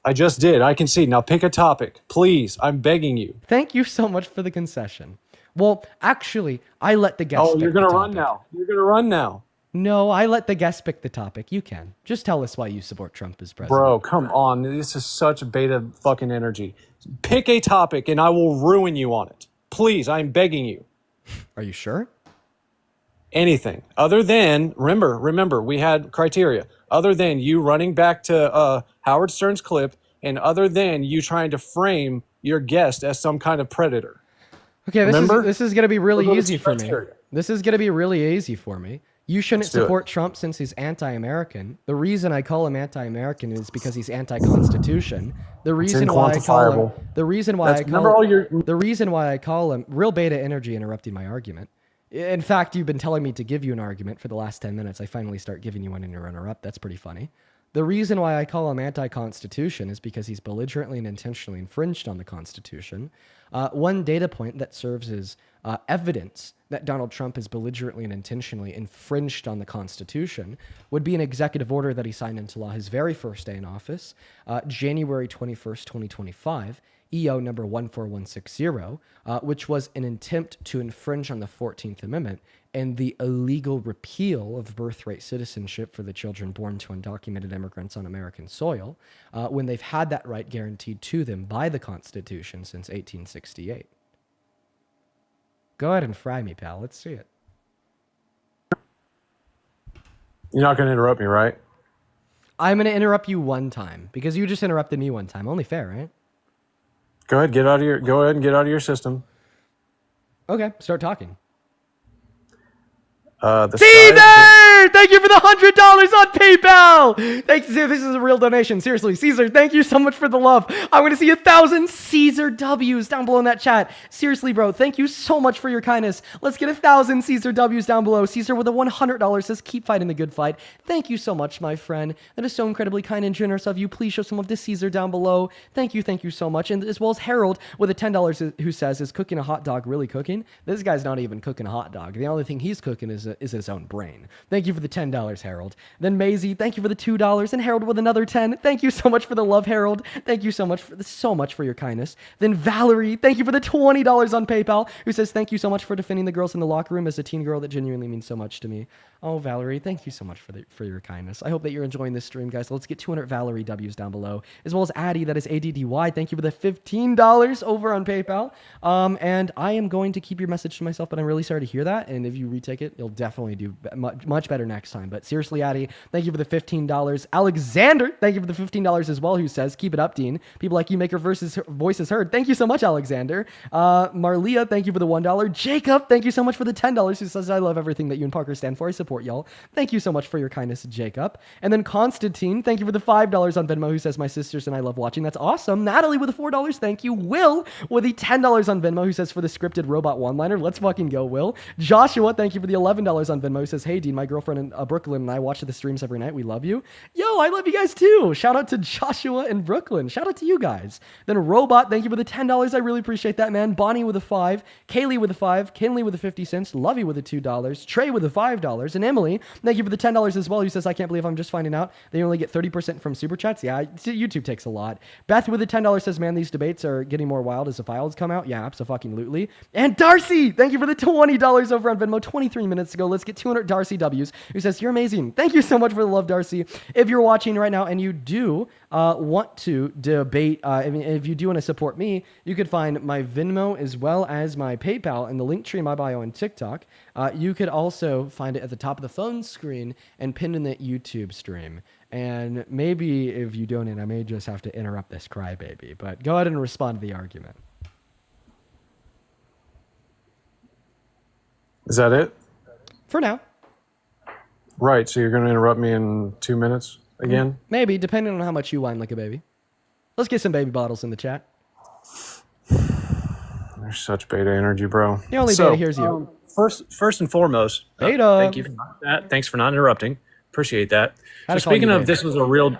I just did. I concede. Now pick a topic. Please. I'm begging you. Thank you so much for the concession. Well, actually, I let the guest pick you're going to run now. You're going to run now. No, I let the guest pick the topic. You can. Just tell us why you support Trump as president. Bro, come on. This is such beta fucking energy. Pick a topic and I will ruin you on it. Please, I'm begging you. Are you sure? Anything. Other than, remember, we had criteria. Other than you running back to Howard Stern's clip and other than you trying to frame your guest as some kind of predator. Okay, this is going to be really easy for me. This is going to be really easy for me. You shouldn't support Trump since he's anti-American. The reason I call him anti-American is because he's anti-Constitution. The reason why I call him real beta energy interrupting my argument. In fact, you've been telling me to give you an argument for the last 10 minutes. I finally start giving you one and you interrupt. That's pretty funny. The reason why I call him anti-Constitution is because he's belligerently and intentionally infringed on the Constitution. One data point that serves as evidence that Donald Trump has belligerently and intentionally infringed on the Constitution would be an executive order that he signed into law his very first day in office, January 21st, 2025, EO number 14160, which was an attempt to infringe on the 14th Amendment and the illegal repeal of birthright citizenship for the children born to undocumented immigrants on American soil, when they've had that right guaranteed to them by the Constitution since 1868. Go ahead and fry me, pal. Let's see it. You're not going to interrupt me, right? I'm going to interrupt you one time because you just interrupted me one time. Only fair, right? Go ahead and get out of your system. Okay, start talking. Caesar, thank you for the $100 on PayPal. Thanks. This is a real donation. Seriously, Caesar, thank you so much for the love. I want to see 1,000 Caesar W's down below in that chat. Seriously, bro, thank you so much for your kindness. Let's get 1,000 Caesar W's down below. Caesar with a $100 says, keep fighting the good fight. Thank you so much, my friend. That is so incredibly kind and generous of you. Please show some love to Caesar down below. Thank you so much. And as well as Harold with a $10 who says, is cooking a hot dog really cooking? This guy's not even cooking a hot dog. The only thing he's cooking is his own brain. Thank you for the $10, Harold. Then Maisie, thank you for the $2, and Harold with another 10. Thank you so much for the love, Harold. Thank you so much for your kindness. Then Valerie, thank you for the $20 on PayPal, who says thank you so much for defending the girls in the locker room as a teen girl. That genuinely means so much to me. Oh, Valerie, thank you so much for your kindness. I hope that you're enjoying this stream, guys. Let's get 200 Valerie W's down below, as well as Addie, that is ADDY. Thank you for the $15 over on PayPal. And I am going to keep your message to myself, but I'm really sorry to hear that. And if you retake it, you'll definitely do much better next time. But seriously, Addie, thank you for the $15. Alexander, thank you for the $15 as well, who says, keep it up, Dean. People like you make your voices heard. Thank you so much, Alexander. Marlia, thank you for the $1. Jacob, thank you so much for the $10, who says, I love everything that you and Parker stand for. I support y'all. Thank you so much for your kindness, Jacob. And then Constantine, thank you for the $5 on Venmo, who says, my sisters and I love watching. That's awesome. Natalie with the $4, thank you. Will with the $10 on Venmo, who says, for the scripted robot one-liner. Let's fucking go, Will. Joshua, thank you for the $11 on Venmo, who says, hey, Dean, my girlfriend in Brooklyn and I watch the streams every night. We love you. Yo, I love you guys too. Shout out to Joshua in Brooklyn. Shout out to you guys. Then Robot, thank you for the $10. I really appreciate that, man. Bonnie with a 5, Kaylee with a 5, Kinley with the 50 cents, Lovey with the $2, Trey with the $5, and Emily, thank you for the $10 as well, who says, I can't believe I'm just finding out they only get 30% from super chats. Yeah, YouTube takes a lot. Beth with the $10 says, man, these debates are getting more wild as the files come out. Yeah, absolutely. And Darcy, thank you for the $20 over on Venmo 23 minutes ago. Let's get 200 Darcy W's, who says, you're amazing. Thank you so much for the love, Darcy. If you're watching right now and you do want to debate, if you do want to support me, you could find my Venmo as well as my PayPal in the link tree in my bio on TikTok. You could also find it at the top of the phone screen and pinned in the YouTube stream. And maybe if you donate, I may just have to interrupt this crybaby. But go ahead and respond to the argument. Is that it? For now. Right, so you're going to interrupt me in 2 minutes again? Maybe, depending on how much you whine like a baby. Let's get some baby bottles in the chat. There's such beta energy, bro. The only beta here is you. First and foremost, beta. Thank you for that. Thanks for not interrupting. Appreciate that. So speaking of, this was a real.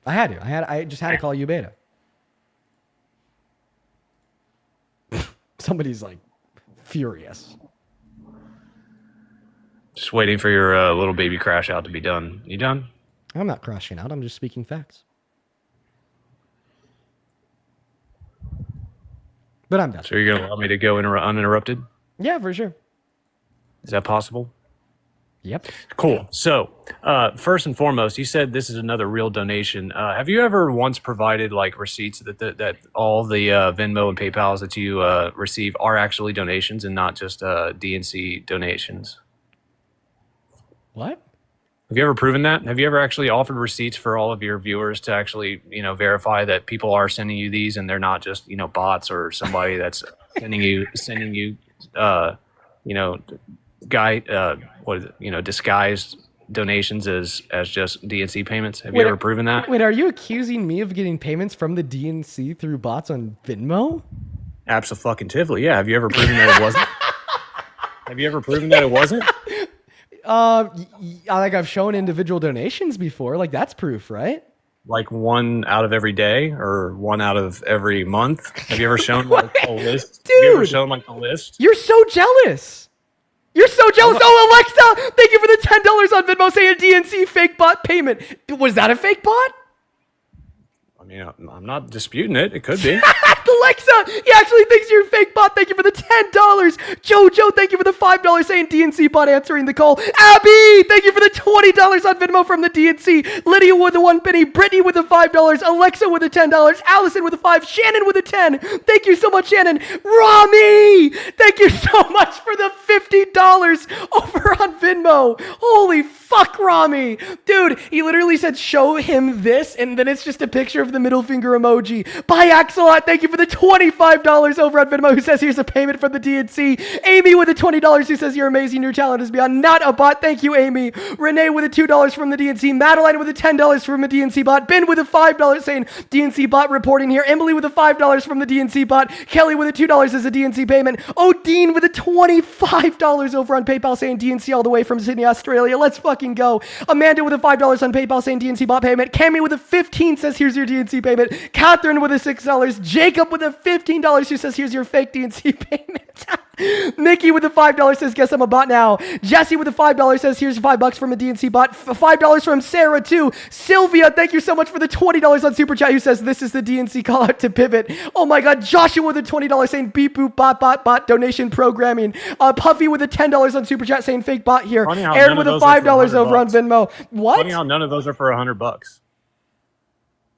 I just had to call you beta. Somebody's like furious. Just waiting for your little baby crash out to be done. You done? I'm not crashing out. I'm just speaking facts. But I'm done. So you're going to allow me to go uninterrupted? Yeah, for sure. Is that possible? Yep. Cool. So, first and foremost, you said this is another real donation. Have you ever once provided like receipts that all the Venmo and PayPal's that you receive are actually donations and not just DNC donations? What? Have you ever proven that? Have you ever actually offered receipts for all of your viewers to actually, verify that people are sending you these and they're not just, bots or somebody that's sending you, disguised donations as just DNC payments? Have you ever proven that? Wait, are you accusing me of getting payments from the DNC through bots on Venmo? Abso-fucking-tively, yeah. Have you ever proven that it wasn't? Have you ever proven that it wasn't? Like I've shown individual donations before. Like that's proof, right? Like 1 out of every day or 1 out of every month? Have you ever shown like a list? Dude, have you ever shown like a list? You're so jealous. You're so jealous. Oh, Alexa, thank you for the $10 on Venmo saying DNC fake bot payment. Was that a fake bot? I mean, I'm not disputing it. It could be. Alexa, he actually thinks you're a fake bot. Thank you for the $10. Jojo, thank you for the $5 saying DNC bot answering the call. Abby, thank you for the $20 on Venmo from the DNC. Lydia with the 1 penny. Brittany with the $5. Alexa with the $10. Allison with the 5. Shannon with the 10. Thank you so much, Shannon. Rami, thank you so much for the $50 over on Venmo. Holy Fuck Rami. Dude, he literally said, show him this, and then it's just a picture of the middle finger emoji. Bye, Axelot. Thank you for the $25 over on Venmo, who says, here's a payment from the DNC. Amy with the $20, who says, you're amazing. Your talent is beyond not a bot. Thank you, Amy. Renee with the $2 from the DNC. Madeline with the $10 from the DNC bot. Ben with the $5 saying, DNC bot reporting here. Emily with the $5 from the DNC bot. Kelly with the $2 as a DNC payment. Odine with the $25 over on PayPal saying DNC all the way from Sydney, Australia. Let's fucking go. Amanda with a $5 on PayPal saying DNC bot payment. Cami with a 15 says here's your DNC payment. Catherine with a $6. Jacob with a $15 who says here's your fake DNC payment. Mickey with the $5 says guess I'm a bot now. Jesse with the $5 says here's $5 from a DNC bot. $5 from Sarah too. Sylvia, thank you so much for the $20 on Super Chat, who says this is the DNC call out to pivot. Oh my god. Joshua with the $20 saying beep boop bot donation programming. Puffy with the $10 on Super Chat saying fake bot here. Aaron with the $5 over on Venmo. What? Funny how none of those are for $100.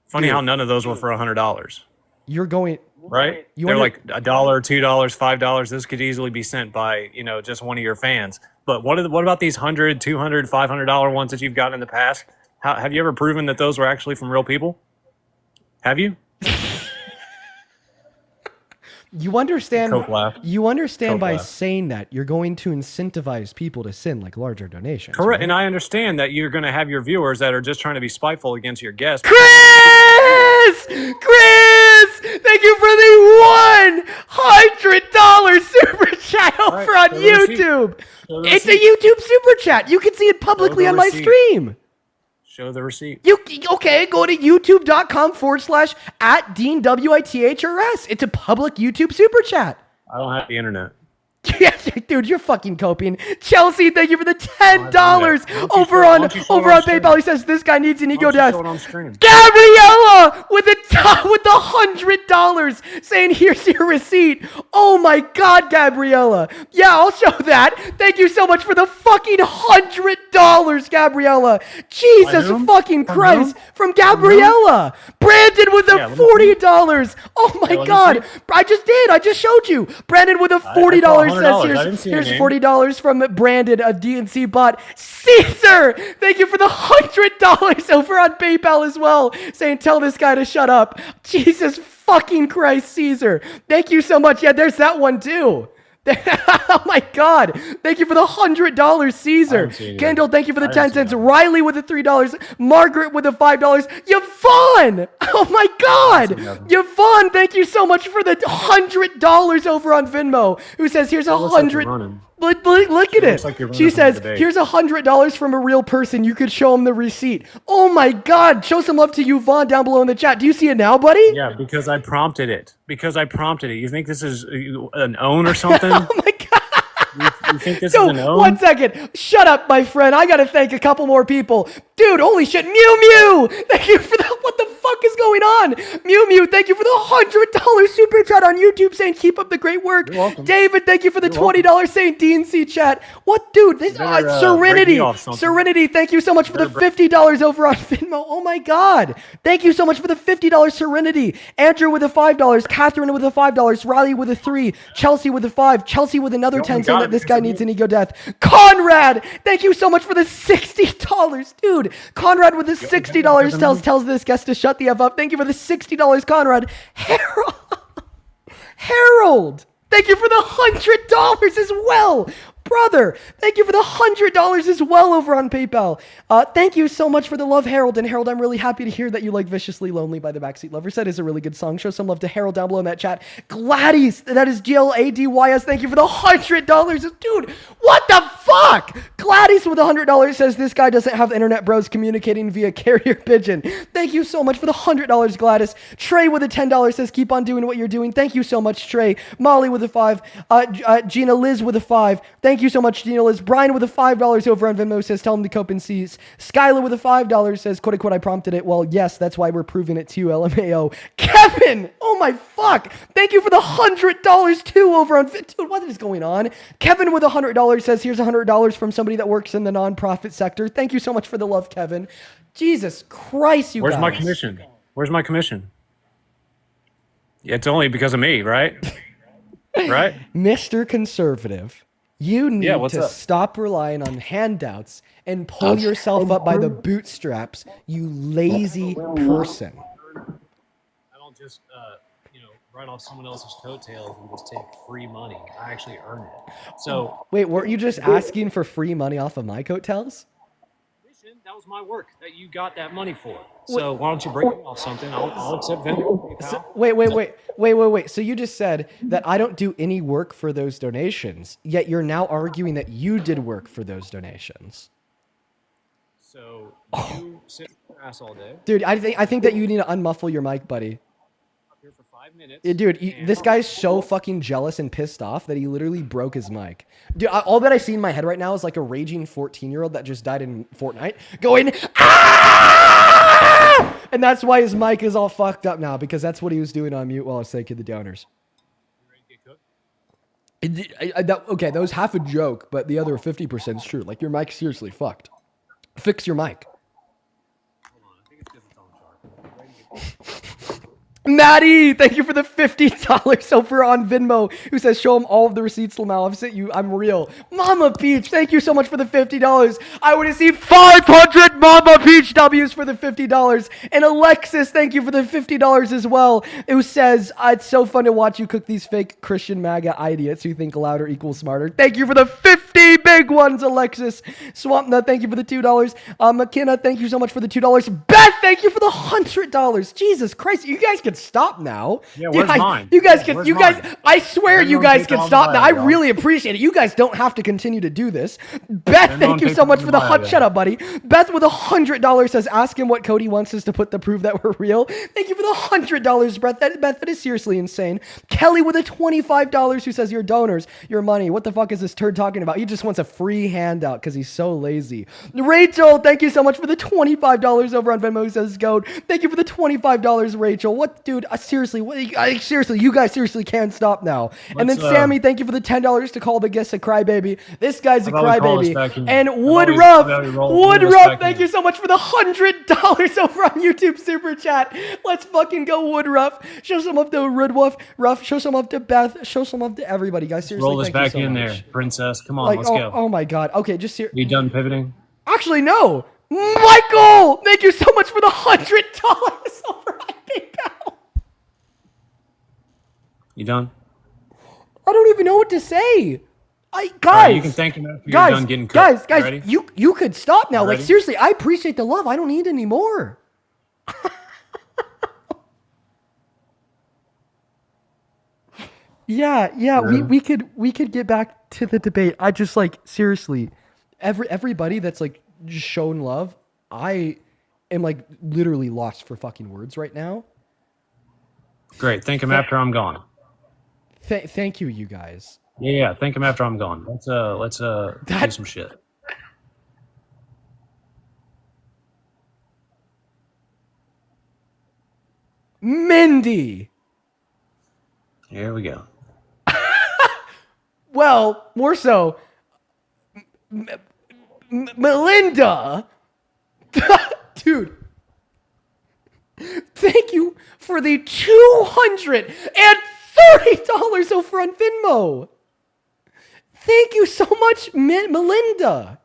Funny how none of those were for $100. You're going right. They're like $1, $2, $5. This could easily be sent by just one of your fans. But what about these $100, $200, $500 ones that you've gotten in the past? Have you ever proven that those were actually from real people? Have you? You understand Coke by laugh. saying that you're going to incentivize people to send like larger donations. Correct. Right? And I understand that you're going to have your viewers that are just trying to be spiteful against your guests. Chris, thank you for the $100 super chat over on YouTube. It's a YouTube super chat. You can see it publicly on my stream. Show the receipt. Okay, go to youtube.com/@DeanWITHRS. It's a public YouTube super chat. I don't have the internet. Yeah, dude, you're fucking coping. Chelsea, thank you for the $10 over on PayPal. He says this guy needs an ego death. Gabriella with the $100 saying here's your receipt. Oh my god, Gabriella. Yeah, I'll show that. Thank you so much for the fucking $100, Gabriella. Jesus fucking Christ. From Gabriella. Brandon with the $40. Oh my god. I just showed you. Brandon with a $40 says here's $40 from Brandon, a DNC bot. Caesar, thank you for the $100 over on PayPal as well, saying tell this guy to shut up. Jesus fucking Christ, Caesar. Thank you so much. Yeah, there's that one too. Oh my god. Thank you for the $100, Caesar. Kendall, thank you for the 10 cents. Riley with the $3. Margaret with the $5. Yvonne! Oh my god! Yvonne, thank you so much for the $100 over on Venmo, who says here's $100. Look at it. She says, here's $100 from a real person. You could show him the receipt. Oh my god. Show some love to Yvonne down below in the chat. Do you see it now, buddy? Yeah, because I prompted it. You think this is an own or something? Oh my god. You think this is an own? 1 second. Shut up, my friend. I gotta thank a couple more people. Dude, holy shit. Mew Mew. Thank you for the... What the fuck is going on? Mew Mew, thank you for the $100 super chat on YouTube saying keep up the great work. David, thank you for the $20 saying DNC chat. What, dude? This Serenity. Serenity, thank you so much for the $50 over on Venmo. Oh my god. Thank you so much for the $50 Serenity. Andrew with the $5. Catherine with the $5. Riley with a 3. Chelsea with a 5. Chelsea with another 10 saying that this guy needs an ego death. Conrad, thank you so much for the $60. Dude, Conrad with the $60 tells this guest to shut the F up. Thank you for the $60, Conrad. Harold, thank you for the $100 as well. Brother, thank you for the $100 as well over on PayPal. Thank you so much for the love, Harold. And Harold, I'm really happy to hear that you like Viciously Lonely by the Backseat Lovers. That is a really good song. Show some love to Harold down below in that chat. Gladys, that is GLADYS. Thank you for the $100. Dude, what the fuck? Gladys with $100 says this guy doesn't have internet bros communicating via carrier pigeon. Thank you so much for the $100, Gladys. Trey with a $10 says keep on doing what you're doing. Thank you so much, Trey. Molly with a 5. Gina Liz with a 5. Thank you so much, Gina Liz. Brian with a $5 over on Venmo says tell him to cope and seize. Skylar with a $5 says quote unquote I prompted it. Well, yes, that's why we're proving it to you, LMAO. Kevin, oh my fuck. Thank you for the $100 too over on dude, what is going on? Kevin with $100 says here's $100 from somebody that works in the nonprofit sector. Thank you so much for the love, Kevin. Jesus Christ, you Where's guys. my commission? Where's my commission? Yeah, it's only because of me, right? Right? Mr. Conservative, You need what's to up? stop relying on handouts and pull yourself up by the bootstraps, you lazy person. I don't just ride off someone else's coattails and just take free money. I actually earn it. So Wait, weren't you just asking for free money off of my coattails? that was my work that you got that money for. So why don't you break me off something? I'll accept Venmo. So, wait. So you just said that I don't do any work for those donations, yet you're now arguing that you did work for those donations. So you sit on your ass all day. Dude, I think that you need to unmuffle your mic, buddy. Up here for 5 minutes. Dude, this guy's so fucking jealous and pissed off that he literally broke his mic. Dude, all that I see in my head right now is like a raging 14-year-old that just died in Fortnite going, ah! And that's why his mic is all fucked up now, because that's what he was doing on mute while I was taking the downers. Okay, that was half a joke, but the other 50% is true. Like, your mic's seriously fucked. Fix your mic. Maddie, thank you for the $50 over on Venmo, who says, show him all of the receipts, Lamau. I've sent you. I'm real. Mama Peach, thank you so much for the $50. I want to see 500 Mama Peach W's for the $50. And Alexis, thank you for the $50 as well, who says, it's so fun to watch you cook these fake Christian MAGA idiots who think louder equals smarter. Thank you for the 50 big ones, Alexis. Swampnut, thank you for the $2. McKenna, thank you so much for the $2. Beth, thank you for the $100. Jesus Christ, you guys can stop now. Yeah, where's mine? You guys can. Where's you guys. mine? I swear, you guys can stop now. I really appreciate it. You guys don't have to continue to do this. Beth, thank you so much for the shut up, buddy. Beth with $100 says, ask him what Cody wants us to put to prove that we're real. Thank you for the $100, Beth. Beth, that is seriously insane. Kelly with $25 who says, your donors, your money. What the fuck is this turd talking about? He just wants a free handout because he's so lazy. Rachel, thank you so much for the $25 over on Venmo, who says, goat. Thank you for the $25, Rachel. What? Dude, seriously, you guys seriously can't stop now. And then Sammy, thank you for the $10 to call the guest a crybaby. This guy's a crybaby. And Woodruff, thank you so much for the $100 over on YouTube Super Chat. Let's fucking go, Woodruff. Show some up to Woodruff. Show some up to Beth. Show some up to everybody, guys. Seriously, roll this thank back you so in much. there, princess. Come on, let's go. Oh my God. Okay, just here. You done pivoting? Actually, no. Michael, thank you so much for the $100 over on PayPal. You done? I don't even know what to say. Guys, right, you can thank him after you're done getting cooked. Guys, you could stop now. Like, ready? seriously, I appreciate the love. I don't need any more. Yeah. We could get back to the debate. I just, like, seriously, everybody that's like just shown love, I am like literally lost for fucking words right now. Great. Thank him after I'm gone. Thank you, you guys. Yeah. Thank him after I'm gone. Let's do some shit. Mindy. Here we go. Well, more so, Melinda. Dude. Thank you for the $230 over on Venmo. Thank you so much, Melinda.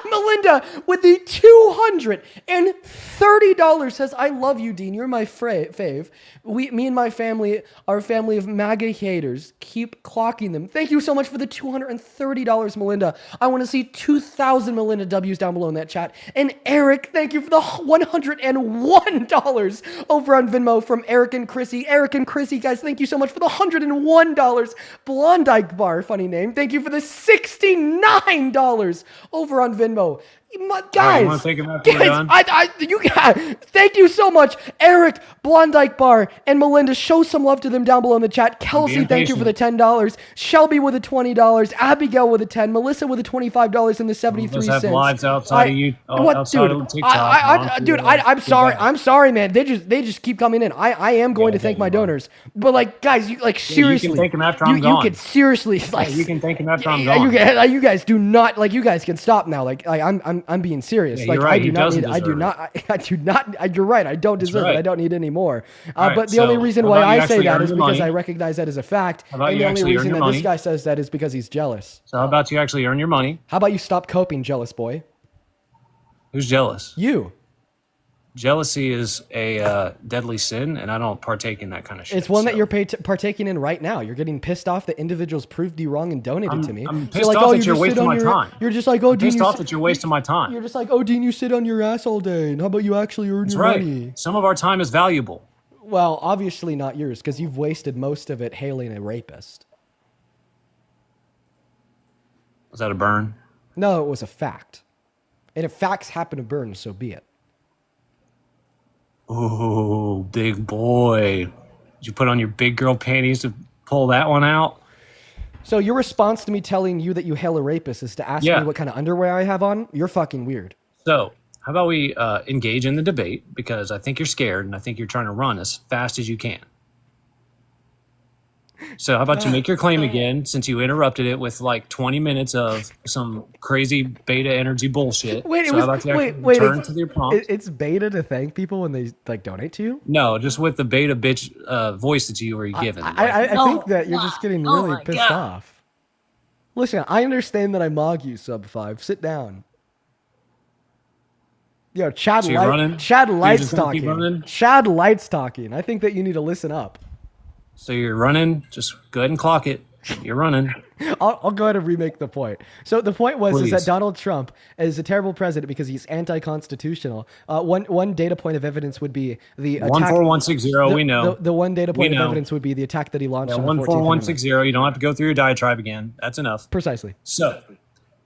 Melinda with the $230 says, I love you, Dean. You're my fave. Me and my family are a family of MAGA haters. Keep clocking them. Thank you so much for the $230, Melinda. I want to see 2,000 Melinda W's down below in that chat. And Eric, thank you for the $101 over on Venmo from Eric and Chrissy. Eric and Chrissy, guys, thank you so much for the $101. Blondike Bar, funny name. Thank you for the $69 over on Venmo. Guys, want to take him after you're done? Thank you so much, Eric, Blondike Bar, and Melinda. Show some love to them down below in the chat. Kelsey, thank you for the $10. Shelby with the $20. Abigail with a $10. Melissa with the $25 and the 73 cents. Have lives outside of you. Outside of TikTok. Dude, I'm sorry. I'm sorry, man. They just keep coming in. I am going to thank my donors, but like, guys, you like seriously. You can thank him after I'm gone. You can seriously like. You can thank him after I'm gone. You guys do not like. You guys can stop now. Like I'm I'm being serious. Yeah, like you're right. I do He not doesn't need. I do deserve not. I do not. You're right. I don't deserve right. it. I don't need any more. All right, But the only so reason how why about you I say actually that earn is your because money? I recognize that as a fact. How about And you the only actually earn reason your that this money? guy says that is because he's jealous. So how about you actually earn your money? How about you stop coping, jealous boy? Who's jealous? You. Jealousy is a deadly sin, and I don't partake in that kind of shit. It's one that you're partaking in right now. You're getting pissed off that individuals proved you wrong and donated to me. I'm So pissed like, off oh, that you you're just sit wasting on my your. time. You're just like, oh, I'm Dean, pissed you off sit- that you're wasting my time. You're just like, oh, Dean, you sit on your ass all day. And how about you actually earn That's your right. money? Some of our time is valuable. Well, obviously not yours, because you've wasted most of it hailing a rapist. Was that a burn? No, it was a fact. And if facts happen to burn, so be it. Ooh, big boy. Did you put on your big girl panties to pull that one out? So your response to me telling you that you hail a rapist is to ask Yeah. me what kind of underwear I have on? You're fucking weird. So, how about we engage in the debate? Because I think you're scared and I think you're trying to run as fast as you can. So, how about you make your claim again since you interrupted it with like 20 minutes of some crazy beta energy bullshit? Wait, so how about you actually return to your prompt? It's beta to thank people when they like donate to you? No, just with the beta bitch voice that you were given. I think that you're just getting Oh really my pissed God. off. Listen, I understand that I mog you, sub 5. Sit down. Yo, Chad So you're running? Chad You're Light's just gonna keep talking. running? Chad Light's talking. I think that you need to listen up. So you're running. Just go ahead and clock it. You're running. I'll go ahead and remake the point. So the point was is that Please. Donald Trump is a terrible president because he's anti-constitutional. One data point of evidence would be the attack. 14160. We know. The one data point We of know. evidence would be the attack that he launched Yeah, on the 14th Amendment. 14160. You don't have to go through your diatribe again. That's enough. Precisely.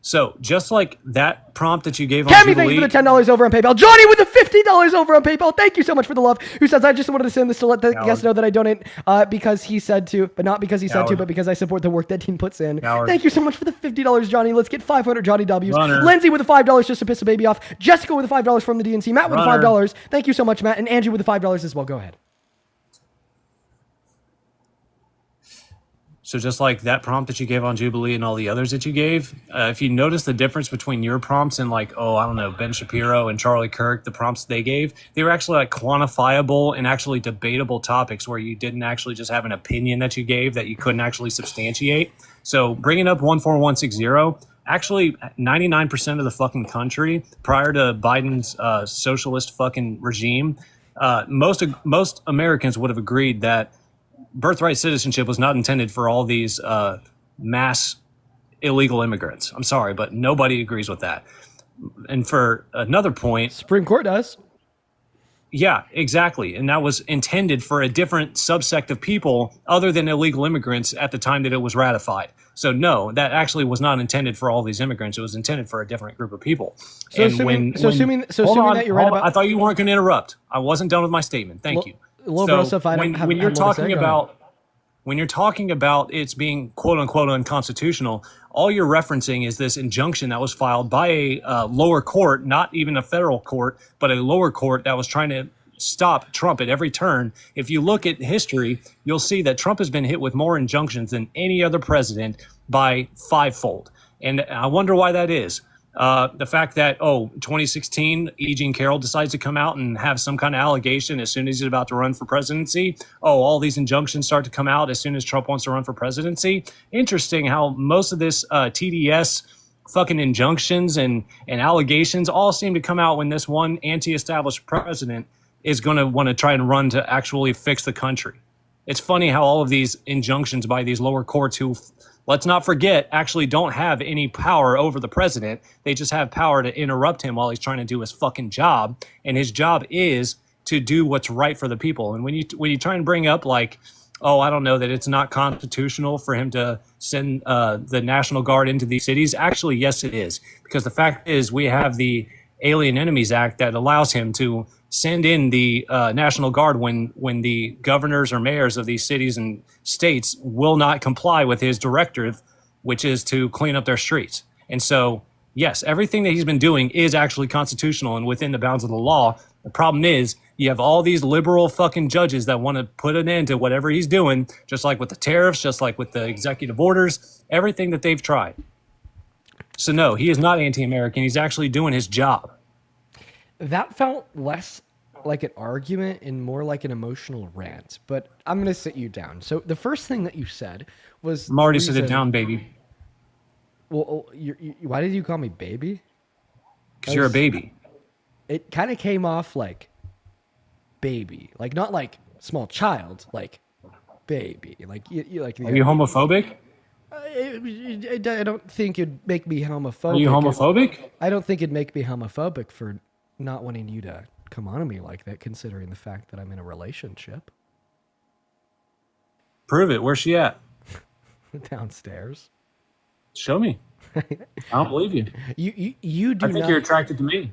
So just like that prompt that you gave on Cammy, thank you Jubilee, for the $10 over on PayPal. Johnny with the $50 over on PayPal. Thank you so much for the love. Who says, I just wanted to send this to let the Coward. guests know that I donate because he said to, but not because he said to, Coward. but because I support the work that team puts in. Coward. Thank you so much for the $50, Johnny. Let's get 500 Johnny W's. Runner. Lindsay with the $5 just to piss a baby off. Jessica with the $5 from the DNC. Matt with the Runner. $5. Thank you so much, Matt. And Angie with the $5 as well. Go ahead. so just like that prompt that you gave on Jubilee and all the others that you gave, if you notice the difference between your prompts and like, oh, I don't know, Ben Shapiro and Charlie Kirk, the prompts they gave, they were actually like quantifiable and actually debatable topics where you didn't actually just have an opinion that you gave that you couldn't actually substantiate. So bringing up 14160, actually 99% of the fucking country prior to Biden's socialist fucking regime, most Americans would have agreed that birthright citizenship was not intended for all these mass illegal immigrants. I'm sorry, but nobody agrees with that. And for another point, Supreme Court does. yeah, exactly. And that was intended for a different subsect of people other than illegal immigrants at the time that it was ratified. So no, that actually was not intended for all these immigrants. It was intended for a different group of people. So And assuming hold on, that you're right hold on. about, I thought you weren't going to interrupt. I wasn't done with my statement. Thank you. Lil Broseph, I don't have when you're more to say. talking Go ahead. about when you're talking about it's being quote unquote unconstitutional, all you're referencing is this injunction that was filed by a lower court, not even a federal court, but a lower court that was trying to stop Trump at every turn. If you look at history, you'll see that Trump has been hit with more injunctions than any other president by fivefold. And I wonder why that is. The fact that, 2016, E. Jean Carroll decides to come out and have some kind of allegation as soon as he's about to run for presidency. All these injunctions start to come out as soon as Trump wants to run for presidency. Interesting how most of this TDS fucking injunctions and allegations all seem to come out when this one anti-established president is going to want to try and run to actually fix the country. It's funny how all of these injunctions by these lower courts who, let's not forget, actually don't have any power over the president. They just have power to interrupt him while he's trying to do his fucking job. And his job is to do what's right for the people. And when you try and bring up like, I don't know, that it's not constitutional for him to send the National Guard into these cities. Actually, yes, it is. Because the fact is we have the Alien Enemies Act that allows him to send in the National Guard when the governors or mayors of these cities and states will not comply with his directive, which is to clean up their streets. And so, yes, everything that he's been doing is actually constitutional and within the bounds of the law. The problem is you have all these liberal fucking judges that want to put an end to whatever he's doing, just like with the tariffs, just like with the executive orders, everything that they've tried. So no, he is not anti-American. He's actually doing his job. That felt less like an argument and more like an emotional rant, but I'm going to sit you down. So the first thing that you said was... I'm already sitting down, baby. Well, why did you call me baby? Because you're a baby. It kind of came off like baby. Like, not like small child, like baby. Like, you like... Are you homophobic? I don't think it'd make me homophobic. Are you homophobic? I don't think it'd make me homophobic for not wanting you to come on to me like that, considering the fact that I'm in a relationship. Prove it. Where's she at? Downstairs. Show me. I don't believe you. You do. I think you're attracted to me.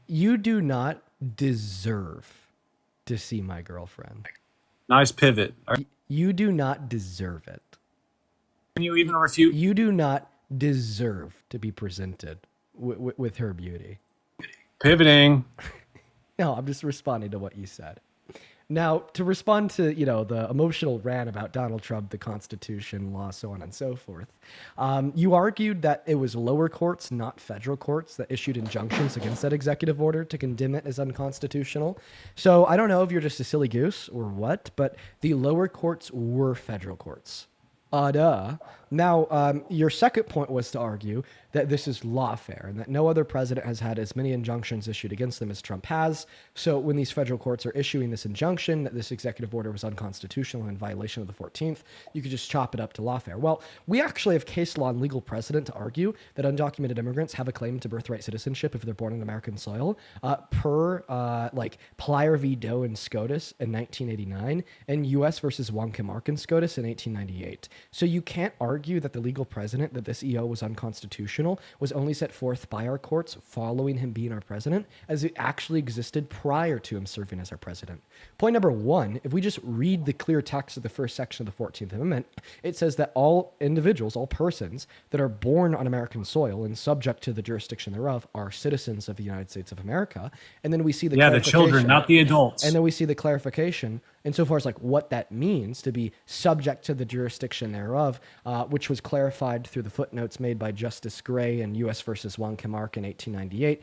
You do not deserve to see my girlfriend. Nice pivot. You do not deserve it. Can you even refute? You do not deserve to be presented with her beauty. Pivoting. No, I'm just responding to what you said. Now, to respond to, the emotional rant about Donald Trump, the Constitution, law, so on and so forth, you argued that it was lower courts, not federal courts, that issued injunctions against that executive order to condemn it as unconstitutional. So I don't know if you're just a silly goose or what, but the lower courts were federal courts. Now, your second point was to argue that this is lawfare and that no other president has had as many injunctions issued against them as Trump has. So when these federal courts are issuing this injunction that this executive order was unconstitutional and in violation of the 14th, you could just chop it up to lawfare. Well, we actually have case law and legal precedent to argue that undocumented immigrants have a claim to birthright citizenship if they're born on American soil, per Plyer v. Doe and SCOTUS in 1989 and U.S. versus Wonka Mark and SCOTUS in 1898. So you can't argue that the legal precedent that this EO was unconstitutional was only set forth by our courts following him being our president, as it actually existed prior to him serving as our president. Point number one, if we just read the clear text of the first section of the 14th Amendment, it says that all individuals, all persons that are born on American soil and subject to the jurisdiction thereof are citizens of the United States of America. And then we see the the children, not the adults. And then we see the clarification insofar as like what that means to be subject to the jurisdiction thereof, which was clarified through the footnotes made by Justice Gray in U.S. versus Juan Camarque in 1898.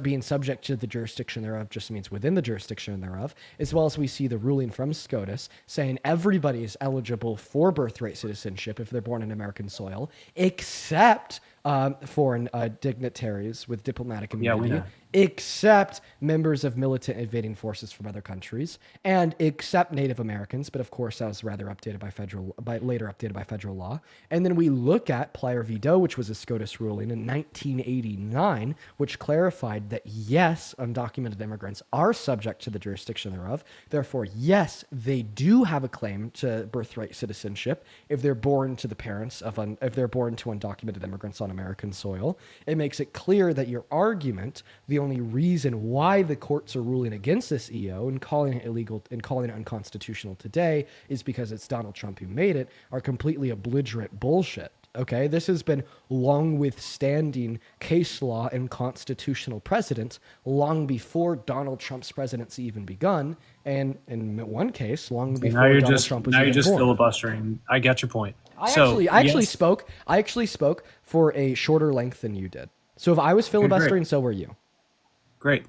Being subject to the jurisdiction thereof just means within the jurisdiction thereof, as well as we see the ruling from SCOTUS saying everybody is eligible for birthright citizenship if they're born on American soil, except foreign dignitaries with diplomatic immunity, except members of militant invading forces from other countries, and except Native Americans. But of course, that was rather updated later updated by federal law. And then we look at Plyer v. Doe, which was a SCOTUS ruling in 1989, which clarified that yes, undocumented immigrants are subject to the jurisdiction thereof. Therefore, yes, they do have a claim to birthright citizenship if they're born to the parents of if they're born to undocumented immigrants on American soil. It makes it clear that your argument, the only reason why the courts are ruling against this EO and calling it illegal and calling it unconstitutional today is because it's Donald Trump who made it, are completely belligerent bullshit. Okay, this has been long withstanding case law and constitutional precedent long before Donald Trump's presidency even begun, and in one case, long before Donald Trump was even born. Now you're just filibustering. I get your point. I actually spoke for a shorter length than you did. So if I was filibustering, so were you. Great.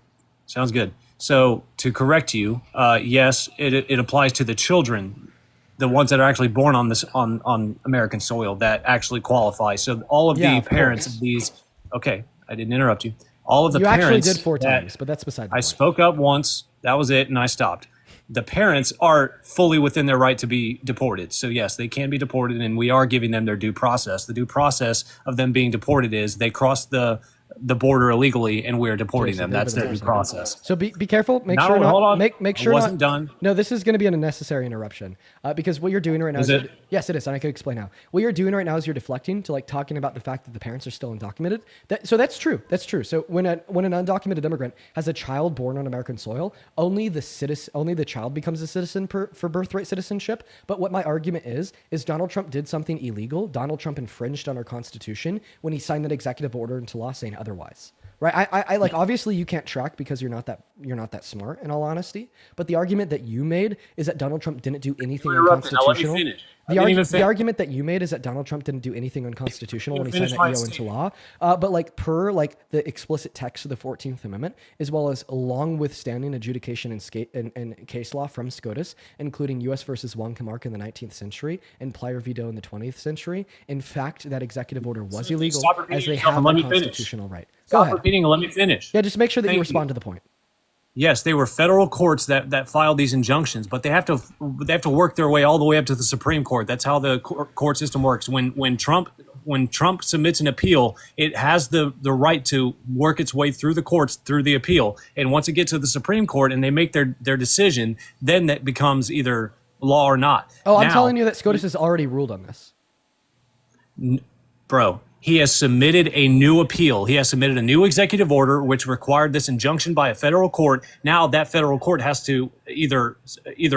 Sounds good. So to correct you, yes, it applies to the children, the ones that are actually born on this on American soil that actually qualify. So all of the parents of these. Okay, I didn't interrupt you. All of the parents. You actually did 4 times, but that's beside the point. I spoke up once. That was it, and I stopped. The parents are fully within their right to be deported. So yes, they can be deported, and we are giving them their due process. The due process of them being deported is they crossed the border illegally, and we're deporting them. That's their due process. So be careful. Make sure not done. No, this is going to be an unnecessary interruption because what you're doing right now is yes, it is, and I can explain how. What you're doing right now is you're deflecting to like talking about the fact that the parents are still undocumented. So that's true. That's true. So when an undocumented immigrant has a child born on American soil, only the child becomes a citizen for birthright citizenship. But what my argument is Donald Trump did something illegal. Donald Trump infringed on our Constitution when he signed that executive order into law saying otherwise. Right? I like, obviously you can't track because you're not that smart, in all honesty. But the argument that you made is that Donald Trump didn't do anything unconstitutional. The argument that you made is that Donald Trump didn't do anything unconstitutional when he signed that EO into law. But like per like the explicit text of the 14th Amendment, as well as long withstanding adjudication and case law from SCOTUS, including U.S. versus Juan Camargo in the 19th century and Plyer v. Doe in the 20th century, in fact, that executive order was illegal as they have a constitutional right. Go ahead. Repeating and let me finish. Yeah, just make sure that you respond to the point. Yes, they were federal courts that filed these injunctions, but they have to work their way all the way up to the Supreme Court. That's how the court system works. When Trump submits an appeal, it has the right to work its way through the courts through the appeal. And once it gets to the Supreme Court and they make their decision, then that becomes either law or not. Oh, I'm telling you that SCOTUS has already ruled on this. Bro, he has submitted a new appeal. He has submitted a new executive order which required this injunction by a federal court. Now that federal court has to either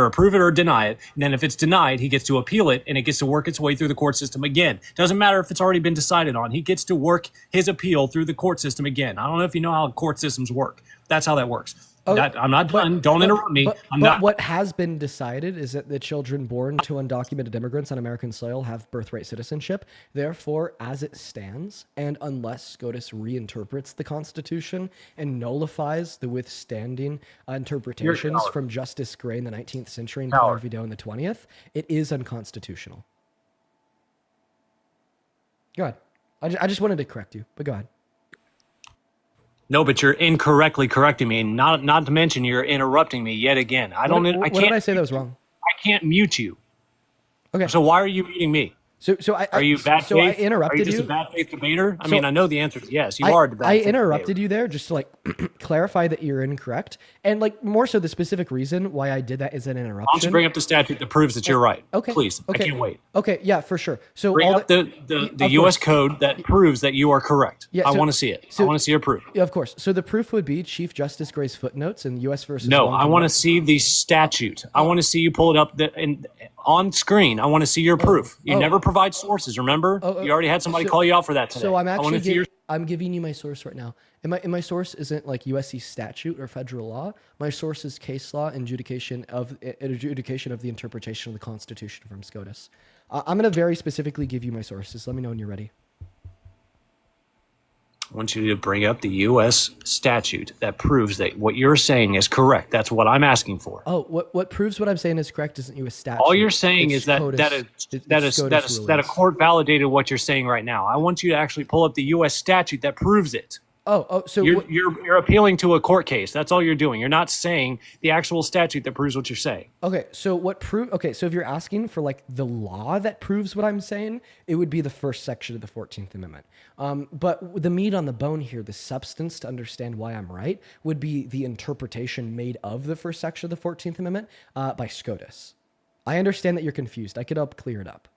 approve it or deny it. And then if it's denied, he gets to appeal it and it gets to work its way through the court system again. Doesn't matter if it's already been decided on. He gets to work his appeal through the court system again. I don't know if you know how court systems work. That's how that works. I'm not done. Don't interrupt me. But what has been decided is that the children born to undocumented immigrants on American soil have birthright citizenship. Therefore, as it stands, and unless SCOTUS reinterprets the Constitution and nullifies the withstanding interpretations from Justice Gray in the 19th century and Plyer v. Doe in the 20th, it is unconstitutional. Go ahead. I just wanted to correct you, but go ahead. No, but you're incorrectly correcting me, and not to mention you're interrupting me yet again. What did I say that was wrong? I can't mute you. Okay. So why are you muting me? Are you bad faith? So I interrupted you. Are you just a bad faith debater? I mean, I know the answer is yes. You are a bad faith I interrupted you there just to like clarify that you're incorrect, and like more so the specific reason why I did that is an interruption. Why don't you bring up the statute that proves that you're right? Okay. Please. Okay. I can't wait. Okay. Yeah, for sure. So bring up the U.S. code that proves that you are correct. Yeah, I want to see it. I want to see your proof. Yeah, of course. So the proof would be Chief Justice Gray's footnotes in U.S. versus. No, I want to see the statute. I want to see you pull it up on screen. I want to see your proof. You never provide sources. Remember, you already had somebody call you out for that today. So I'm giving you my source right now. And my source isn't like USC statute or federal law. My source is case law and adjudication of the interpretation of the Constitution from SCOTUS. I'm going to very specifically give you my sources. Let me know when you're ready. I want you to bring up the U.S. statute that proves that what you're saying is correct. That's what I'm asking for. Oh, what proves what I'm saying is correct isn't U.S. statute. All you're saying is that a court validated what you're saying right now. I want you to actually pull up the U.S. statute that proves it. So you're appealing to a court case. That's all you're doing. You're not saying the actual statute that proves what you're saying. Okay, so so if you're asking for like the law that proves what I'm saying, it would be the first section of the 14th Amendment. But the meat on the bone here, the substance to understand why I'm right, would be the interpretation made of the first section of the 14th Amendment by SCOTUS. I understand that you're confused. I could help clear it up.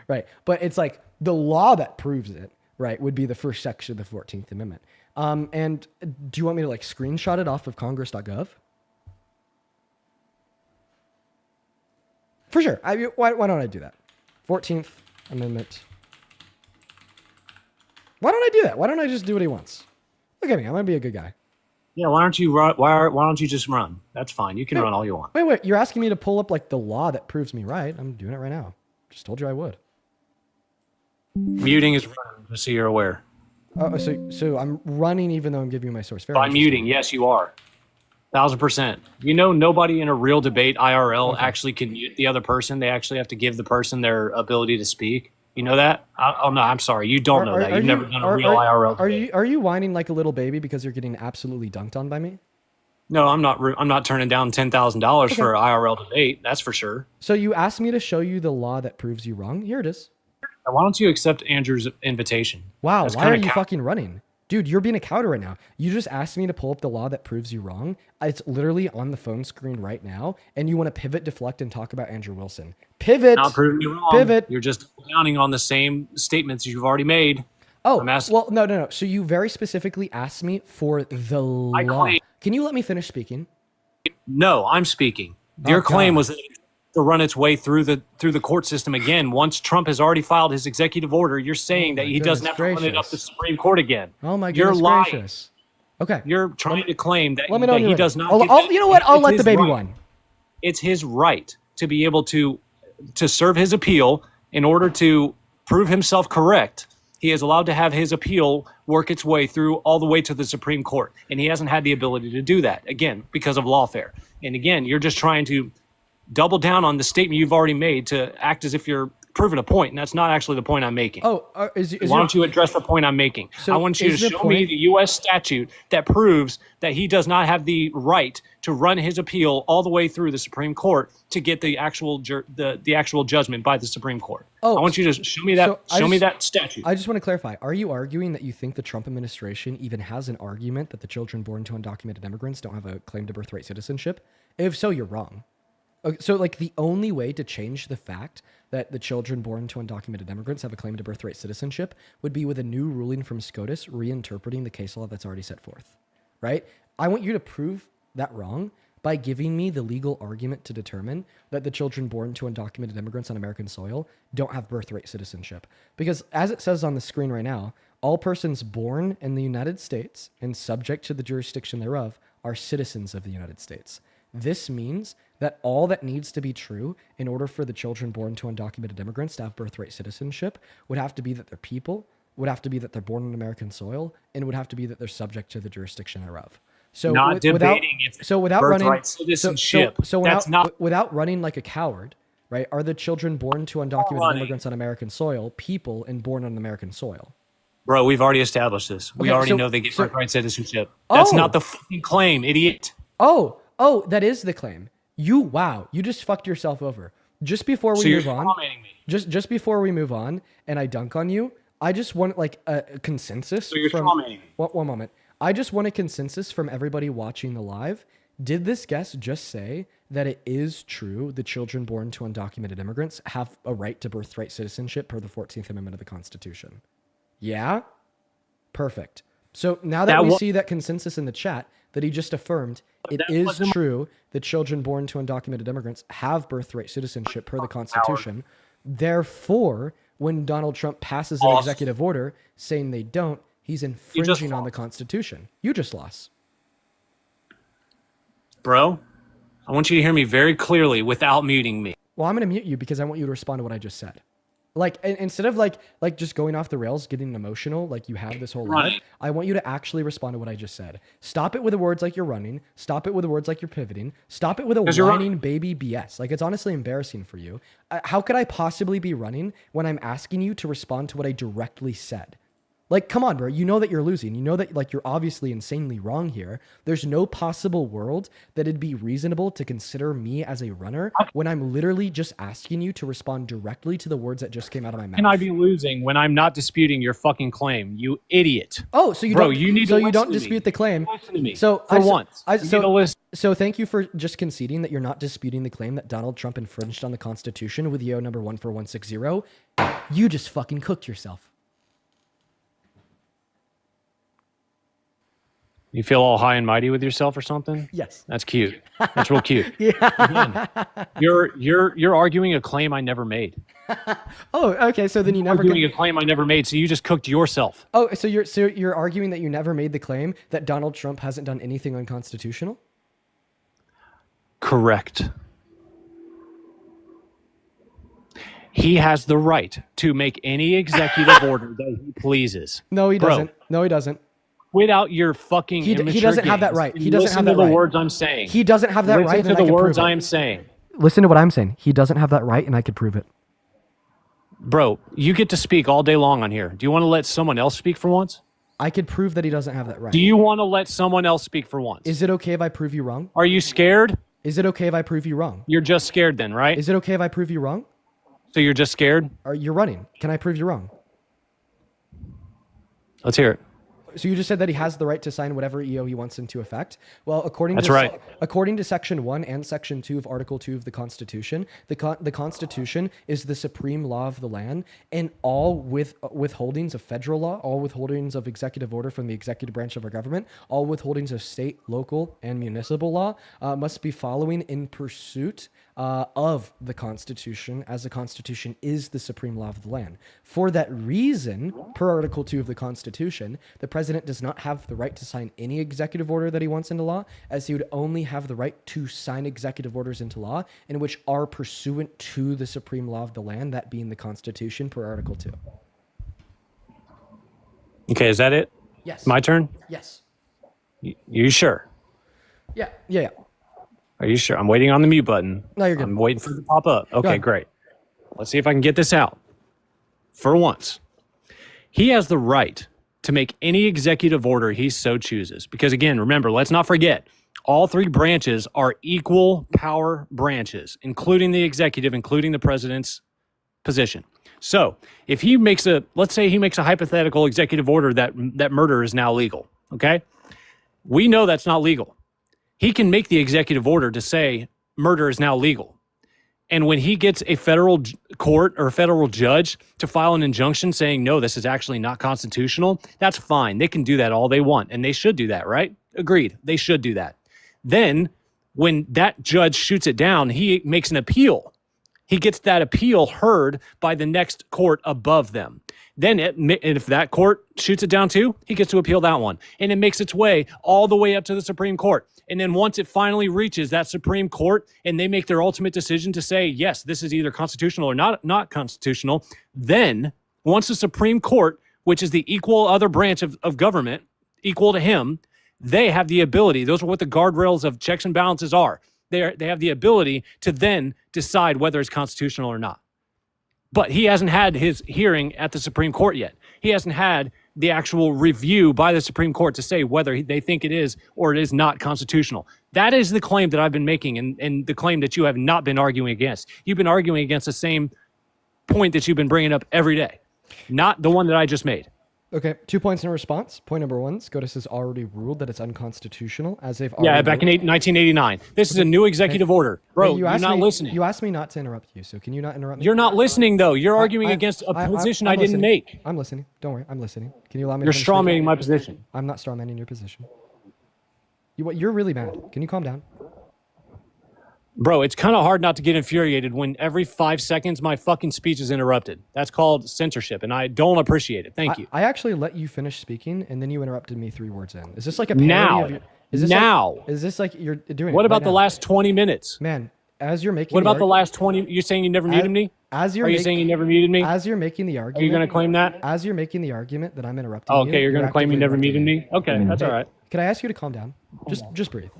Right. But it's like the law that proves it, right, would be the first section of the 14th Amendment. And do you want me to like screenshot it off of congress.gov? For sure. Why don't I do that? 14th Amendment. Why don't I do that? Why don't I just do what he wants? Look at me. I'm going to be a good guy. Yeah, why don't you run? Why don't you just run? That's fine. You can run all you want. Wait. You're asking me to pull up like the law that proves me right. I'm doing it right now. Just told you I would. Muting is running, just so you're aware. Oh, so I'm running even though I'm giving you my source. By muting, yes, you are. 1,000%. You know, nobody in a real debate IRL actually can mute the other person. They actually have to give the person their ability to speak. You know that? Oh no, I'm sorry. You don't know that. You've never done a real IRL debate. Are you whining like a little baby because you're getting absolutely dunked on by me? No, I'm not. I'm not turning down $10,000 for an IRL debate. That's for sure. So you asked me to show you the law that proves you wrong. Here it is. Why don't you accept Andrew's invitation? Wow, why are you fucking running? Dude, you're being a coward right now. You just asked me to pull up the law that proves you wrong. It's literally on the phone screen right now, and you want to pivot, deflect, and talk about Andrew Wilson. Pivot. Not proving you wrong. Pivot. You're just counting on the same statements you've already made. Oh, well, no. So you very specifically asked me for the law. Can you let me finish speaking? No, I'm speaking. Your claim was that to run its way through the court system again. Once Trump has already filed his executive order, you're saying that he doesn't have to run it up the Supreme Court again. Oh my goodness gracious. Okay. You're trying to claim that, Let me know when that you're he ready. does not. You know what? I'll let the baby right. one. It's his right to be able to serve his appeal in order to prove himself correct. He is allowed to have his appeal work its way through all the way to the Supreme Court. And he hasn't had the ability to do that, again, because of lawfare. And again, you're just trying to double down on the statement you've already made to act as if you're proving a point. And that's not actually the point I'm making. Oh, Why don't you address the point I'm making? So I want you to show me the U.S. statute that proves that he does not have the right to run his appeal all the way through the Supreme Court to get the actual the actual judgment by the Supreme Court. Oh, I want you to show me that. so Show me that statute. I just want to clarify. Are you arguing that you think the Trump administration even has an argument that the children born to undocumented immigrants don't have a claim to birthright citizenship? If so, you're wrong. Okay, so, like, the only way to change the fact that the children born to undocumented immigrants have a claim to birthright citizenship would be with a new ruling from SCOTUS reinterpreting the case law that's already set forth, right? I want you to prove that wrong by giving me the legal argument to determine that the children born to undocumented immigrants on American soil don't have birthright citizenship. Because as it says on the screen right now, all persons born in the United States and subject to the jurisdiction thereof are citizens of the United States. This means that all that needs to be true in order for the children born to undocumented immigrants to have birthright citizenship would have to be that they're people, would have to be that they're born on American soil, and would have to be that they're subject to the jurisdiction thereof. So not debating without birthright running citizenship. without running like a coward, right? Are the children born to undocumented immigrants on American soil people and born on American soil? Bro, we've already established this. We already know they get birthright citizenship. That's not the fucking claim, idiot. Oh, that is the claim. You just fucked yourself over. Just before we move on, just before we move on, and I dunk on you, I just want like a consensus. So you're commenting me. One moment. I just want a consensus from everybody watching the live. Did this guest just say that it is true the children born to undocumented immigrants have a right to birthright citizenship per the 14th Amendment of the Constitution? Yeah? Perfect. So now that we see that consensus in the chat, that he just affirmed it is true that children born to undocumented immigrants have birthright citizenship per the Constitution. Therefore, when Donald Trump passes an executive order saying they don't, he's infringing on the Constitution. You just lost. Bro, I want you to hear me very clearly without muting me. Well, I'm going to mute you because I want you to respond to what I just said. Like, instead of like just going off the rails, getting emotional, like you have this whole life, I want you to actually respond to what I just said. Stop it with the words like you're running. Stop it with the words like you're pivoting. Stop it with a whining baby BS. Like, it's honestly embarrassing for you. How could I possibly be running when I'm asking you to respond to what I directly said? Like, come on, bro. You know that you're losing. You know that, like, you're obviously insanely wrong here. There's no possible world that it'd be reasonable to consider me as a runner when I'm literally just asking you to respond directly to the words that just came out of my mouth. Can I be losing when I'm not disputing your fucking claim, you idiot? Oh, so you don't dispute the claim. Listen to me. So for once. So thank you for just conceding that you're not disputing the claim that Donald Trump infringed on the Constitution with Yo number 14160. You just fucking cooked yourself. You feel all high and mighty with yourself or something? Yes. That's cute. That's real cute. Yeah. Again, you're arguing a claim I never made. Oh, okay. So then you never arguing a claim I never made. So you just cooked yourself. Oh, so you're arguing that you never made the claim that Donald Trump hasn't done anything unconstitutional? Correct. He has the right to make any executive order that he pleases. No, he doesn't. No, he doesn't. Without your fucking he doesn't have that right. He doesn't have that right. Listen to the words I'm saying. He doesn't have that right. Listen to the words I'm saying. Listen to what I'm saying. He doesn't have that right, and I could prove it. Bro, you get to speak all day long on here. Do you want to let someone else speak for once? I could prove that he doesn't have that right. Do you want to let someone else speak for once? Is it okay if I prove you wrong? Are you scared? Is it okay if I prove you wrong? You're just scared then, right? Is it okay if I prove you wrong? So you're just scared? Or you're running. Can I prove you wrong? Let's hear it. So you just said that he has the right to sign whatever EO he wants into effect. Well, according to Section 1 and Section 2 of Article 2 of the Constitution, the Constitution is the supreme law of the land, and all withholdings of federal law, all withholdings of executive order from the executive branch of our government, all withholdings of state, local, and municipal law must be following in pursuit of the Constitution, as the Constitution is the supreme law of the land. For that reason, per Article 2 of the Constitution, the president does not have the right to sign any executive order that he wants into law, as he would only have the right to sign executive orders into law in which are pursuant to the supreme law of the land, that being the Constitution, per Article 2. Okay, is that it? Yes. My turn? Yes. You sure? Yeah. Are you sure? I'm waiting on the mute button. No, you're good. I'm waiting for it to pop up. Okay, great. Let's see if I can get this out. For once, he has the right to make any executive order he so chooses. Because again, remember, let's not forget, all three branches are equal power branches, including the executive, including the president's position. So if he makes let's say he makes a hypothetical executive order that murder is now legal, okay? We know that's not legal. He can make the executive order to say murder is now legal. And when he gets a federal court or a federal judge to file an injunction saying, no, this is actually not constitutional, that's fine. They can do that all they want. And they should do that, right? Agreed. They should do that. Then when that judge shoots it down, he makes an appeal. He gets that appeal heard by the next court above them. Then if that court shoots it down too, he gets to appeal that one. And it makes its way all the way up to the Supreme Court. And then once it finally reaches that Supreme Court and they make their ultimate decision to say, yes, this is either constitutional or not constitutional, then once the Supreme Court, which is the equal other branch of government, equal to him, they have the ability, those are what the guardrails of checks and balances are. They have the ability to then decide whether it's constitutional or not. But he hasn't had his hearing at the Supreme Court yet. He hasn't had the actual review by the Supreme Court to say whether they think it is or it is not constitutional. That is the claim that I've been making and the claim that you have not been arguing against. You've been arguing against the same point that you've been bringing up every day, not the one that I just made. Okay, 2 points in response. Point number one, SCOTUS has already ruled that it's unconstitutional, as they've already back in 1989. This is a new executive order. Bro, you're not listening. You asked me not to interrupt you, so can you not interrupt me? You're not listening, though. You're arguing against a position I didn't make. I'm listening. Don't worry, I'm listening. Can you allow me You're to finish strawmanning my position. I'm not strawmanning your position. You're really mad. Can you calm down? Bro, it's kind of hard not to get infuriated when every 5 seconds my fucking speech is interrupted. That's called censorship, and I don't appreciate it. Thank you. I actually let you finish speaking, and then you interrupted me 3 words in. Is this like a parody now? Of your, is this now? Like, is this like you're doing? What it about right the now? last 20 minutes? Man, as you're making. What about the last 20? You're saying you never muted me? Are you saying you never muted me? As you're making the argument. Are you going to claim that? As you're making the argument that I'm interrupting. Oh, okay, you're going to claim you never muted me. Okay, that's all right. Can I ask you to calm down? Just breathe.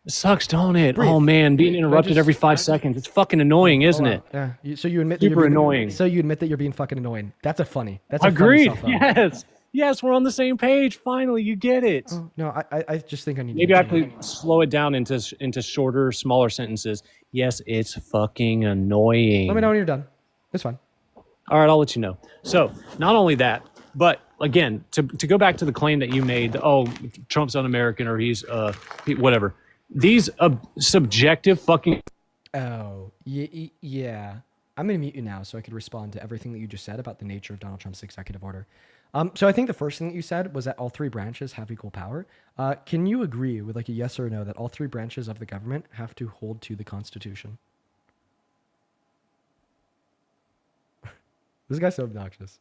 It sucks, don't it? Breathe. Oh man, being interrupted every 5 seconds. It's fucking annoying, isn't it? Yeah. So you admit super annoying. So you admit that you're being fucking annoying. That's funny. Agreed. Yes, we're on the same page. Finally, you get it. Oh, no, I just think I need. Maybe I have to slow it down into shorter, smaller sentences. Yes, it's fucking annoying. Let me know when you're done. It's fine. All right, I'll let you know. So not only that, but again, to go back to the claim that you made, Trump's un-American or he's whatever. These subjective fucking. Oh, yeah. I'm going to mute you now so I could respond to everything that you just said about the nature of Donald Trump's executive order. So I think the first thing that you said was that all 3 branches have equal power. Can you agree with like a yes or no that all 3 branches of the government have to hold to the Constitution? This guy's so obnoxious.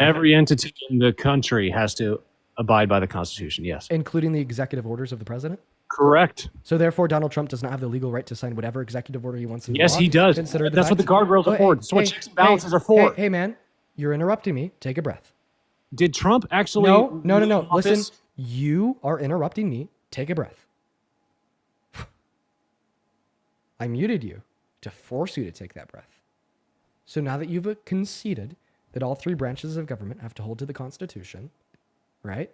Every entity in the country has to abide by the Constitution, yes. Including the executive orders of the president? Correct. So therefore, Donald Trump does not have the legal right to sign whatever executive order he wants. Yes, he does. That's what the guardrails are for. That's what checks and balances are for. Hey, man, you're interrupting me. Take a breath. Did Trump actually? No. Listen, you are interrupting me. Take a breath. I muted you to force you to take that breath. So now that you've conceded that all 3 branches of government have to hold to the Constitution, right?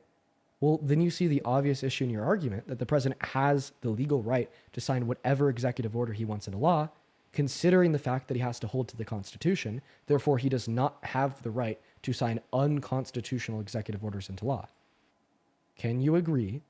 Well, then you see the obvious issue in your argument that the president has the legal right to sign whatever executive order he wants into law, considering the fact that he has to hold to the Constitution. Therefore, he does not have the right to sign unconstitutional executive orders into law. Can you agree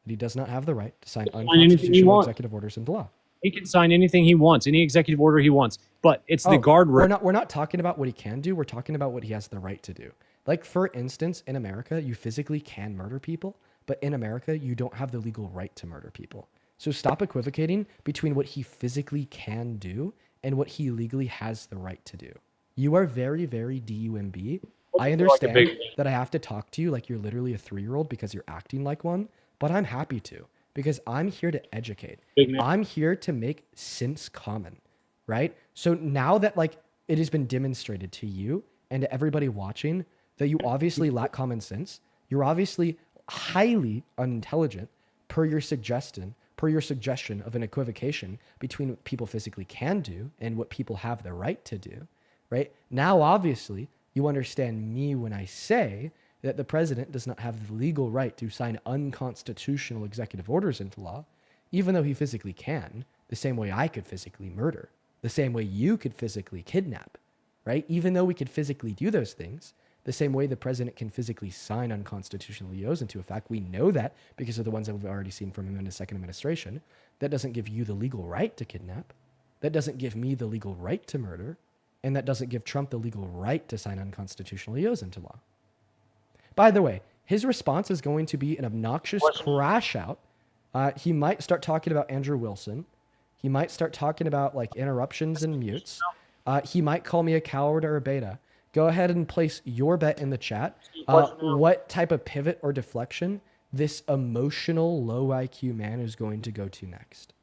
that he does not have the right to sign unconstitutional executive orders into law? He can sign anything he wants, any executive order he wants, but it's the guardrail. We're not talking about what he can do. We're talking about what he has the right to do. Like, for instance, in America, you physically can murder people, but in America, you don't have the legal right to murder people. So stop equivocating between what he physically can do and what he legally has the right to do. You are very, very DUMB. I understand that I have to talk to you like you're literally a 3-year-old because you're acting like one, but I'm happy to because I'm here to educate. I'm here to make sense common, right? So now that like it has been demonstrated to you and to everybody watching that you obviously lack common sense, you're obviously highly unintelligent per your suggestion of an equivocation between what people physically can do and what people have the right to do, right? Now, obviously, you understand me when I say that the president does not have the legal right to sign unconstitutional executive orders into law, even though he physically can, the same way I could physically murder, the same way you could physically kidnap, right? Even though we could physically do those things, the same way the president can physically sign unconstitutional EOs into effect. We know that because of the ones that we've already seen from him in his second administration. That doesn't give you the legal right to kidnap. That doesn't give me the legal right to murder. And that doesn't give Trump the legal right to sign unconstitutional EOs into law. By the way, his response is going to be an obnoxious crash out. He might start talking about Andrew Wilson. He might start talking about like interruptions and mutes. He might call me a coward or a beta. Go ahead and place your bet in the chat. What type of pivot or deflection this emotional low IQ man is going to go to next?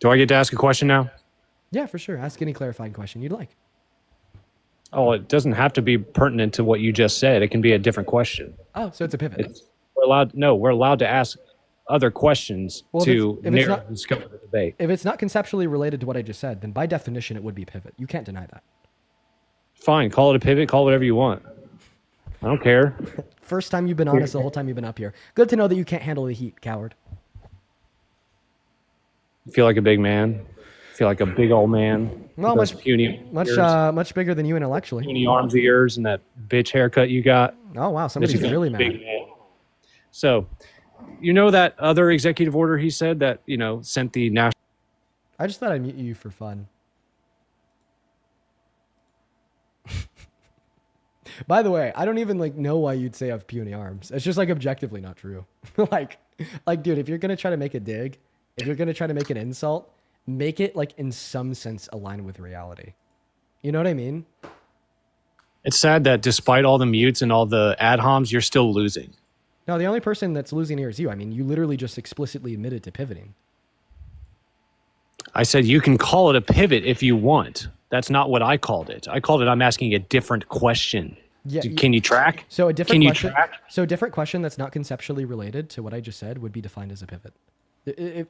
Do I get to ask a question now? Yeah, for sure. Ask any clarifying question you'd like. Oh, it doesn't have to be pertinent to what you just said. It can be a different question. Oh, so it's a pivot. We're allowed to ask other questions to narrow the scope of the debate. If it's not conceptually related to what I just said, then by definition it would be pivot. You can't deny that. Fine, call it a pivot, call it whatever you want. I don't care. First time you've been honest the whole time you've been up here. Good to know that you can't handle the heat, coward. Feel like a big man. Feel like a big old man. Well, much bigger than you intellectually. Puny arms of yours and that bitch haircut you got. Oh wow, somebody's really mad. So, you know that other executive order he said that, sent the national... I just thought I'd mute you for fun. By the way, I don't even know why you'd say I have puny arms. It's just objectively not true. like, dude, if you're going to try to make a dig, if you're going to try to make an insult, make it in some sense align with reality. You know what I mean? It's sad that despite all the mutes and all the ad homs, you're still losing. No, the only person that's losing here is you. I mean, you literally just explicitly admitted to pivoting. I said you can call it a pivot if you want. That's not what I called it. I called it I'm asking a different question. Yeah, can you track? So a different question. So a different question that's not conceptually related to what I just said would be defined as a pivot.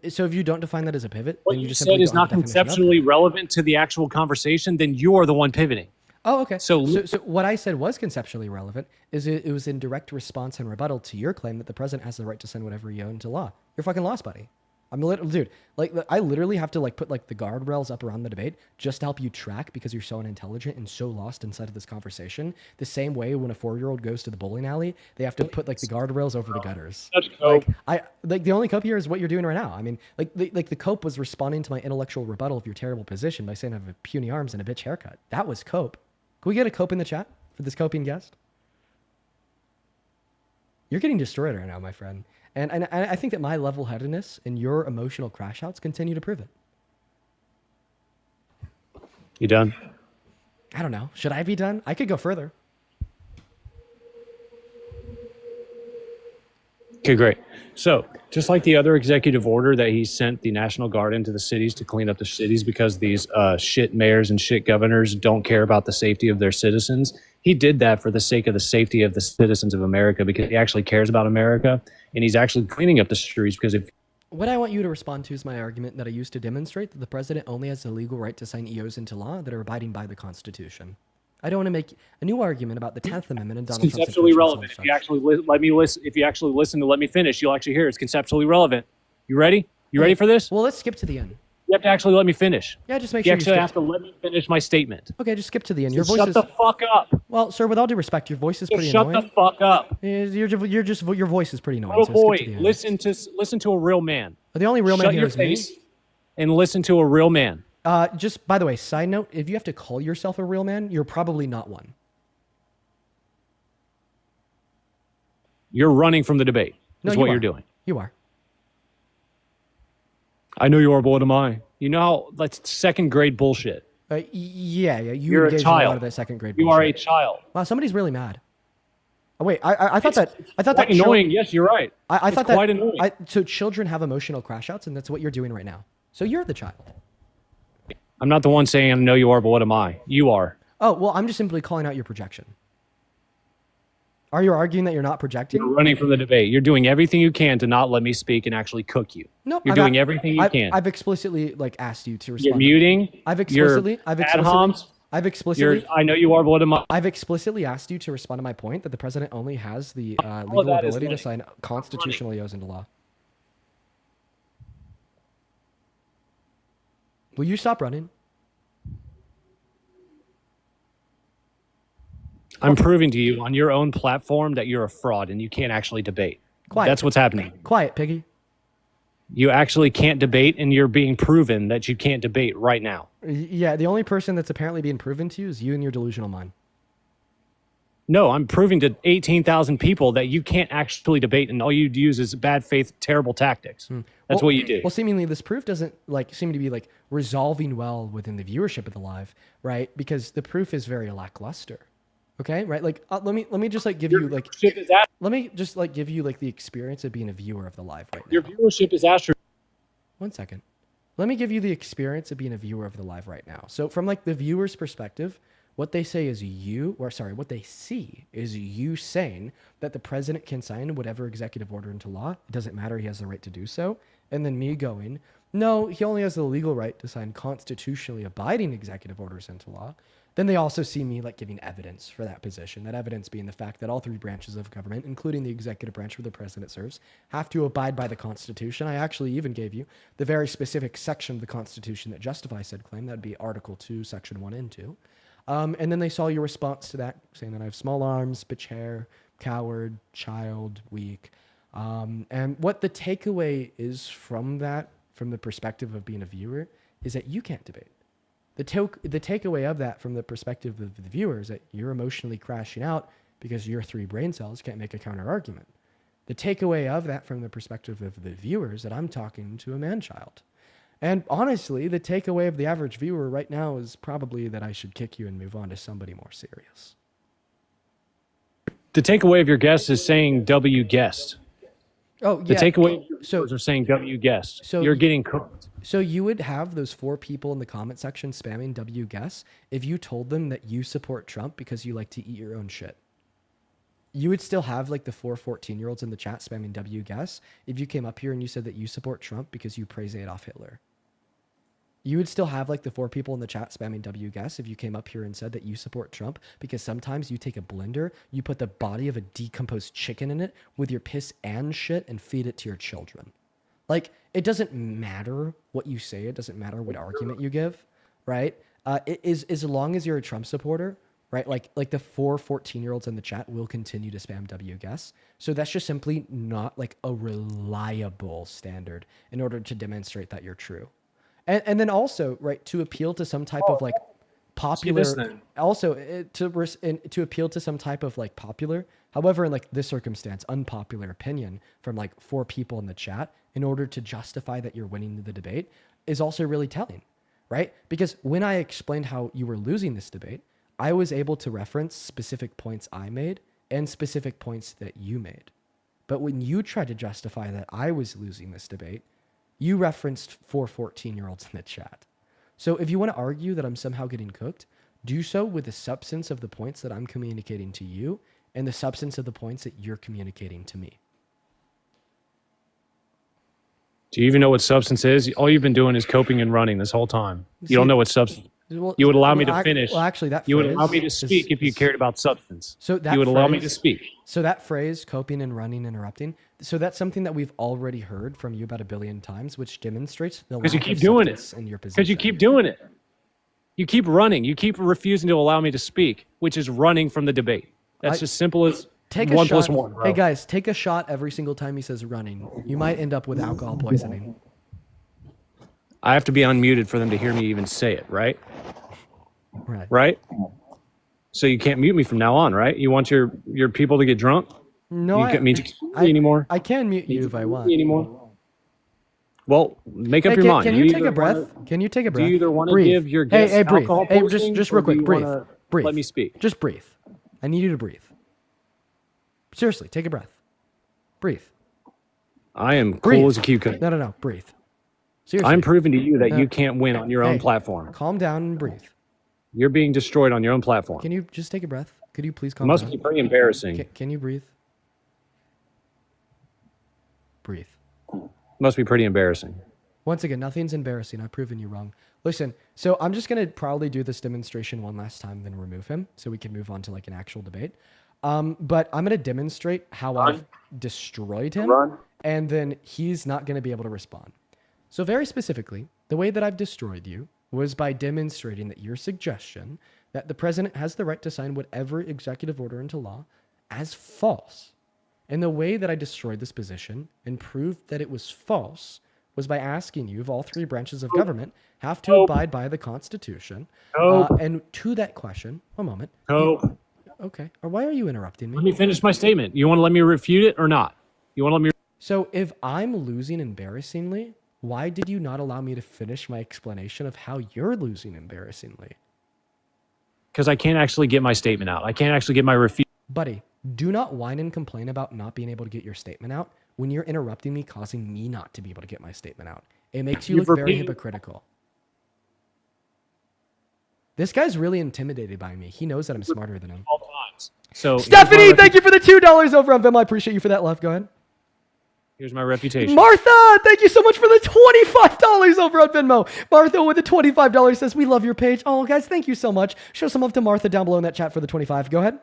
So if you don't define that as a pivot, what then you you just said simply is not conceptually relevant to the actual conversation, then you're the one pivoting. Oh, okay. So what I said was conceptually relevant is it was in direct response and rebuttal to your claim that the president has the right to send whatever he owns into law. You're fucking lost, buddy. Dude, I literally have to put the guardrails up around the debate just to help you track because you're so unintelligent and so lost inside of this conversation. The same way when a 4-year-old goes to the bowling alley, they have to put the guardrails over the gutters. That's cope. The only cope here is what you're doing right now. I mean, the cope was responding to my intellectual rebuttal of your terrible position by saying I have puny arms and a bitch haircut. That was cope. Can we get a cope in the chat for this coping guest? You're getting destroyed right now, my friend. And I think that my level-headedness and your emotional crash outs continue to prove it. You done? I don't know. Should I be done? I could go further. Okay, great. So, just like the other executive order that he sent the National Guard into the cities to clean up the cities because these shit mayors and shit governors don't care about the safety of their citizens, he did that for the sake of the safety of the citizens of America because he actually cares about America, and he's actually cleaning up the streets because if... What I want you to respond to is my argument that I used to demonstrate that the president only has the legal right to sign EOs into law that are abiding by the Constitution. I don't want to make a new argument about the 10th Amendment and Donald Trump's conceptually relevant. If you actually listen to let me finish, you'll actually hear it's conceptually relevant. You ready? You ready for this? Well, let's skip to the end. You have to actually let me finish. Yeah, just make you sure actually have to let me finish my statement. Okay, just skip to the end. Your voice shut is... the fuck up. Well, sir, with all due respect, your voice is pretty shut annoying. the fuck up. Your voice is pretty annoying. Oh so boy, skip to the end. listen to a real man. The only real man Shut here your is me. face and listen to a real man. Just by the way, side note: if you have to call yourself a real man, you're probably not one. You're running from the debate. No, That's you what are. you're doing. You are. I know you are, but what am I? You know how that's second grade bullshit. Yeah. You You're a engage in a lot child. of that second grade You bullshit. are a child. Wow, somebody's really mad. Oh wait, I thought that Quite annoying. Yes, you're right. I It's thought quite that annoying. so children have emotional crash outs, and that's what you're doing right now. So you're the child. I'm not the one saying I know you are, but what am I? You are. Oh well, I'm just simply calling out your projection. Are you arguing that you're not projecting? You're running from the debate. You're doing everything you can to not let me speak and actually cook you. No, You're doing everything you can. I've explicitly asked you to respond. You're muting. I've explicitly. I know you are, but what am I? I've explicitly asked you to respond to my point that the president only has the legal that is ability to running. sign constitutional oaths into law. Will you stop running? I'm proving to you on your own platform that you're a fraud and you can't actually debate. Quiet. That's what's happening. Quiet, piggy. You actually can't debate, and you're being proven that you can't debate right now. Yeah, the only person that's apparently being proven to you is you and your delusional mind. No, I'm proving to 18,000 people that you can't actually debate, and all you use is bad faith, terrible tactics. That's what you do. Well, seemingly this proof doesn't seem to be resolving well within the viewership of the live, right? Because the proof is very lackluster. Okay, right? Let me just give you let me just give you the experience of being a viewer of the live right now. Your viewership is astro. 1 second. Let me give you the experience of being a viewer of the live right now. So from the viewer's perspective, what they say is what they see is you saying that the president can sign whatever executive order into law. It doesn't matter, he has the right to do so. And then me going, no, he only has the legal right to sign constitutionally abiding executive orders into law. Then they also see me giving evidence for that position. That evidence being the fact that all three branches of government, including the executive branch where the president serves, have to abide by the Constitution. I actually even gave you the very specific section of the Constitution that justifies said claim. That'd be Article 2, Section 1 and 2. And then they saw your response to that, saying that I have small arms, bitch hair, coward, child, weak. And what the takeaway is from that, from the perspective of being a viewer, is that you can't debate. The takeaway of that from the perspective of the viewer is that you're emotionally crashing out because your three brain cells can't make a counter argument. The takeaway of that from the perspective of the viewer is that I'm talking to a man-child. And honestly, the takeaway of the average viewer right now is probably that I should kick you and move on to somebody more serious. The takeaway of your guest is saying W guest. Oh, The yeah. takeaway are saying W guest. So you're getting cooked. So you would have those 4 people in the comment section spamming W guess if you told them that you support Trump because you like to eat your own shit. You would still have the 4 14-year-olds in the chat spamming W guess if you came up here and you said that you support Trump because you praise Adolf Hitler. You would still have the 4 people in the chat spamming W guess if you came up here and said that you support Trump because sometimes you take a blender, you put the body of a decomposed chicken in it with your piss and shit and feed it to your children. It doesn't matter what you say. It doesn't matter what argument you give, right? It is as long as you're a Trump supporter, right? The 4 14-year-olds in the chat will continue to spam W guess. So that's just simply not a reliable standard in order to demonstrate that you're true. And then also, right, to appeal to some type of popular, to appeal to some type of popular, however, in this circumstance, unpopular opinion from 4 people in the chat in order to justify that you're winning the debate is also really telling, right? Because when I explained how you were losing this debate, I was able to reference specific points I made and specific points that you made. But when you tried to justify that I was losing this debate, you referenced 4 14-year-olds in the chat. So if you want to argue that I'm somehow getting cooked, do so with the substance of the points that I'm communicating to you and the substance of the points that you're communicating to me. Do you even know what substance is? All you've been doing is coping and running this whole time. You don't know what substance. You would allow me to finish. Well, actually, that you would phrase allow me to speak if you cared about substance. So that you would allow me to phrase- speak. So that phrase, coping and running, interrupting, so that's something that we've already heard from you about 1 billion times, which demonstrates the Because you lack keep of doing substance it. in your position. Because you keep doing it. You keep running. You keep refusing to allow me to speak, which is running from the debate. That's just simple as Take 1 a shot. + 1, bro. Hey guys, take a shot every single time he says running. You might end up with alcohol poisoning. I have to be unmuted for them to hear me even say it, right? Right. Right? So you can't mute me from now on, right? You want your people to get drunk? No, you I, can't mute me anymore. I can mute you if I want. Anymore. Well, make up Hey, your mind. Can you take a breath? Can you take a breath? Do you either want to Breathe. give your guests hey, breathe. alcohol Hey, poisoning, just or real do quick. you Breathe. wanna Breathe. Let me speak. Just breathe. I need you to breathe. Seriously, take a breath. Breathe. I am Breathe. cool as a cucumber. No. Breathe. Seriously. I'm proving to you that No. you can't win on your own platform. Calm down and breathe. You're being destroyed on your own platform. Can you just take a breath? Could you please It calm must down? be pretty embarrassing. Can you breathe? Breathe. Must be pretty embarrassing. Once again, nothing's embarrassing. I've proven you wrong. Listen, so I'm just going to probably do this demonstration one last time, then remove him so we can move on to like an actual debate. But I'm going to demonstrate how I've destroyed him, and then he's not going to be able to respond. So very specifically, the way that I've destroyed you was by demonstrating that your suggestion that the president has the right to sign whatever executive order into law as false. And the way that I destroyed this position and proved that it was false was by asking you if all three branches of government have to abide by the Constitution. And to that question, one moment. Okay. Or why are you interrupting me? Let me finish my statement. You want to let me refute it or not? You want to let me? So if I'm losing embarrassingly, why did you not allow me to finish my explanation of how you're losing embarrassingly? Because I can't actually get my statement out. I can't actually get my refute. Buddy, do not whine and complain about not being able to get your statement out when you're interrupting me, causing me not to be able to get my statement out. It makes you look very hypocritical. This guy's really intimidated by me. He knows that I'm smarter than him. All times. So Stephanie, thank you for the $2 over on Venmo. I appreciate you for that love. Go ahead. Here's my reputation. Martha, thank you so much for the $25 over on Venmo. Martha with the $25 says, we love your page. Oh, guys, thank you so much. Show some love to Martha down below in that chat for the 25. Go ahead.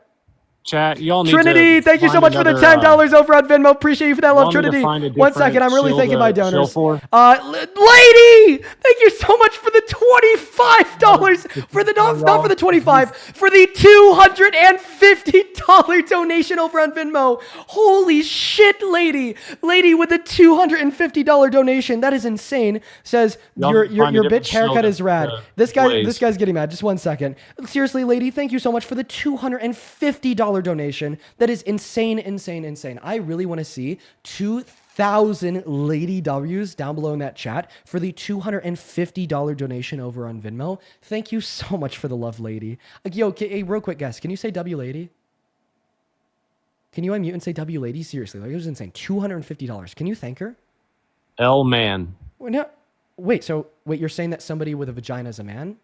Chat, y'all need Trinity, to thank you so much for the $10 over on Venmo. Appreciate you for that love, y'all need to Trinity. find a 1 second, I'm really different thanking my chill donors. for. Lady, thank you so much for the $25 for the not for the 25 for the $250 donation over on Venmo. Holy shit, lady with the $250 donation. That is insane. Says your bitch haircut is rad. This guy's getting mad. Just 1 second. Seriously, lady, thank you so much for the $250 donation. That is insane. I really want to see 2,000 Lady W's down below in that chat for the $250 donation over on Venmo. Thank you so much for the love, lady. Yo, hey, real quick, guys, can you say W lady? Can you unmute and say W lady? Seriously, like it was insane. $250. Can you thank her? L man. Wait, you're saying that somebody with a vagina is a man?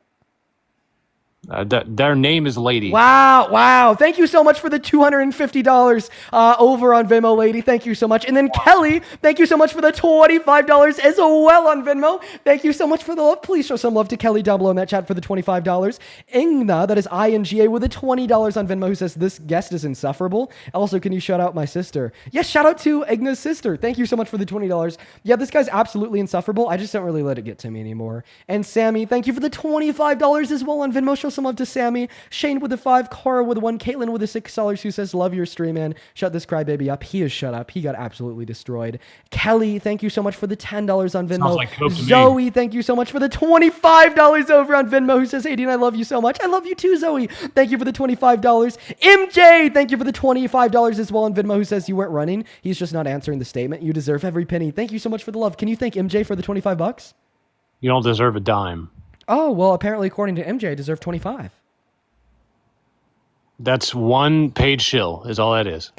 Their name is Lady. Wow. Thank you so much for the $250 over on Venmo, lady. Thank you so much. And then Kelly, thank you so much for the $25 as well on Venmo. Thank you so much for the love. Please show some love to Kelly down below in that chat for the $25. Ingna, that is INGA, with the $20 on Venmo, who says this guest is insufferable. Also, can you shout out my sister? Yes, shout out to Igna's sister. Thank you so much for the $20. Yeah, this guy's absolutely insufferable. I just don't really let it get to me anymore. And Sammy, thank you for the $25 as well on Venmo. Show some love to Sammy. Shane with the 5, Cara with the 1, Caitlin with the $6 who says, love your stream, man. Shut this crybaby up. He is shut up. He got absolutely destroyed. Kelly, thank you so much for the $10 on Venmo. Sounds like Coke to me. Zoe, thank you so much for the $25 over on Venmo, who says, hey, Dean, I love you so much. I love you too, Zoe. Thank you for the $25. MJ, thank you for the $25 as well on Venmo, who says you weren't running. He's just not answering the statement. You deserve every penny. Thank you so much for the love. Can you thank MJ for the $25? You don't deserve a dime. Oh, well, apparently, according to MJ, I deserve 25. That's one paid shill, is all that is.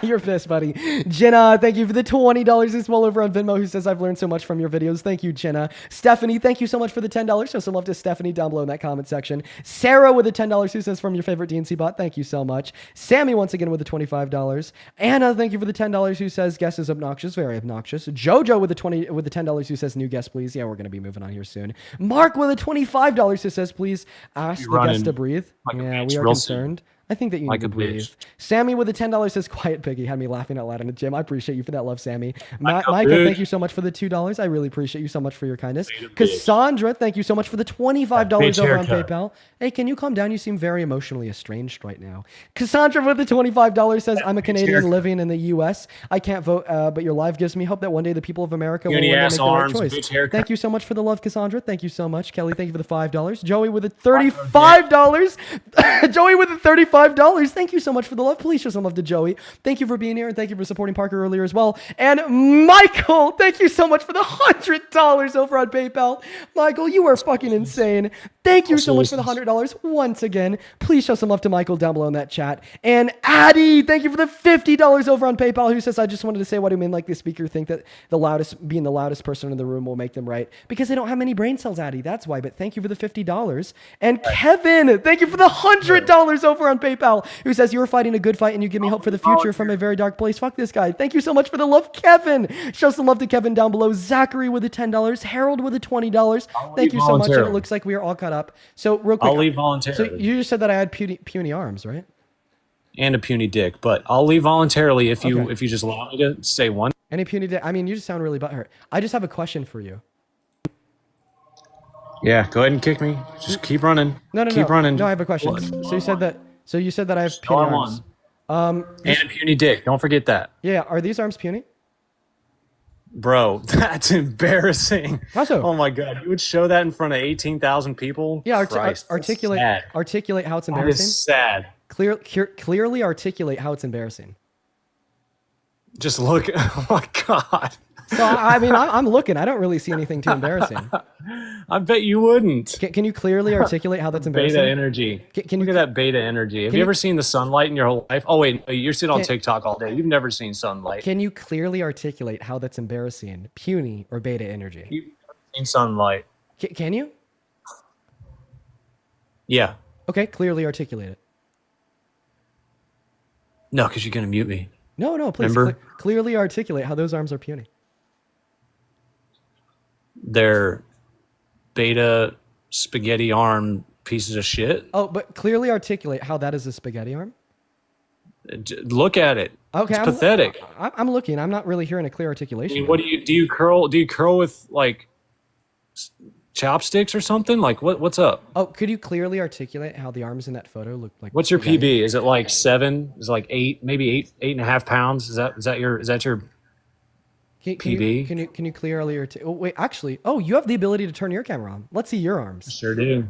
You're pissed, buddy. Jenna, thank you for the $20 as well over on Venmo, who says, I've learned so much from your videos. Thank you, Jenna. Stephanie, thank you so much for the $10. Show some love to Stephanie down below in that comment section. Sarah with the $10, who says, from your favorite DNC bot. Thank you so much. Sammy, once again, with the $25. Anna, thank you for the $10, who says, guest is obnoxious, very obnoxious. Jojo with the $10, who says, new guest, please. Yeah, we're going to be moving on here soon. Mark with the $25, who says, please ask the guest to breathe. Yeah, we are concerned. I think that you need to breathe. Sammy with the $10 says, quiet piggy, had me laughing out loud in the gym. I appreciate you for that love, Sammy. Micah, thank you so much for the $2. I really appreciate you so much for your kindness. Cassandra, thank you so much for the $25 over on PayPal. Hey, can you calm down? You seem very emotionally estranged right now. Cassandra with the $25 says, I'm a Canadian living in the U.S. I can't vote, but your live gives me hope that one day the people of America will make the right choice. Thank you so much for the love, Cassandra. Thank you so much. Kelly, thank you for the $5. Joey with the $35. Joey with the $35 $5. Thank you so much for the love. Please show some love to Joey. Thank you for being here, and thank you for supporting Parker earlier as well. And Michael, thank you so much for the $100 over on PayPal. Michael, you are fucking insane. Thank you so much for the $100 once again. Please show some love to Michael down below in that chat. And Addie, thank you for the $50 over on PayPal, who says, I just wanted to say, why do men like the speaker think that being the loudest person in the room will make them right? Because they don't have many brain cells, Addie. That's why. But thank you for the $50. And Kevin, thank you for the $100 over on PayPal, who says, you were fighting a good fight and you give me hope for the future from a very dark place. Fuck this guy. Thank you so much for the love, Kevin. Show some love to Kevin down below. Zachary with the $10. Harold with the $20. Thank you so much. And it looks like we are all caught up. So real quick, I'll leave voluntarily. So you just said that I had puny arms, right? And a puny dick, but I'll leave voluntarily if you just allow me to say one. Any puny dick? I mean, you just sound really butthurt. I just have a question for you. Yeah, go ahead and kick me. Just keep running. Keep running. No, I have a question. So you said that I have puny arms. And a puny dick. Don't forget that. Yeah, are these arms puny? Bro, that's embarrassing. How so? Oh my god, you would show that in front of 18,000 people? Yeah, articulate how it's embarrassing. That is sad. Clearly articulate how it's embarrassing. Just look. Oh my god. So I mean, I'm looking. I don't really see anything too embarrassing. I bet you wouldn't. Can you clearly articulate how that's embarrassing? Beta energy. Can you look at that beta energy? Have you ever seen the sunlight in your whole life? Oh wait, you're sitting on TikTok all day. You've never seen sunlight. Can you clearly articulate how that's embarrassing? Puny or beta energy? You've never seen sunlight. Can you? Yeah. Okay, clearly articulate it. No, because you're gonna mute me. No, please. Clearly articulate how those arms are puny. They're beta spaghetti arm pieces of shit. Oh, but clearly articulate how that is a spaghetti arm. Look at it. Okay, it's pathetic. I'm looking. I'm not really hearing a clear articulation. I mean, what do you curl? Do you curl with like chopsticks or something? Like what's up? Oh, could you clearly articulate how the arms in that photo look like? What's your PB? Is it like 7? Is it like 8? Maybe 8.5 pounds? Is that your PB? Can you clearly wait, actually, you have the ability to turn your camera on. Let's see your arms. Sure do.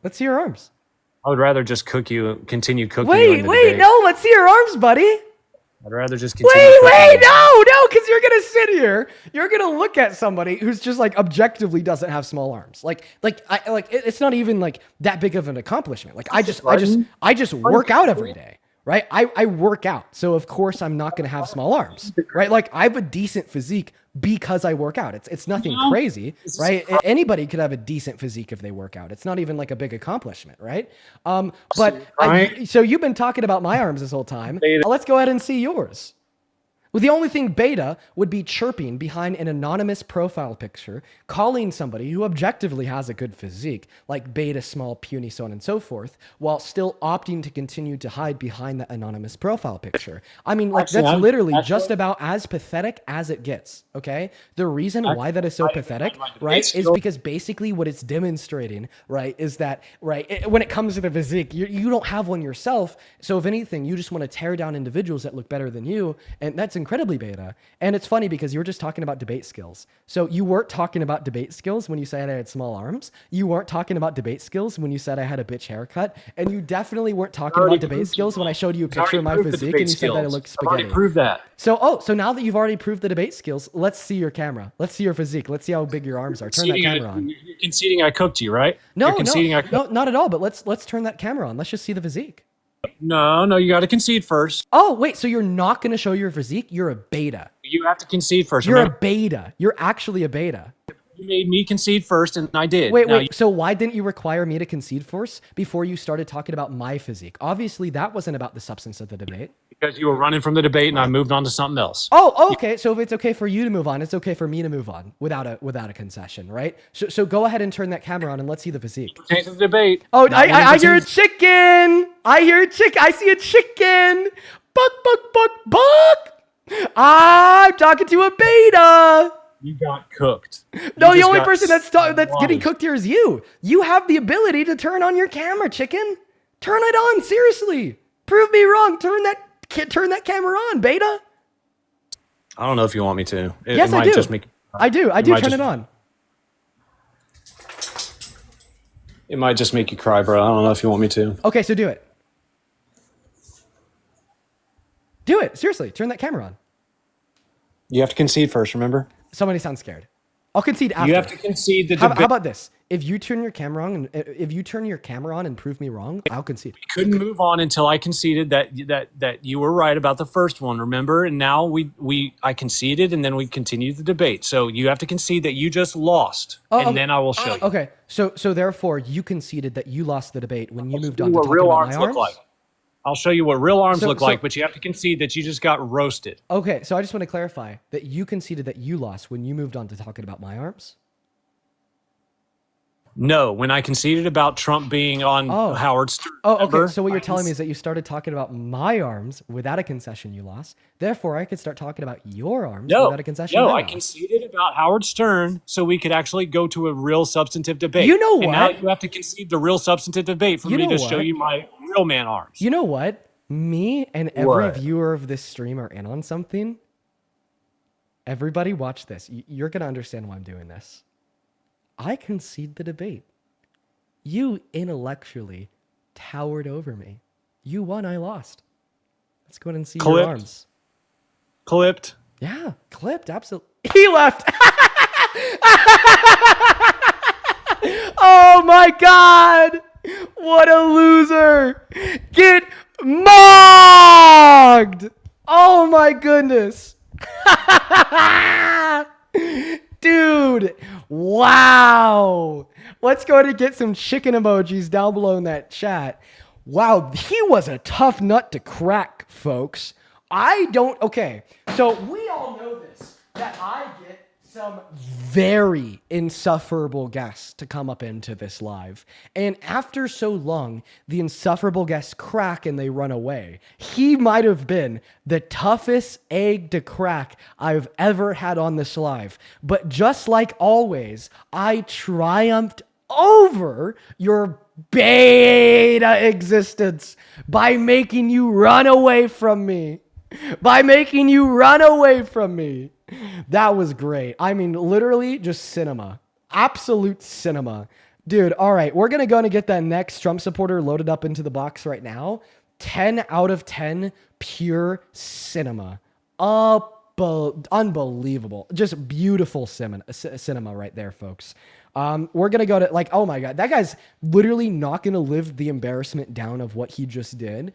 Let's see your arms. I would rather just continue cooking. Wait, no, let's see your arms, buddy. I'd rather just continue. Wait, no, because you're gonna sit here. You're gonna look at somebody who's just like objectively doesn't have small arms. It's not even like that big of an accomplishment. Like I just work out every day. Right? I work out. So of course I'm not going to have small arms, right? Like I have a decent physique because I work out. It's nothing crazy, right? Anybody could have a decent physique if they work out. It's not even like a big accomplishment, right? So you've been talking about my arms this whole time. Let's go ahead and see yours. Well, the only thing beta would be chirping behind an anonymous profile picture, calling somebody who objectively has a good physique, like beta, small, puny, so on and so forth, while still opting to continue to hide behind the anonymous profile picture. I mean, like that's literally just about as pathetic as it gets, okay? The reason why that is so pathetic, right, is because basically what it's demonstrating, right, is that, right, when it comes to the physique, you don't have one yourself, so if anything, you just want to tear down individuals that look better than you, and that's incredibly beta. And it's funny because you were just talking about debate skills. So you weren't talking about debate skills when you said I had small arms. You weren't talking about debate skills when you said I had a bitch haircut. And you definitely weren't talking about debate skills when I showed you a picture of my physique and you said that it looked spaghetti. I've already proved that. So now that you've already proved the debate skills, let's see your camera. Let's see your physique. Let's see how big your arms are. Turn that camera on. You're conceding I cooked you, right? No, not at all. But let's turn that camera on. Let's just see the physique. No, you got to concede first. Oh, wait, so you're not going to show your physique? You're a beta. You have to concede first. You're a beta. You're actually a beta. You made me concede first, and I did. Wait. So why didn't you require me to concede first before you started talking about my physique? Obviously, that wasn't about the substance of the debate. Because you were running from the debate, and I moved on to something else. Oh, okay. So if it's okay for you to move on, it's okay for me to move on without a concession, right? So go ahead and turn that camera on, and let's see the physique. Change the debate. Oh, I hear a chicken. I hear a chicken. I see a chicken. Buck, buck, buck, buck. I'm talking to a beta. You got cooked. No, the only person that's getting cooked here is you. You have the ability to turn on your camera, chicken. Turn it on, seriously. Prove me wrong. Turn that camera on, beta. I don't know if you want me to. Yes, I do. I do. Turn it on. It might just make you cry, bro. I don't know if you want me to. Okay, so do it. Do it. Seriously. Turn that camera on. You have to concede first, remember? Somebody sounds scared. I'll concede after. You have to concede the How debate. about this? If you turn your camera on, and prove me wrong, I'll concede. Couldn't move on until I conceded that you were right about the first one, remember? And now I conceded, and then we continued the debate. So you have to concede that you just lost, and then I will show you. Okay, so therefore you conceded that you lost the debate when you moved on to What talking real about arms my look arms. like. I'll show you what real arms So- look so- like, but you have to concede that you just got roasted. Okay, so I just want to clarify that you conceded that you lost when you moved on to talking about my arms. No, when I conceded about Trump being on Howard Stern. Oh, okay. remember? So what you're telling me is that you started talking about my arms without a concession you lost. Therefore, I could start talking about your arms without a concession. No, I I lost. conceded about Howard Stern so we could actually go to a real substantive debate. You know And now what? you have to concede the real substantive debate for You me know to show what? you my real man arms. You know what? Me and every What? viewer of this stream are in on something. Everybody watch this. You're going to understand why I'm doing this. I concede the debate. You intellectually towered over me. You won, I lost. Let's go ahead and see your Clipped. arms. Clipped. Yeah, clipped, absolutely. He left. Oh my God. What a loser. Get mogged. Oh my goodness. Dude, wow. Let's go ahead and get some chicken emojis down below in that chat. Wow, he was a tough nut to crack, folks. Okay, so we all know this, that I get some very insufferable guests to come up into this live. And after so long, the insufferable guests crack and they run away. He might have been the toughest egg to crack I've ever had on this live. But just like always, I triumphed over your beta existence by making you run away from me. That was great. I mean, literally just cinema. Absolute cinema. Dude, all right. We're going to go and get that next Trump supporter loaded up into the box right now. 10 out of 10 pure cinema. Unbelievable. Just beautiful cinema right there, folks. We're going to go to oh my God, that guy's literally not going to live the embarrassment down of what he just did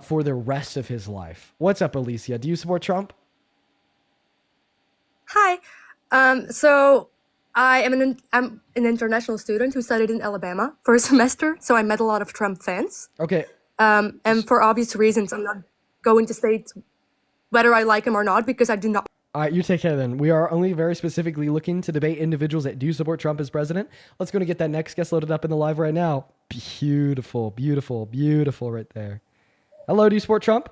for the rest of his life. What's up, Alicia? Do you support Trump? Hi. So I'm an international student who studied in Alabama for a semester, so I met a lot of Trump fans. Okay. And for obvious reasons, I'm not going to state whether I like him or not because I do not. All right, you take care then. We are only very specifically looking to debate individuals that do support Trump as president. Let's go and get that next guest loaded up in the live right now. Beautiful, beautiful, beautiful right there. Hello, do you support Trump?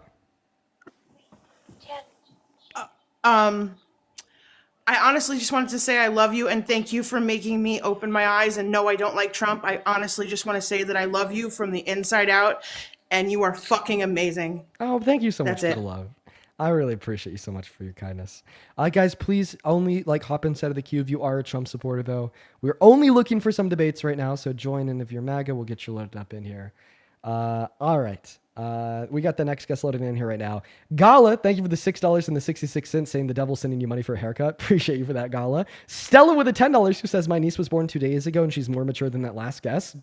I honestly just wanted to say I love you and thank you for making me open my eyes and no, I don't like Trump. I honestly just want to say that I love you from the inside out and you are fucking amazing. Oh, thank you so much That's for it. the love. I really appreciate you so much for your kindness. Guys, please only hop inside of the queue if you are a Trump supporter, though. We're only looking for some debates right now, so join in if you're MAGA. We'll get you loaded up in here. All right. We got the next guest loaded in here right now. Gala, thank you for the $6 and the 66 cents saying the devil's sending you money for a haircut. Appreciate you for that, Gala. Stella with the $10 who says my niece was born 2 days ago and she's more mature than that last guest.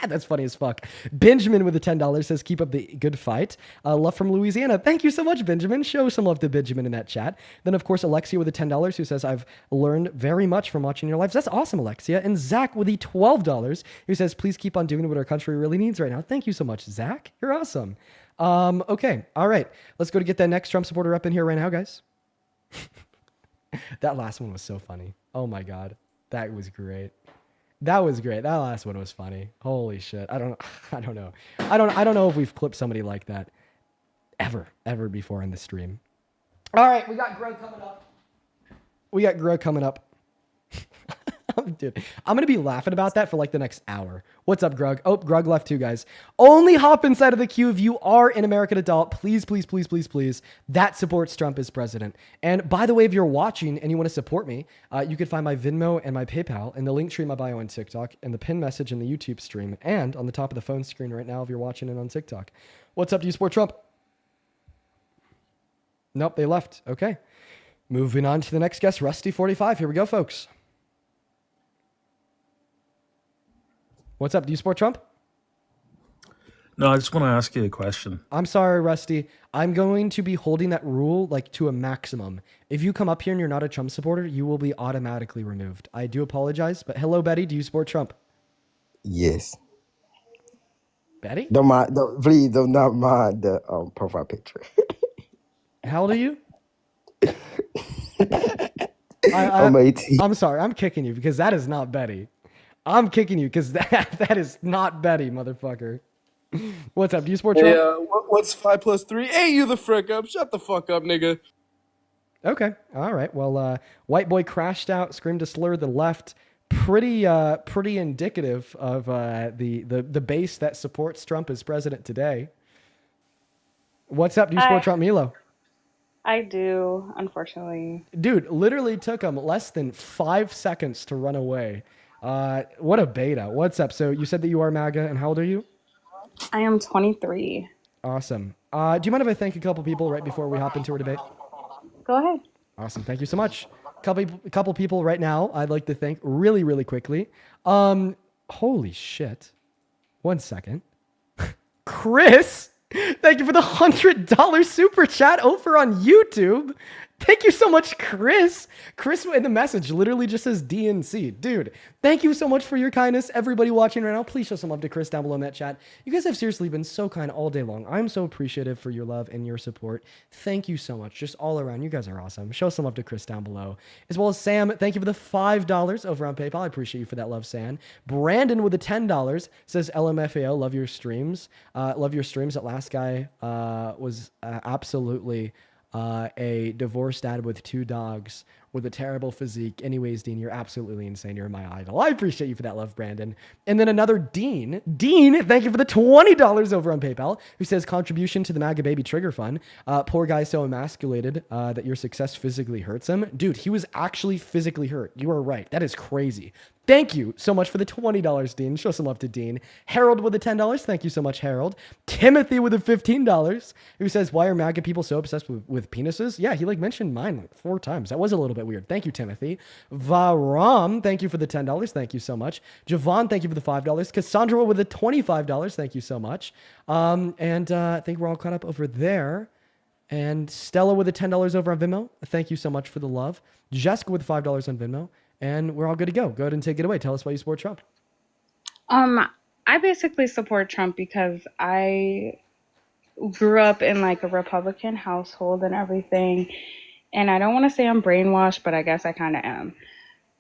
That's funny as fuck. Benjamin with the $10 says keep up the good fight. Love from Louisiana. Thank you so much, Benjamin. Show some love to Benjamin in that chat. Then, of course, Alexia with the $10 who says I've learned very much from watching your lives. That's awesome, Alexia. And Zach with the $12 who says please keep on doing what our country really needs right now. Thank you so much, Zach. You're awesome. Okay. All right. Let's go to get that next Trump supporter up in here right now, guys. That last one was so funny. Oh my God. That was great. That was great. That last one was funny. Holy shit. I don't know. I don't know if we've clipped somebody like that ever before in the stream. All right. We got Greg coming up. Dude, I'm going to be laughing about that for the next hour. What's up, Grug? Oh, Grug left too, guys. Only hop inside of the queue if you are an American adult. Please, please, please, please, please. That supports Trump as president. And by the way, if you're watching and you want to support me, you can find my Venmo and my PayPal in the link tree in my bio on TikTok and the pin message in the YouTube stream and on the top of the phone screen right now if you're watching it on TikTok. What's up? Do you support Trump? Nope, they left. Okay. Moving on to the next guest, Rusty45. Here we go, folks. What's up? Do you support Trump? No, I just want to ask you a question. I'm sorry, Rusty. I'm going to be holding that rule like to a maximum. If you come up here and you're not a Trump supporter, you will be automatically removed. I do apologize, but hello, Betty. Do you support Trump? Yes. Betty? Please do not mind the profile picture. How old are you? I'm 18. I'm sorry. I'm kicking you because that is not Betty. I'm kicking you because that is not Betty, motherfucker. What's up? Do you support Trump? Yeah, what's 5 plus 3? Hey, you the frick up. Shut the fuck up, nigga. Okay. All right. Well, white boy crashed out, screamed a slur to the left. Pretty indicative of the base that supports Trump as president today. What's up? Do you support Trump, Milo? I do, unfortunately. Dude, literally took him less than 5 seconds to run away. What a beta. What's up? So you said that you are MAGA, and how old are you? I am 23. Awesome. Do you mind if I thank a couple people right before we hop into our debate? Go ahead. Awesome. Thank you so much. Couple people right now I'd like to thank really, really quickly. Holy shit. 1 second. Chris, thank you for the $100 super chat over on YouTube. Thank you so much, Chris. Chris in the message literally just says DNC. Dude, thank you so much for your kindness. Everybody watching right now, please show some love to Chris down below in that chat. You guys have seriously been so kind all day long. I'm so appreciative for your love and your support. Thank you so much. Just all around. You guys are awesome. Show some love to Chris down below. As well as Sam, thank you for the $5 over on PayPal. I appreciate you for that love, Sam. Brandon with the $10 says LMFAO, love your streams. Love your streams. That last guy was absolutely... a divorced dad with 2 dogs with a terrible physique. Anyways, Dean, you're absolutely insane. You're my idol. I appreciate you for that love, Brandon. And then another Dean. Dean, thank you for the $20 over on PayPal, who says contribution to the MAGA Baby Trigger Fund. Poor guy so emasculated that your success physically hurts him. Dude, he was actually physically hurt. You are right. That is crazy. Thank you so much for the $20, Dean. Show some love to Dean. Harold with the $10. Thank you so much, Harold. Timothy with the $15, who says, why are MAGA people so obsessed with penises? Yeah, he mentioned mine like 4 times. That was a little bit weird. Thank you, Timothy. Varam, thank you for the $10. Thank you so much. Javon, thank you for the $5. Cassandra with the $25. Thank you so much. I think we're all caught up over there. And Stella with the $10 over on Venmo. Thank you so much for the love. Jessica with $5 on Venmo. And we're all good to go. Go ahead and take it away. Tell us why you support Trump. I basically support Trump because I grew up in a Republican household and everything. And I don't want to say I'm brainwashed, but I guess I kind of am.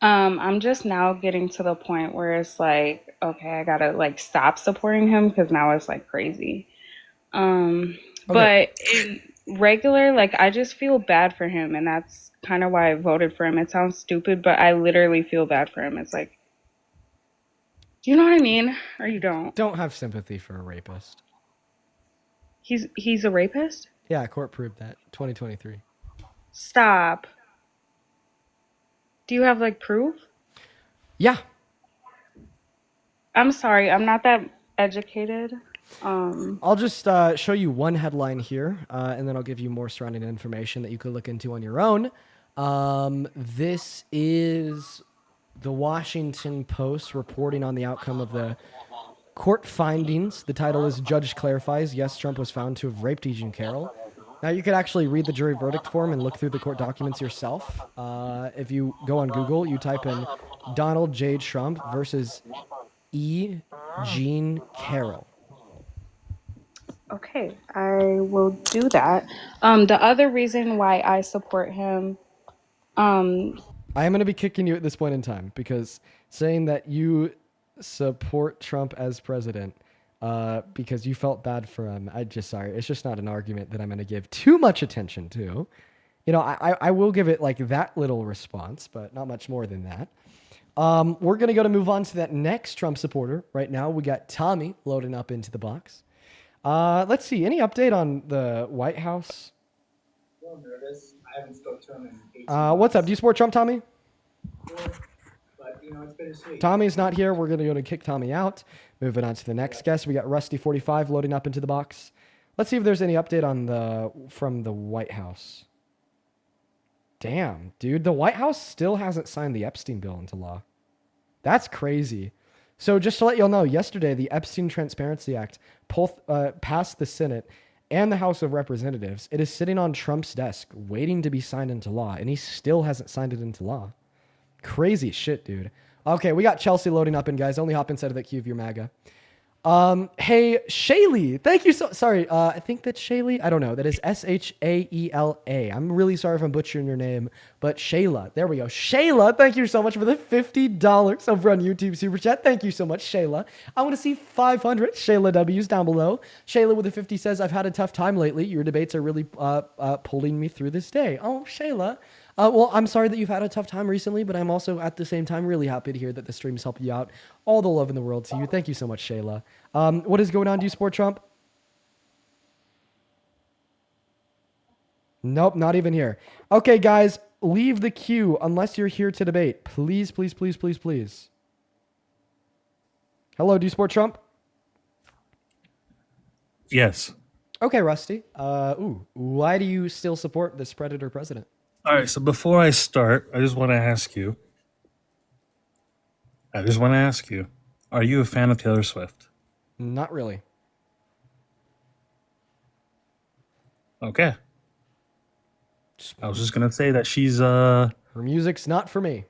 I'm just now getting to the point where it's okay, I gotta stop supporting him because now it's crazy. Okay. But in regular, I just feel bad for him, and that's kind of why I voted for him. It sounds stupid, but I literally feel bad for him. It's do you know what I mean? Or you don't? Don't have sympathy for a rapist. He's a rapist? Yeah, court proved that. 2023. Stop. Do you have proof? Yeah. I'm sorry, I'm not that educated. I'll just show you one headline here, and then I'll give you more surrounding information that you could look into on your own. This is the Washington Post reporting on the outcome of the court findings. The title is Judge Clarifies, Yes, Trump was found to have raped Jean Carroll. Now, you could actually read the jury verdict form and look through the court documents yourself. If you go on Google, you type in Donald J. Trump versus E. Jean Carroll. Okay, I will do that. The other reason why I support him, I am going to be kicking you at this point in time because saying that you support Trump as president because you felt bad for him, sorry, it's just not an argument that I'm going to give too much attention to. You know, I will give it that little response, but not much more than that. We're going to move on to that next Trump supporter. Right now, we got Tommy loading up into the box. Let's see. Any update on the White House? A little nervous. I haven't spoken to him in 18 months. What's up? Do you support Trump, Tommy? But, it's bittersweet. Tommy's not here. We're going to kick Tommy out. Moving on to the next guest. We got Rusty45 loading up into the box. Let's see if there's any update from the White House. Damn, dude, the White House still hasn't signed the Epstein bill into law. That's crazy. So just to let y'all know, yesterday the Epstein Transparency Act passed the Senate and the House of Representatives. It is sitting on Trump's desk waiting to be signed into law, and he still hasn't signed it into law. Crazy shit, dude. Okay, we got Chelsea loading up in, guys. Only hop inside of that queue if you're MAGA. Hey, Shaylee. Thank you so... Sorry, I think that's Shaylee. I don't know. That is Shaela. I'm really sorry if I'm butchering your name, but Shayla. There we go. Shayla, thank you so much for the $50 over on YouTube Super Chat. Thank you so much, Shayla. I want to see 500 Shayla W's down below. Shayla with a 50 says, I've had a tough time lately. Your debates are really pulling me through this day. Oh, Shayla. Well, I'm sorry that you've had a tough time recently, but I'm also at the same time really happy to hear that the stream's helping you out. All the love in the world to you. Thank you so much, Shayla. What is going on? Do you support Trump? Nope, not even here. Okay, guys, leave the queue unless you're here to debate. Please, please, please, please, please. Hello, do you support Trump? Yes. Okay, Rusty. Why do you still support this predator president? All right. So before I start, I just want to ask you. Are you a fan of Taylor Swift? Not really. Okay. I was just gonna say that she's Her music's not for me.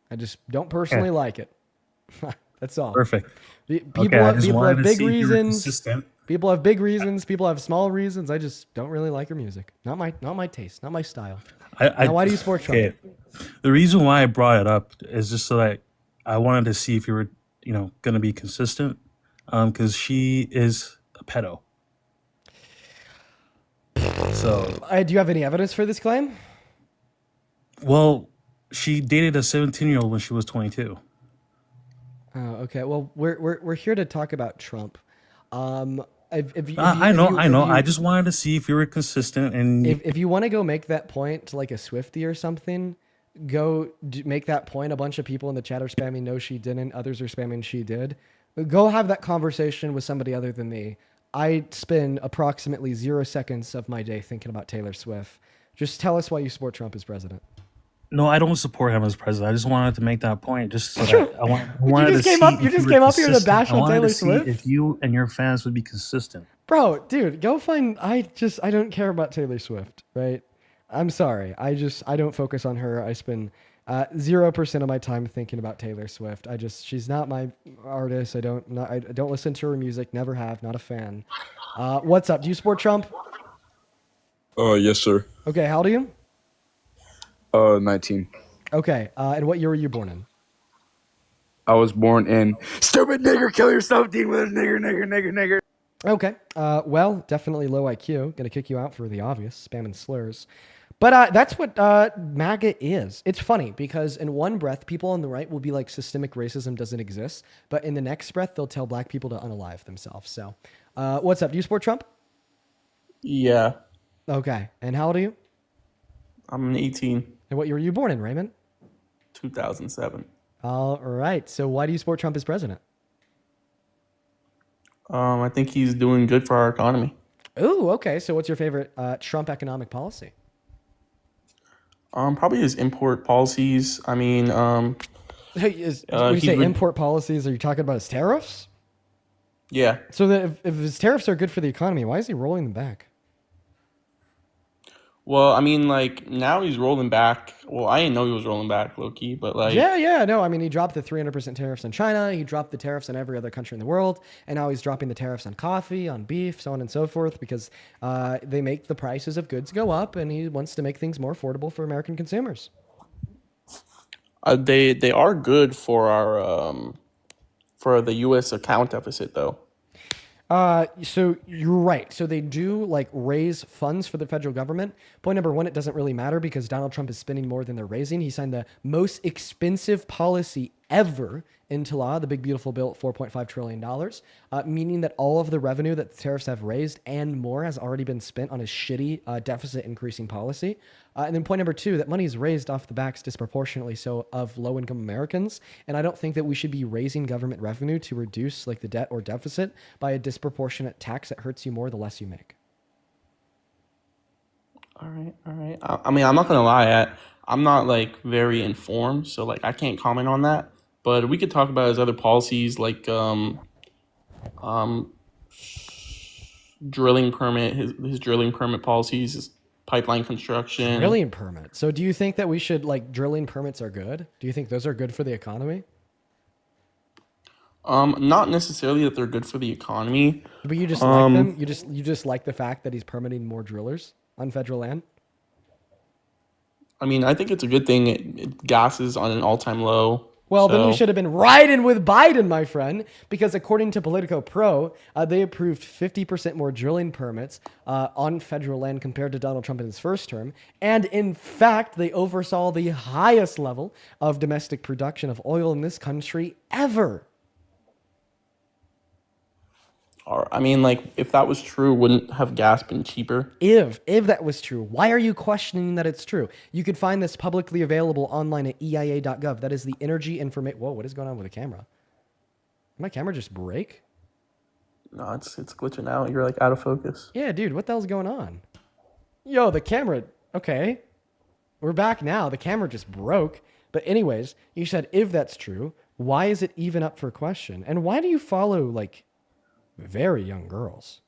I just don't personally like it. That's all. perfect. People Okay, I have, just people wanted have to big see if you were reasons. consistent. People have big reasons. People have small reasons. I just don't really like her music. Not my taste. Not my style. Now, why do you support Trump? Okay. The reason why I brought it up is just so that I wanted to see if you were, going to be consistent, because she is a pedo. So, Do you have any evidence for this claim? well, she dated a 17-year-old when she was 22. Oh, okay. Well, we're here to talk about Trump. I know. I just wanted to see if you were consistent, and If you want to go make that point to like a Swiftie or something, make that point. A bunch of people in the chat are spamming no, she didn't. Others are spamming she did. Go have that conversation with somebody other than me. I spend approximately 0 seconds of my day thinking about Taylor Swift. Just tell us why you support Trump as president. no, I don't support him as president. I just wanted to make that point, just so that I wanted You to just came see up. if You just were came up here to consistent. bash I on wanted Taylor to see Swift, if you and your fans would be consistent. bro. Dude, go find. I don't care about Taylor Swift. Right? I'm sorry. I don't focus on her. I spend 0% of my time thinking about Taylor Swift. She's not my artist. I don't listen to her music. Never have. Not a fan. What's up? Do you support Trump? Yes, sir. Okay. How old are you? 19. Okay. And what year were you born in? I was born in stupid nigger, kill yourself, Dean with nigger. Okay. Well, definitely low IQ. Gonna kick you out for the obvious, spam and slurs. But that's what MAGA is. It's funny because in one breath, people on the right will be like systemic racism doesn't exist. But in the next breath, they'll tell black people to unalive themselves. So what's up? Do you support Trump? Yeah, Okay. And how old are you? I'm 18, And what year were you born in, Raymond? 2007. All right. So why do you support Trump as president? I think he's doing good for our economy. Ooh, okay. So what's your favorite Trump economic policy? Probably his import policies. I mean, When you say import policies, are you talking about his tariffs? Yeah. So that if his tariffs are good for the economy, why is he rolling them back? Well, I mean, like now he's rolling back. Well, I didn't know he was rolling back, low key, but like, Yeah, no. I mean, he dropped the 300% tariffs on China. He dropped the tariffs on every other country in the world. And now he's dropping the tariffs on coffee, on beef, so on and so forth, because they make the prices of goods go up, and he wants to make things more affordable for American consumers. they are good for our for the U.S. account deficit, though. So you're right. So they do like raise funds for the federal government. Point number one, it doesn't really matter because Donald Trump is spending more than they're raising. He signed the most expensive policy ever into law the big beautiful bill at $4.5 trillion, meaning that all of the revenue that the tariffs have raised and more has already been spent on a shitty deficit increasing policy. And then point number two, that money is raised off the backs disproportionately so of low income Americans. And I don't think that we should be raising government revenue to reduce like the debt or deficit by a disproportionate tax that hurts you more the less you make. All right, all right. I mean, I'm not gonna lie, I'm not like very informed, so like I can't comment on that. But we could talk about his other policies, like drilling permit, his drilling permit policies, his pipeline construction. Drilling permit. So do you think that we should like drilling permits are good? Do you think those are good for the economy? Not necessarily that they're good for the economy. But you just like them? You just like the fact that he's permitting more drillers on federal land? I mean, I think it's a good thing. Gas is on an all-time low. Well, then you should have been riding with Biden, my friend, because according to Politico Pro, they approved 50% more drilling permits on federal land compared to Donald Trump in his first term. And in fact, they oversaw the highest level of domestic production of oil in this country ever. Or, I mean, like, if that was true, wouldn't have gas been cheaper? If that was true, why are you questioning that it's true? You could find this publicly available online at EIA.gov. That is the energy information. Whoa, what is going on with the camera? Did my camera just break? No, it's glitching out. You're like out of focus. Yeah, dude, what the hell's going on? Yo, the camera. Okay. We're back now. The camera just broke. But anyways, you said if that's true, why is it even up for question? And why do you follow, like, very young girls?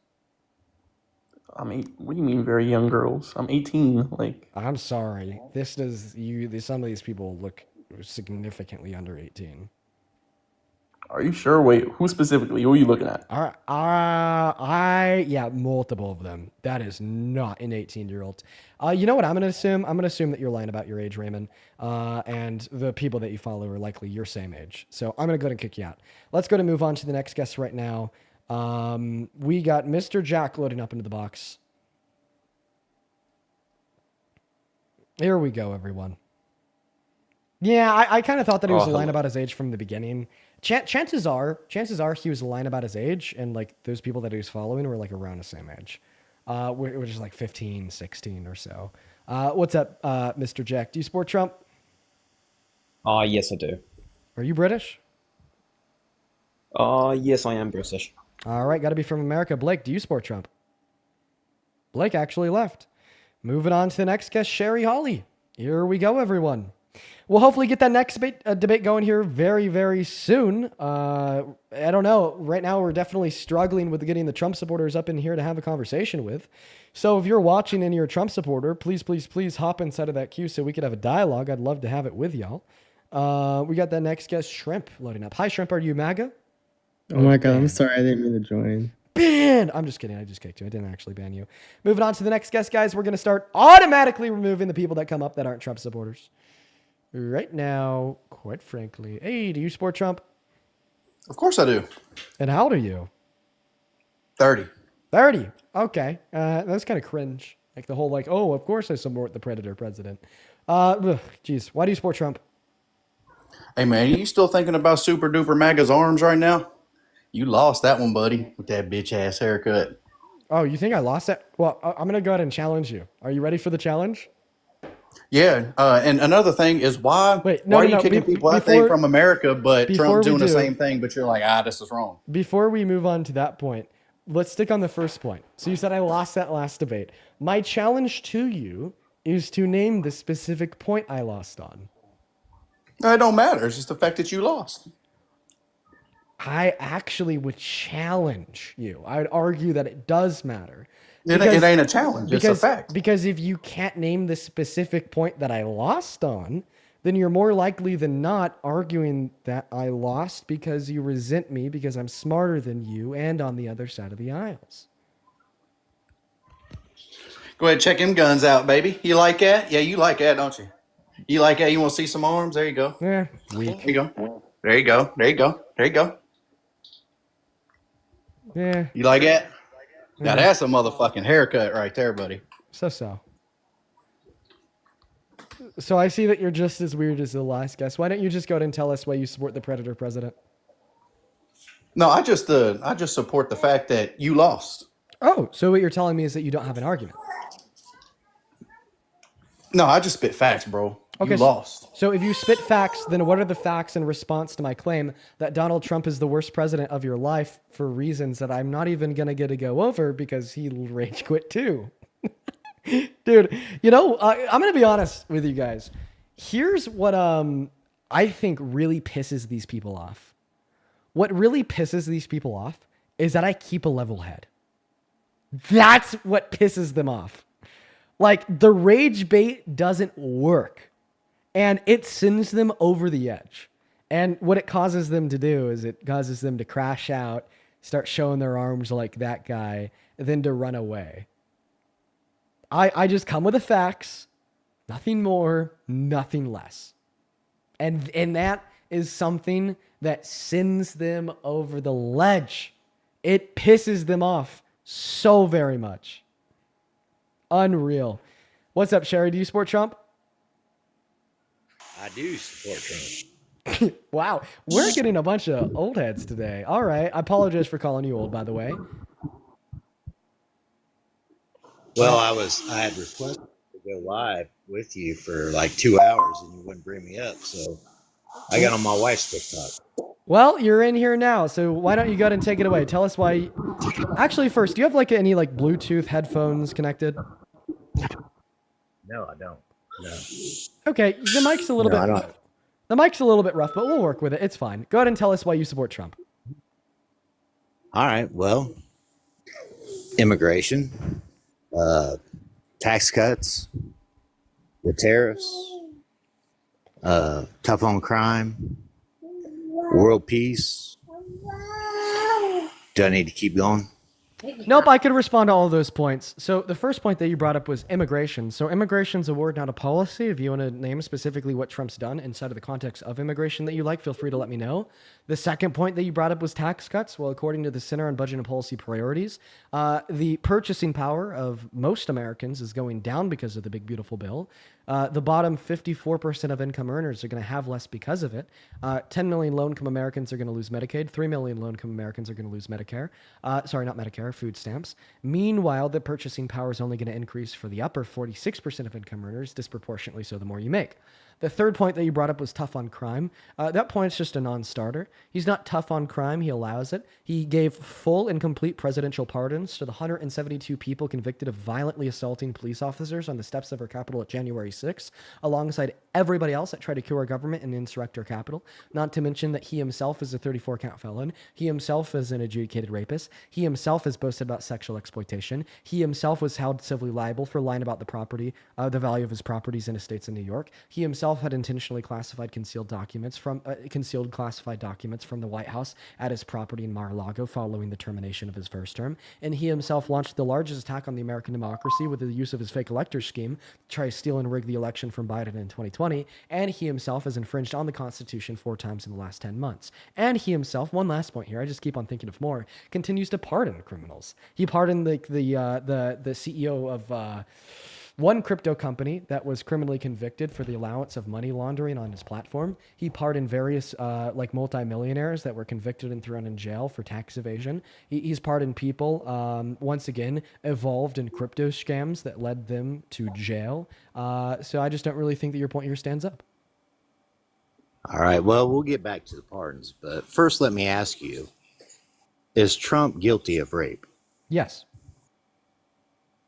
I mean, what do you mean very young girls? I'm 18. Like, I'm sorry. Some of these people look significantly under 18. Are you sure? Wait, who specifically? Who are you looking at? Yeah, multiple of them. That is not an 18-year-old. You know what I'm going to assume? I'm going to assume that you're lying about your age, Raymond. And the people that you follow are likely your same age. So I'm going to go ahead and kick you out. Let's go to move on to the next guest right now. We got Mr. Jack loading up into the box. Here we go, everyone. Yeah, I kind of thought that he was lying about his age from the beginning. Chances are he was lying about his age, and like those people that he was following were like around the same age, which is like 15, 16 or so. What's up, Mr. Jack? Do you support Trump? Yes, I do. Are you British? Yes, I am British. All right, got to be from America. Blake, do you support Trump? Blake actually left. Moving on to the next guest, Sherry Hawley. Here we go, everyone. We'll hopefully get that next debate going here very, very soon. I don't know. Right now, we're definitely struggling with getting the Trump supporters up in here to have a conversation with. So if you're watching and you're a Trump supporter, please, please, please hop inside of that queue so we could have a dialogue. I'd love to have it with y'all. We got that next guest, Shrimp, loading up. Hi, Shrimp. Are you MAGA? Oh my God, I'm sorry. I didn't mean to join. Banned! I'm just kidding. I just kicked you. I didn't actually ban you. Moving on to the next guest, guys. We're going to start automatically removing the people that come up that aren't Trump supporters. Right now, quite frankly. Hey, do you support Trump? Of course I do. And how old are you? 30. 30. Okay. That's kind of cringe. Like the whole like, oh, of course I support the predator president. Geez. Why do you support Trump? Hey, man, you still thinking about Super Duper MAGA's arms right now? You lost that one, buddy, with that bitch-ass haircut. Oh, you think I lost that? Well, I'm going to go ahead and challenge you. Are you ready for the challenge? Yeah, and another thing is why are you kicking people out there from America, but Trump doing the same thing, but you're like, this is wrong. Before we move on to that point, let's stick on the first point. So you said I lost that last debate. My challenge to you is to name the specific point I lost on. It don't matter. It's just the fact that you lost. I actually would challenge you. I would argue that it does matter. It ain't a challenge. It's a fact. Because if you can't name the specific point that I lost on, then you're more likely than not arguing that I lost because you resent me because I'm smarter than you and on the other side of the aisles. Go ahead, check them guns out, baby. You like that? Yeah, you like that, don't you? You like that? You want to see some arms? There you go. Yeah, weak. There you go. There you go. There you go. There you go. Yeah. You like that? Now that's a motherfucking haircut right there, buddy. So. So I see that you're just as weird as the last guest. Why don't you just go ahead and tell us why you support the Predator president? No, I just support the fact that you lost. Oh, so what you're telling me is that you don't have an argument. No, I just spit facts, bro. Okay, You lost. So if you spit facts, then what are the facts in response to my claim that Donald Trump is the worst president of your life for reasons that I'm not even going to get to go over because he rage quit too? Dude, you know, I'm going to be honest with you guys. Here's what I think really pisses these people off. What really pisses these people off is that I keep a level head. That's what pisses them off. Like, the rage bait doesn't work. And it sends them over the edge. And what it causes them to do is it causes them to crash out, start showing their arms like that guy, then to run away. I just come with the facts, nothing more, nothing less. And that is something that sends them over the ledge. It pisses them off so very much. Unreal. What's up, Sherry? Do you support Trump? I do support Trump. Wow, we're getting a bunch of old heads today. All right, I apologize for calling you old, by the way. Well, I had requested to go live with you for like 2 hours, and you wouldn't bring me up, so I got on my wife's TikTok. Well, you're in here now, so why don't you go ahead and take it away? Tell us why. Actually, first, do you have like any like Bluetooth headphones connected? No, I don't. No. Okay, the mic's a little No, I bit. don't. The mic's a little bit rough, but we'll work with it. It's fine. Go ahead and tell us why you support Trump. All right. Well, immigration, tax cuts, the tariffs, tough on crime, world peace. Do I need to keep going? Nope, I could respond to all of those points. So the first point that you brought up was immigration. So immigration's a word, not a policy. If you want to name specifically what Trump's done inside of the context of immigration that you like, feel free to let me know. The second point that you brought up was tax cuts. Well, according to the Center on Budget and Policy Priorities, the purchasing power of most Americans is going down because of the big, beautiful bill. The bottom 54% of income earners are going to have less because of it. 10 million low-income Americans are going to lose Medicaid. 3 million low-income Americans are going to lose Medicare. Sorry, not Medicare, food stamps. Meanwhile, the purchasing power is only going to increase for the upper 46% of income earners, disproportionately so the more you make. The third point that you brought up was tough on crime. That point's just a non-starter. He's not tough on crime. He allows it. He gave full and complete presidential pardons to the 172 people convicted of violently assaulting police officers on the steps of our Capitol at January 6th, alongside everybody else that tried to coup our government and insurrect our Capitol. Not to mention that he himself is a 34-count felon. He himself is an adjudicated rapist. He himself has boasted about sexual exploitation. He himself was held civilly liable for lying about the property, the value of his properties and estates in New York. He himself had intentionally classified concealed classified documents from the White House at his property in Mar-a-Lago following the termination of his first term. And he himself launched the largest attack on the American democracy with the use of his fake electors scheme to try to steal and rig the election from Biden in 2020. And he himself has infringed on the Constitution 4 times in the last 10 months. And he himself, one last point here, I just keep on thinking of more, continues to pardon criminals. He pardoned the CEO of one crypto company that was criminally convicted for the allowance of money laundering on his platform. He pardoned various multimillionaires that were convicted and thrown in jail for tax evasion. He's pardoned people, once again, involved in crypto scams that led them to jail. So I just don't really think that your point here stands up. All right. Well, we'll get back to the pardons, but first, let me ask you: is Trump guilty of rape? Yes.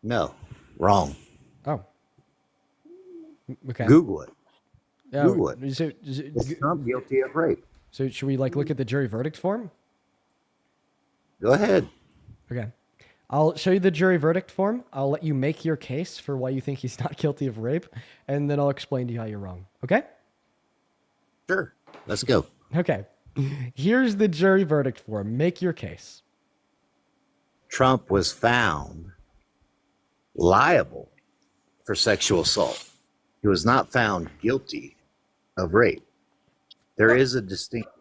No. Wrong. Oh. Okay. Google it. Oh, Google it. Is Trump guilty of rape? So should we look at the jury verdict form? Go ahead. Okay. I'll show you the jury verdict form. I'll let you make your case for why you think he's not guilty of rape, and then I'll explain to you how you're wrong. Okay? Sure. Let's go. Okay. Here's the jury verdict form. Make your case. Trump was found liable for sexual assault. He was not found guilty of rape. There is a distinction,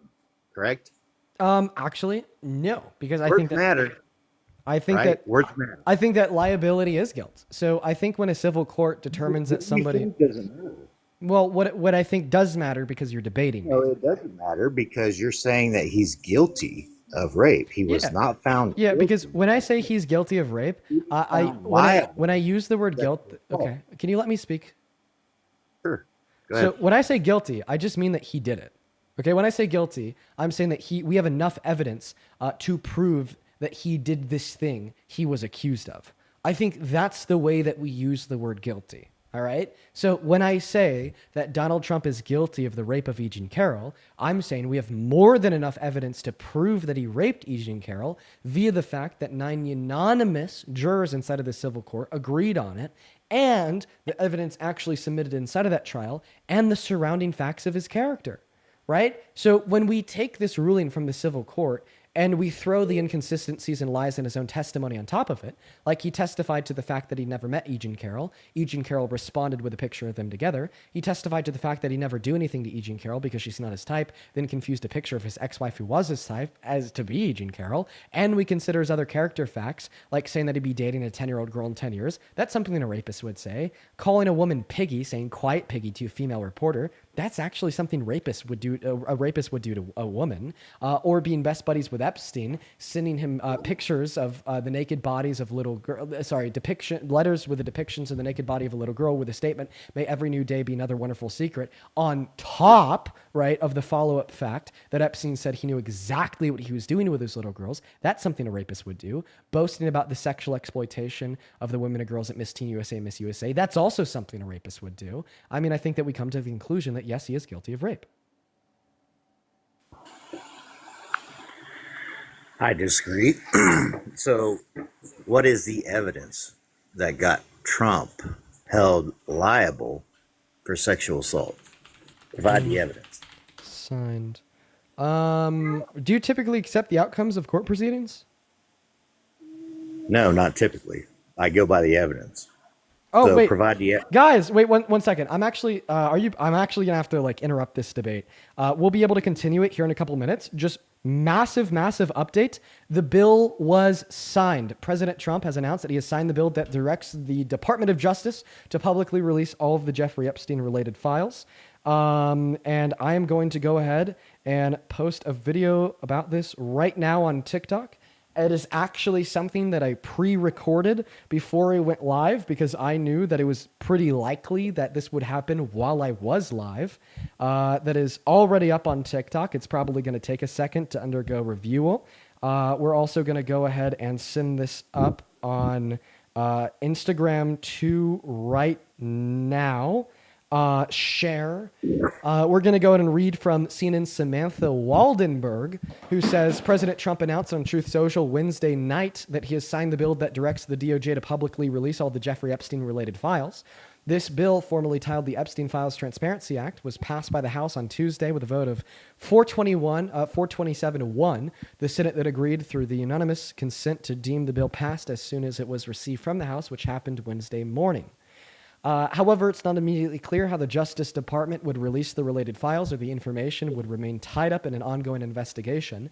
correct? Actually, no, because I think that matter. I think right? that Words matter. I think that liability is guilt. So I think when a civil court determines that somebody doesn't matter. Well, what I think does matter, because you're debating me. No, it doesn't matter because you're saying that he's guilty of rape. He was not found. Yeah, because when I say he's guilty of rape, when I use the word guilt. Okay, can you let me speak? Sure. Go So ahead. when I say guilty, I just mean that he did it. Okay, when I say guilty, I'm saying that we have enough evidence to prove that he did this thing he was accused of. I think that's the way that we use the word guilty. All right. So when I say that Donald Trump is guilty of the rape of E. Jean Carroll, I'm saying we have more than enough evidence to prove that he raped E. Jean Carroll via the fact that 9 unanimous jurors inside of the civil court agreed on it, and the evidence actually submitted inside of that trial, and the surrounding facts of his character. Right? So when we take this ruling from the civil court and we throw the inconsistencies and lies in his own testimony on top of it, like he testified to the fact that he never met E. Jean Carroll. E. Jean Carroll responded with a picture of them together. He testified to the fact that he never do anything to E. Jean Carroll because she's not his type, then confused a picture of his ex-wife who was his type as to be E. Jean Carroll. And we consider his other character facts, like saying that he'd be dating a 10-year-old girl in 10 years. That's something that a rapist would say. Calling a woman piggy, saying quiet piggy to a female reporter. That's actually something a rapist would do to a woman. Or being best buddies with Epstein, sending him pictures of the naked bodies of letters with the depictions of the naked body of a little girl with a statement, "May every new day be another wonderful secret," on top, right, of the follow-up fact that Epstein said he knew exactly what he was doing with those little girls. That's something a rapist would do. Boasting about the sexual exploitation of the women and girls at Miss Teen USA, Miss USA. That's also something a rapist would do. I mean, I think that we come to the conclusion that yes, he is guilty of rape. I disagree. So, what is the evidence that got Trump held liable for sexual assault? Provide the evidence. Signed. Do you typically accept the outcomes of court proceedings? No, not typically. I go by the evidence. Oh, so wait, provide the guys, wait one second. I'm actually gonna have to interrupt this debate. We'll be able to continue it here in a couple minutes. Just massive update. The bill was signed. President Trump has announced that he has signed the bill that directs the Department of Justice to publicly release all of the Jeffrey Epstein related files. And I am going to go ahead and post a video about this right now on TikTok. It is actually something that I pre-recorded before I went live because I knew that it was pretty likely that this would happen while I was live. That is already up on TikTok. It's probably going to take a second to undergo review. We're also going to go ahead and send this up on Instagram too right now. Share. We're going to go ahead and read from CNN's Samantha Waldenberg, who says President Trump announced on Truth Social Wednesday night that he has signed the bill that directs the DOJ to publicly release all the Jeffrey Epstein-related files. This bill, formerly titled the Epstein Files Transparency Act, was passed by the House on Tuesday with a vote of 427 to 1. The Senate then agreed through the unanimous consent to deem the bill passed as soon as it was received from the House, which happened Wednesday morning. However, it's not immediately clear how the Justice Department would release the related files, or the information would remain tied up in an ongoing investigation,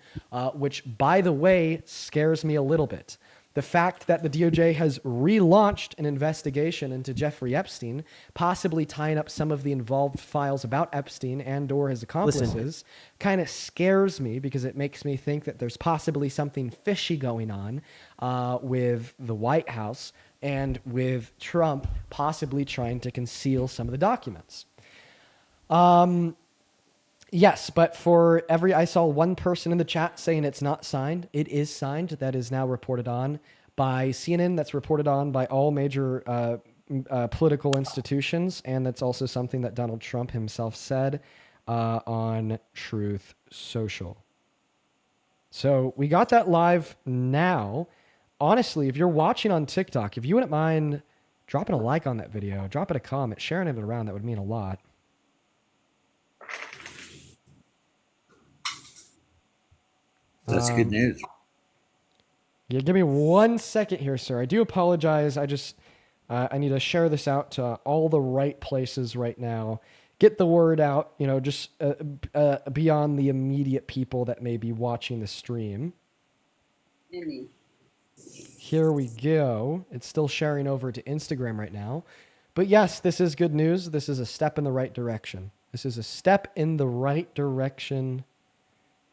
which, by the way, scares me a little bit. The fact that the DOJ has relaunched an investigation into Jeffrey Epstein, possibly tying up some of the involved files about Epstein and or his accomplices, kind of scares me because it makes me think that there's possibly something fishy going on with the White House and with Trump possibly trying to conceal some of the documents. Yes, but I saw one person in the chat saying it's not signed. It is signed. That is now reported on by CNN. That's reported on by all major political institutions. And that's also something that Donald Trump himself said on Truth Social. So we got that live now. Honestly, if you're watching on TikTok, if you wouldn't mind dropping a like on that video, dropping a comment, sharing it around, that would mean a lot. That's good news. Yeah, give me 1 second here, sir. I do apologize. I need to share this out to all the right places right now. Get the word out, just beyond the immediate people that may be watching the stream. Here we go. It's still sharing over to Instagram right now. But yes, this is good news. This is a step in the right direction. This is a step in the right direction.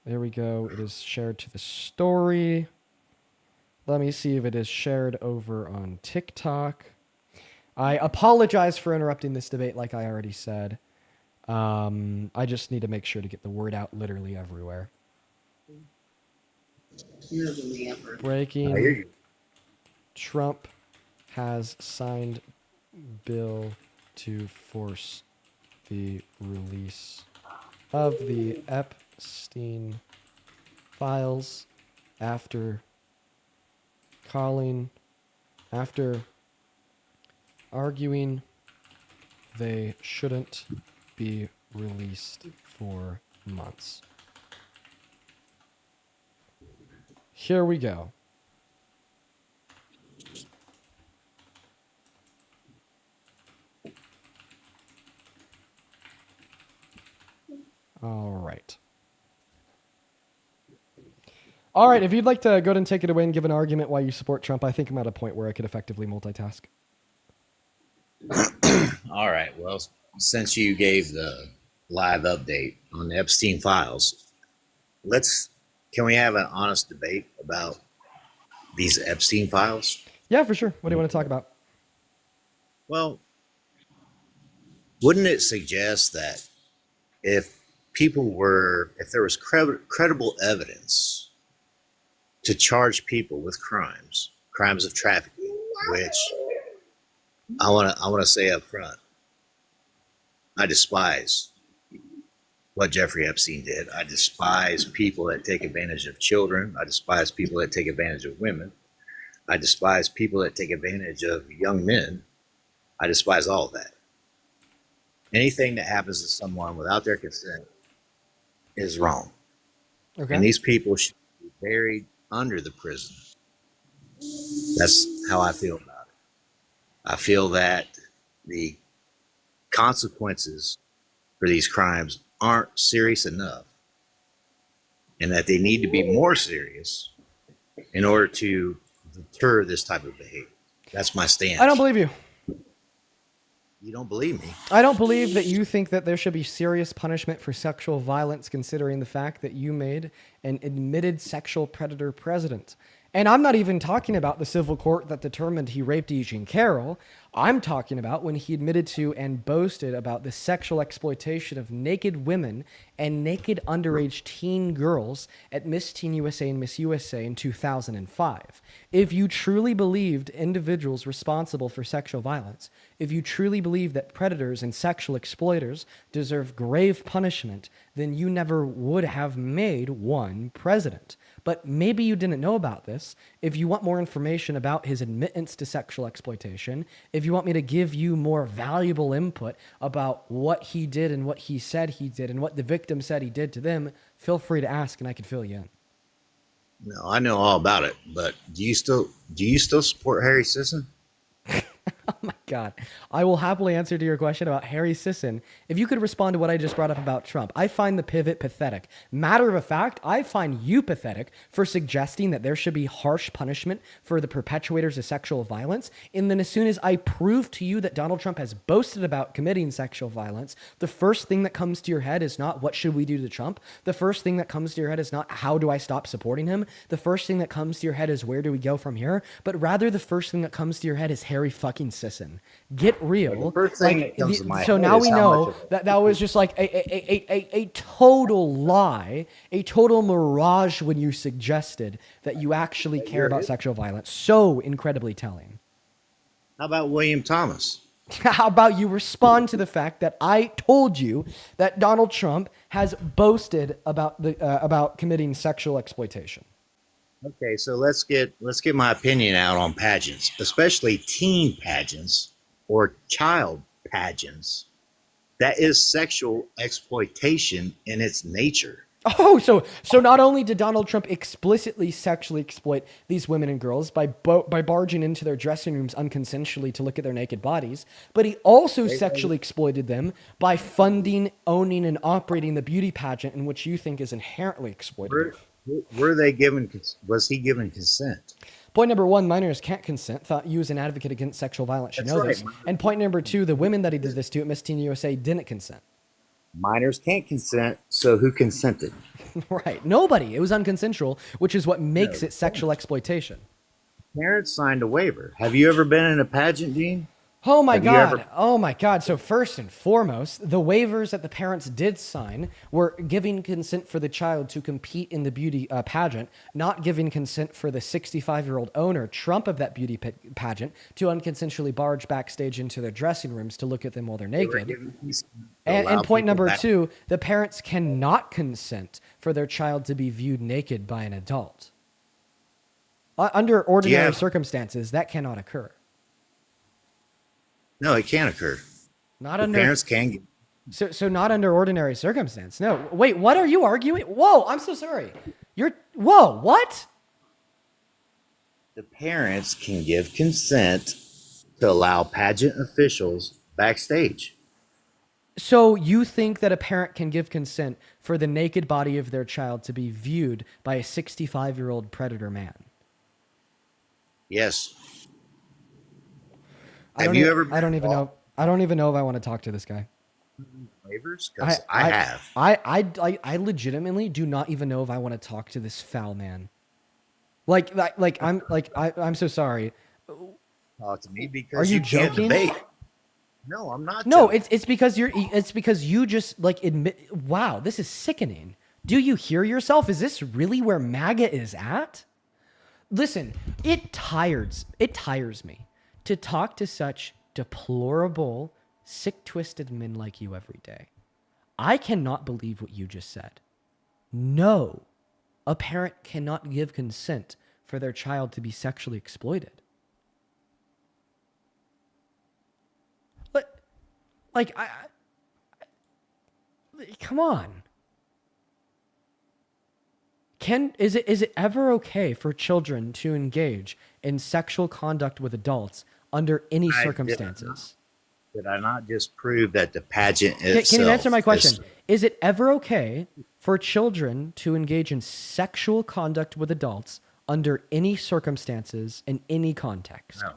There we go. It is shared to the story. Let me see if it is shared over on TikTok. I apologize for interrupting this debate like I already said. I just need to make sure to get the word out literally everywhere. Breaking. Trump has signed bill to force the release of the Epstein files after arguing they shouldn't be released for months. Here we go. All right. All right, if you'd like to go ahead and take it away and give an argument why you support Trump, I think I'm at a point where I could effectively multitask. All right. Well, since you gave the live update on the Epstein files, can we have an honest debate about these Epstein files? Yeah, for sure. What do you want to talk about? Well, wouldn't it suggest that if there was credible evidence to charge people with crimes of trafficking, which I want to say up front, I despise what Jeffrey Epstein did. I despise people that take advantage of children. I despise people that take advantage of women. I despise people that take advantage of young men. I despise all of that. Anything that happens to someone without their consent is wrong. Okay. And these people should be buried under the prison. That's how I feel about it. I feel that the consequences for these crimes aren't serious enough, and that they need to be more serious in order to deter this type of behavior. That's my stance. I don't believe you. You don't believe me? I don't believe that you think that there should be serious punishment for sexual violence, considering the fact that you made an admitted sexual predator president. And I'm not even talking about the civil court that determined he raped E. Jean Carroll. I'm talking about when he admitted to and boasted about the sexual exploitation of naked women and naked underage teen girls at Miss Teen USA and Miss USA in 2005. If you truly believed individuals responsible for sexual violence, if you truly believe that predators and sexual exploiters deserve grave punishment, then you never would have made one president. But maybe you didn't know about this. If you want more information about his admittance to sexual exploitation, if you want me to give you more valuable input about what he did and what he said he did and what the victim said he did to them, feel free to ask and I can fill you in. No, I know all about it, but do you still support Harry Sisson? Oh my God. I will happily answer to your question about Harry Sisson. If you could respond to what I just brought up about Trump, I find the pivot pathetic. Matter of fact, I find you pathetic for suggesting that there should be harsh punishment for the perpetuators of sexual violence. And then as soon as I prove to you that Donald Trump has boasted about committing sexual violence, the first thing that comes to your head is not what should we do to Trump. The first thing that comes to your head is not how do I stop supporting him. The first thing that comes to your head is where do we go from here. But rather the first thing that comes to your head is Harry fucking Sisson. Get real. So now we know that was just like a total lie, a total mirage when you suggested that you actually care about sexual violence. So incredibly telling. How about William Thomas? How about you respond to the fact that I told you that Donald Trump has boasted about committing sexual exploitation? Okay, so let's get my opinion out on pageants, especially teen pageants or child pageants. That is sexual exploitation in its nature. Oh, so not only did Donald Trump explicitly sexually exploit these women and girls by barging into their dressing rooms unconsensually to look at their naked bodies, but he also sexually exploited them by funding, owning, and operating the beauty pageant in which you think is inherently exploitative. Was he given consent? Point number one, minors can't consent. Thought you as an advocate against sexual violence should That's know right. this. And point number two, the women that he did this to at Miss Teen USA didn't consent. Minors can't consent, so who consented? Right. Nobody. It was unconsensual, which is what makes it sexual exploitation. Parents signed a waiver. Have you ever been in a pageant, Dean? Oh my Have you God. ever- Oh my God. So first and foremost, the waivers that the parents did sign were giving consent for the child to compete in the beauty pageant, not giving consent for the 65-year-old owner, Trump, of that beauty pageant to unconsensually barge backstage into their dressing rooms to look at them while they're naked. And point number two, the parents cannot consent for their child to be viewed naked by an adult. Under ordinary circumstances, that cannot occur. No, it can't occur. Not The under parents can get. so not under ordinary circumstance. No. Wait, what are you arguing? Whoa, I'm so sorry. Whoa, what? The parents can give consent to allow pageant officials backstage. So you think that a parent can give consent for the naked body of their child to be viewed by a 65-year-old predator man? Yes. I Have don't you e- ever? I don't even know. I don't even know if I want to talk to this guy. Waivers? Because I have. I legitimately do not even know if I want to talk to this foul man. I'm so sorry. Talk to me because Are you can't joking? debate. No, I'm not. No, joking. it's because you just like admit. Wow, this is sickening. Do you hear yourself? Is this really where MAGA is at? Listen, it tires me to talk to such deplorable, sick, twisted men like you every day. I cannot believe what you just said. No, a parent cannot give consent for their child to be sexually exploited. Come on. Is it ever okay for children to engage in sexual conduct with adults under any circumstances? Did I not just prove that the pageant itself? Can you answer my question? Is it ever okay for children to engage in sexual conduct with adults under any circumstances in any context? No,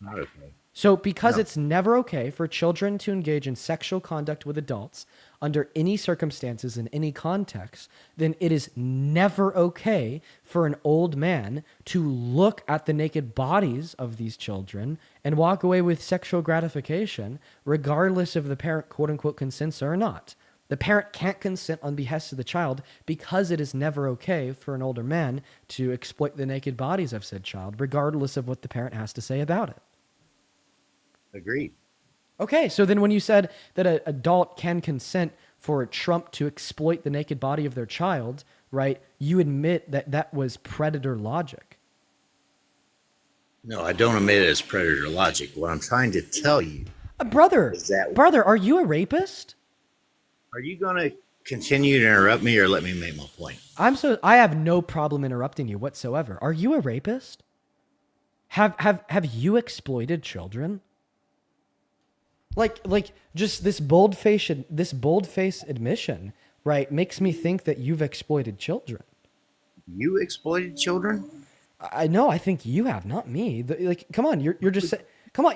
not okay. So because it's never okay for children to engage in sexual conduct with adults under any circumstances in any context, then it is never okay for an old man to look at the naked bodies of these children and walk away with sexual gratification, regardless if the parent quote unquote consents or not. The parent can't consent on behest of the child because it is never okay for an older man to exploit the naked bodies of said child, regardless of what the parent has to say about it. Agreed. Okay, so then when you said that an adult can consent for Trump to exploit the naked body of their child, right, you admit that that was predator logic. No, I don't admit it as predator logic. What I'm trying to tell you, brother, are you a rapist? Are you going to continue to interrupt me or let me make my point? I have no problem interrupting you whatsoever. Are you a rapist? Have you exploited children? Like just this bold-faced admission, right, makes me think that you've exploited children. You exploited children? I know. I think you have, not me. Come on, you're just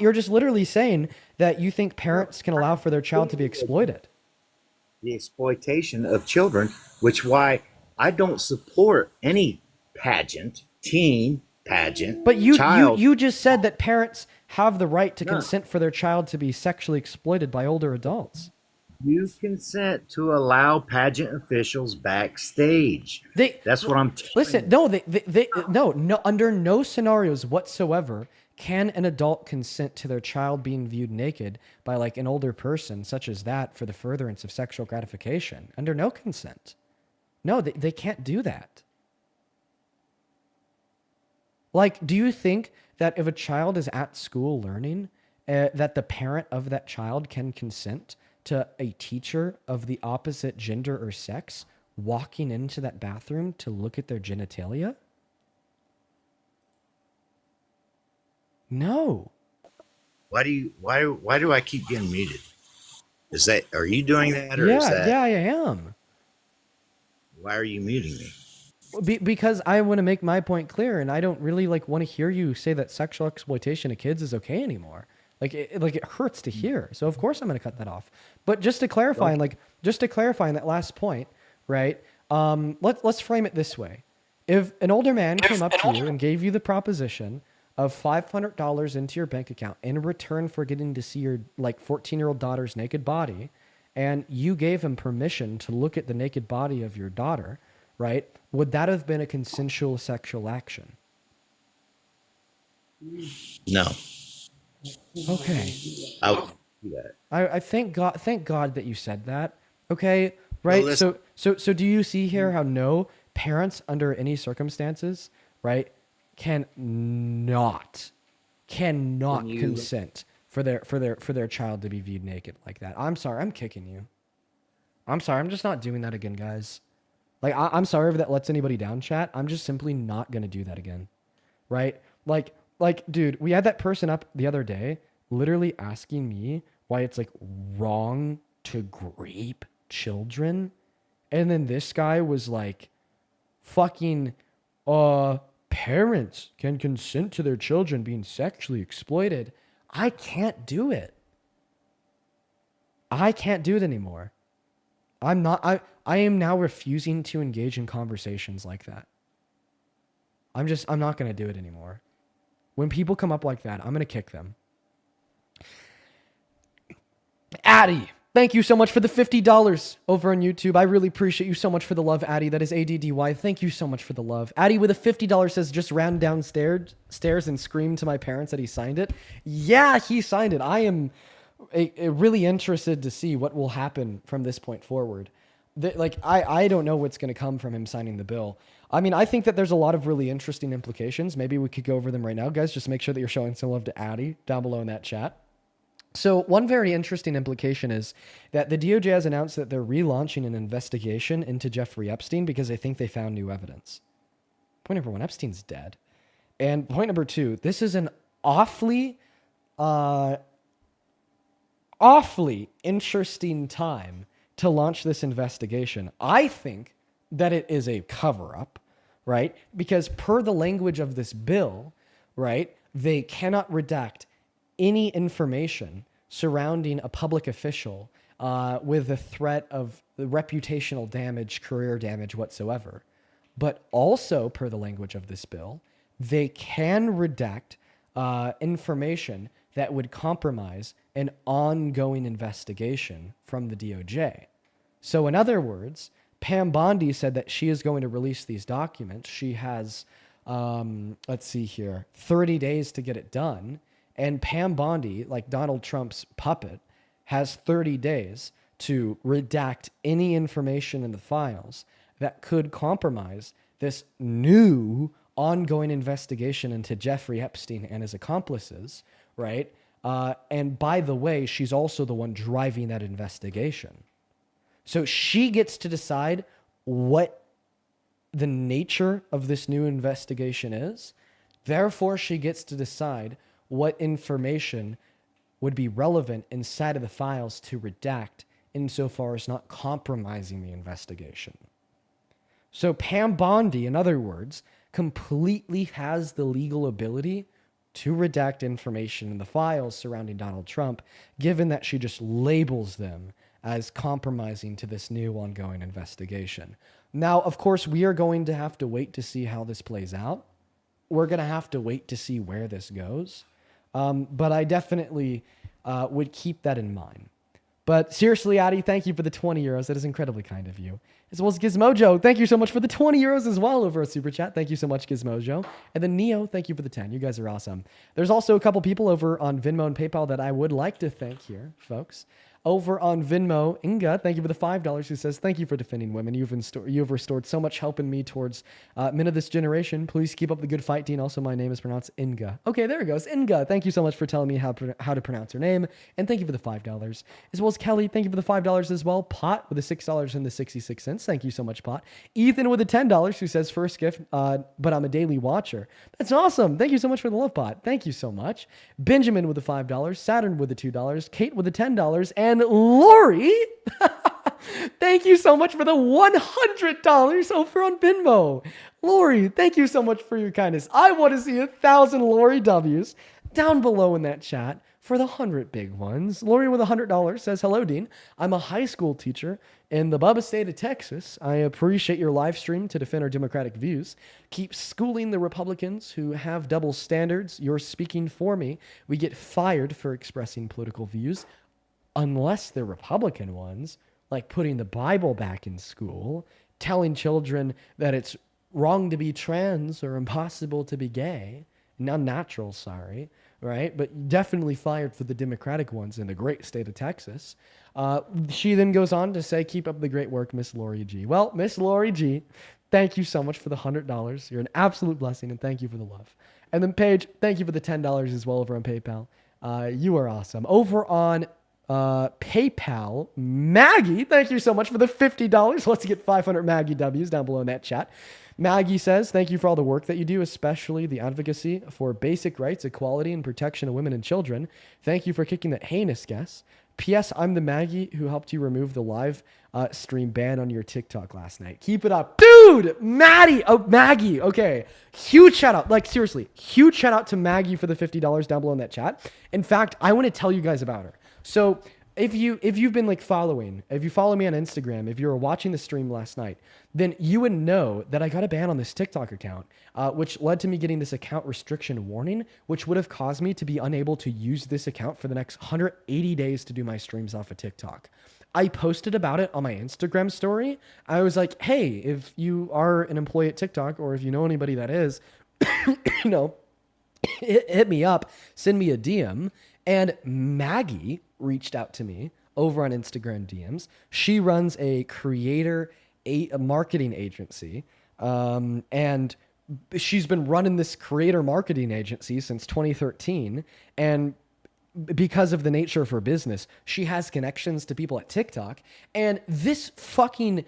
you're just literally saying that you think parents can allow for their child to be exploited. The exploitation of children, which why I don't support any pageant, teen pageant. But you child. you just said that parents have the right to consent for their child to be sexually exploited by older adults. You consent to allow pageant officials backstage. That's what I'm telling Listen, no, under no scenarios whatsoever can an adult consent to their child being viewed naked by like an older person such as that for the furtherance of sexual gratification. Under no consent. No, they can't do that. Like, do you think that if a child is at school learning, that the parent of that child can consent to a teacher of the opposite gender or sex walking into that bathroom to look at their genitalia? No. Why do I keep getting muted? Are you doing that or is that? Yeah, I am. Why are you muting me? Because I want to make my point clear, and I don't really like want to hear you say that sexual exploitation of kids is okay anymore. Like it hurts to hear. So of course I'm going to cut that off. But just to clarify, in that last point, right? Let's frame it this way: if an older man came up to you and gave you the proposition of $500 into your bank account in return for getting to see your 14-year-old daughter's naked body, and you gave him permission to look at the naked body of your daughter, right? Would that have been a consensual sexual action? No. Okay. I would do that. I thank God that you said that. Okay, right? Well, So do you see here how no parents under any circumstances, right, cannot consent for their child to be viewed naked like that? I'm sorry, I'm kicking you. I'm sorry, I'm just not doing that again, guys. Like, I'm sorry if that lets anybody down, chat. I'm just simply not gonna do that again, right? Like, dude, we had that person up the other day, literally asking me why it's like wrong to grape children, and then this guy was like, "Fucking, parents can consent to their children being sexually exploited." I can't do it. I can't do it anymore. I am now refusing to engage in conversations like that. I'm not going to do it anymore. When people come up like that, I'm going to kick them. Addie, thank you so much for the $50 over on YouTube. I really appreciate you so much for the love, Addie. That is ADDY. Thank you so much for the love. Addie with a $50 says, just ran downstairs and screamed to my parents that he signed it. Yeah, he signed it. I am really interested to see what will happen from this point forward. I don't know what's going to come from him signing the bill. I mean, I think that there's a lot of really interesting implications. Maybe we could go over them right now, guys. Just make sure that you're showing some love to Addie down below in that chat. So one very interesting implication is that the DOJ has announced that they're relaunching an investigation into Jeffrey Epstein because they think they found new evidence. Point number one, Epstein's dead. And point number two, this is an awfully interesting time to launch this investigation. I think that it is a cover-up, right? Because per the language of this bill, right, they cannot redact any information surrounding a public official with the threat of reputational damage, career damage whatsoever. But also, per the language of this bill, they can redact information that would compromise an ongoing investigation from the DOJ. So in other words, Pam Bondi said that she is going to release these documents. She has, 30 days to get it done. And Pam Bondi, like Donald Trump's puppet, has 30 days to redact any information in the files that could compromise this new ongoing investigation into Jeffrey Epstein and his accomplices, right? And by the way, she's also the one driving that investigation. So she gets to decide what the nature of this new investigation is. Therefore, she gets to decide what information would be relevant inside of the files to redact insofar as not compromising the investigation. So Pam Bondi, in other words, completely has the legal ability to redact information in the files surrounding Donald Trump, given that she just labels them as compromising to this new ongoing investigation. Now, of course, we are going to have to wait to see how this plays out. We're going to have to wait to see where this goes. But I definitely would keep that in mind. But seriously, Addie, thank you for the 20 euros. That is incredibly kind of you. As well as Gizmojo, thank you so much for the 20 euros as well over a super chat. Thank you so much, Gizmojo. And then Neo, thank you for the 10. You guys are awesome. There's also a couple people over on Venmo and PayPal that I would like to thank here, folks. Over on Venmo, Inga, thank you for the $5, who says, thank you for defending women. You have restored so much help in me towards men of this generation. Please keep up the good fight, Dean. Also, my name is pronounced Inga. Okay, there it goes. Inga, thank you so much for telling me how to pronounce her name. And thank you for the $5. As well as Kelly, thank you for the $5 as well. Pot with the $6.66. Thank you so much, Pot. Ethan with the $10, who says, first gift, but I'm a daily watcher. That's awesome. Thank you so much for the love, Pot. Thank you so much. Benjamin with the $5. Saturn with the $2. Kate with the $10. And Lori Thank you so much for the $100 over on Venmo. Lori, thank you so much for your kindness. I want to see 1,000 Lori W's down below in that chat for the 100 big ones. Lori with $100 says, hello, Dean. I'm a high school teacher in the Bubba state of Texas. I appreciate your live stream to defend our democratic views. Keep schooling the Republicans who have double standards. You're speaking for me. We get fired for expressing political views unless they're Republican ones, like putting the Bible back in school, telling children that it's wrong to be trans or impossible to be gay, unnatural, sorry, right? But definitely fired for the Democratic ones in the great state of Texas. She then goes on to say, keep up the great work, Miss Lori G. Well, Miss Lori G, thank you so much for the $100. You're an absolute blessing, and thank you for the love. And then Paige, thank you for the $10 as well over on PayPal. You are awesome. Over on PayPal, Maggie, thank you so much for the $50. Let's get 500 Maggie W's down below in that chat. Maggie says, thank you for all the work that you do, especially the advocacy for basic rights, equality, and protection of women and children. Thank you for kicking that heinous guess. P.S. I'm the Maggie who helped you remove the live stream ban on your TikTok last night. Keep it up. Dude, Maggie. Okay. Huge shout out. Like, seriously, huge shout out to Maggie for the $50 down below in that chat. In fact, I want to tell you guys about her. So if you've been like following, if you follow me on Instagram, if you were watching the stream last night, then you would know that I got a ban on this TikTok account, which led to me getting this account restriction warning, which would have caused me to be unable to use this account for the next 180 days to do my streams off of TikTok. I posted about it on my Instagram story. I was like, hey, if you are an employee at TikTok or if you know anybody that is, hit me up, send me a DM. And Maggie reached out to me over on Instagram DMs. She runs a marketing agency, and she's been running this creator marketing agency since 2013. And because of the nature of her business, she has connections to people at TikTok. And this fucking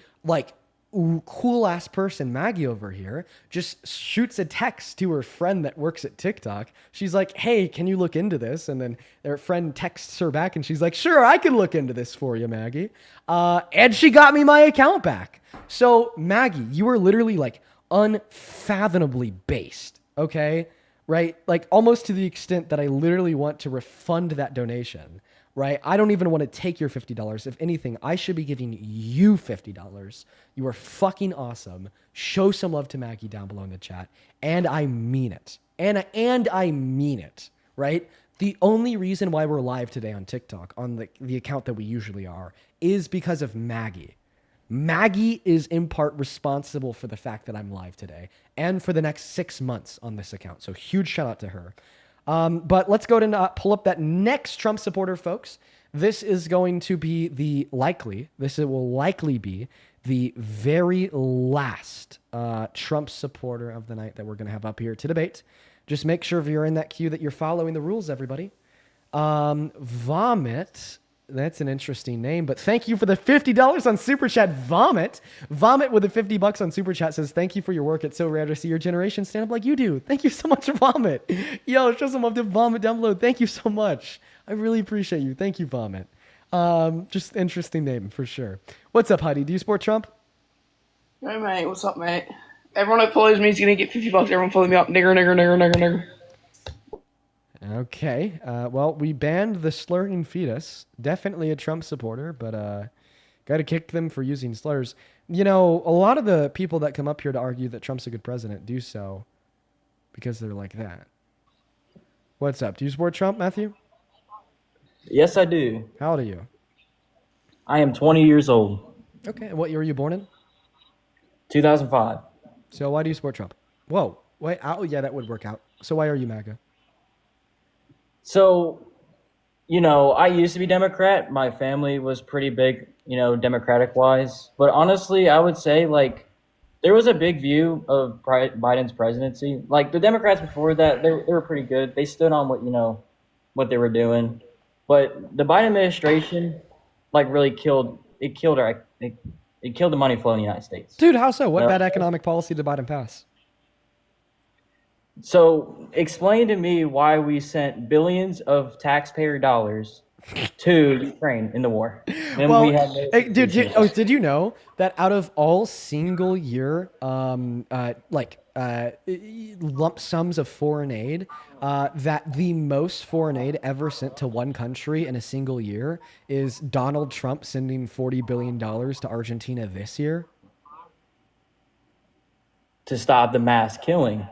cool ass person, Maggie over here, just shoots a text to her friend that works at TikTok. She's like, hey, can you look into this? And then their friend texts her back and she's like, sure, I can look into this for you, Maggie. And she got me my account back. So Maggie, you were literally like unfathomably based. Okay. Right. Like almost to the extent that I literally want to refund that donation. Right? I don't even want to take your $50. If anything, I should be giving you $50. You are fucking awesome. Show some love to Maggie down below in the chat. And I mean it. And I mean it. Right? The only reason why we're live today on TikTok, on the account that we usually are, is because of Maggie. Maggie is in part responsible for the fact that I'm live today and for the next 6 months on this account. So huge shout out to her. But let's go ahead and pull up that next Trump supporter, folks. This will likely be the very last Trump supporter of the night that we're going to have up here to debate. Just make sure if you're in that queue that you're following the rules, everybody. Vomit. That's an interesting name, but thank you for the $50 on Super Chat. Vomit with the $50 on Super Chat says, thank you for your work. It's so rare to see your generation stand up like you do. Thank you so much, Vomit. Yo, show some love to Vomit down below. Thank you so much. I really appreciate you. Thank you, Vomit. Just interesting name for sure. What's up, Heidi? Do you support Trump? Hey, mate. What's up, mate? Everyone that follows me is going to get $50. Everyone follow me up. Nigger. Okay. Well, we banned the slurring fetus. Definitely a Trump supporter, but got to kick them for using slurs. You know, a lot of the people that come up here to argue that Trump's a good president do so because they're like that. What's up? Do you support Trump, Matthew? Yes, I do. How old are you? I am 20 years old. Okay. What year were you born in? 2005. So why do you support Trump? Whoa. Wait. Oh, yeah, that would work out. So why are you MAGA? So, I used to be Democrat. My family was pretty big, Democratic-wise. But honestly, I would say, there was a big view of Biden's presidency. Like, the Democrats before that, they were pretty good. They stood on what they were doing. But the Biden administration, really killed the money flow in the United States. Dude, how so? What bad economic policy did Biden pass? So explain to me why we sent billions of taxpayer dollars to Ukraine in the war. And Well, we had hey, did you know that out of all single year lump sums of foreign aid, that the most foreign aid ever sent to one country in a single year is Donald Trump sending $40 billion to Argentina this year? to stop the mass killing.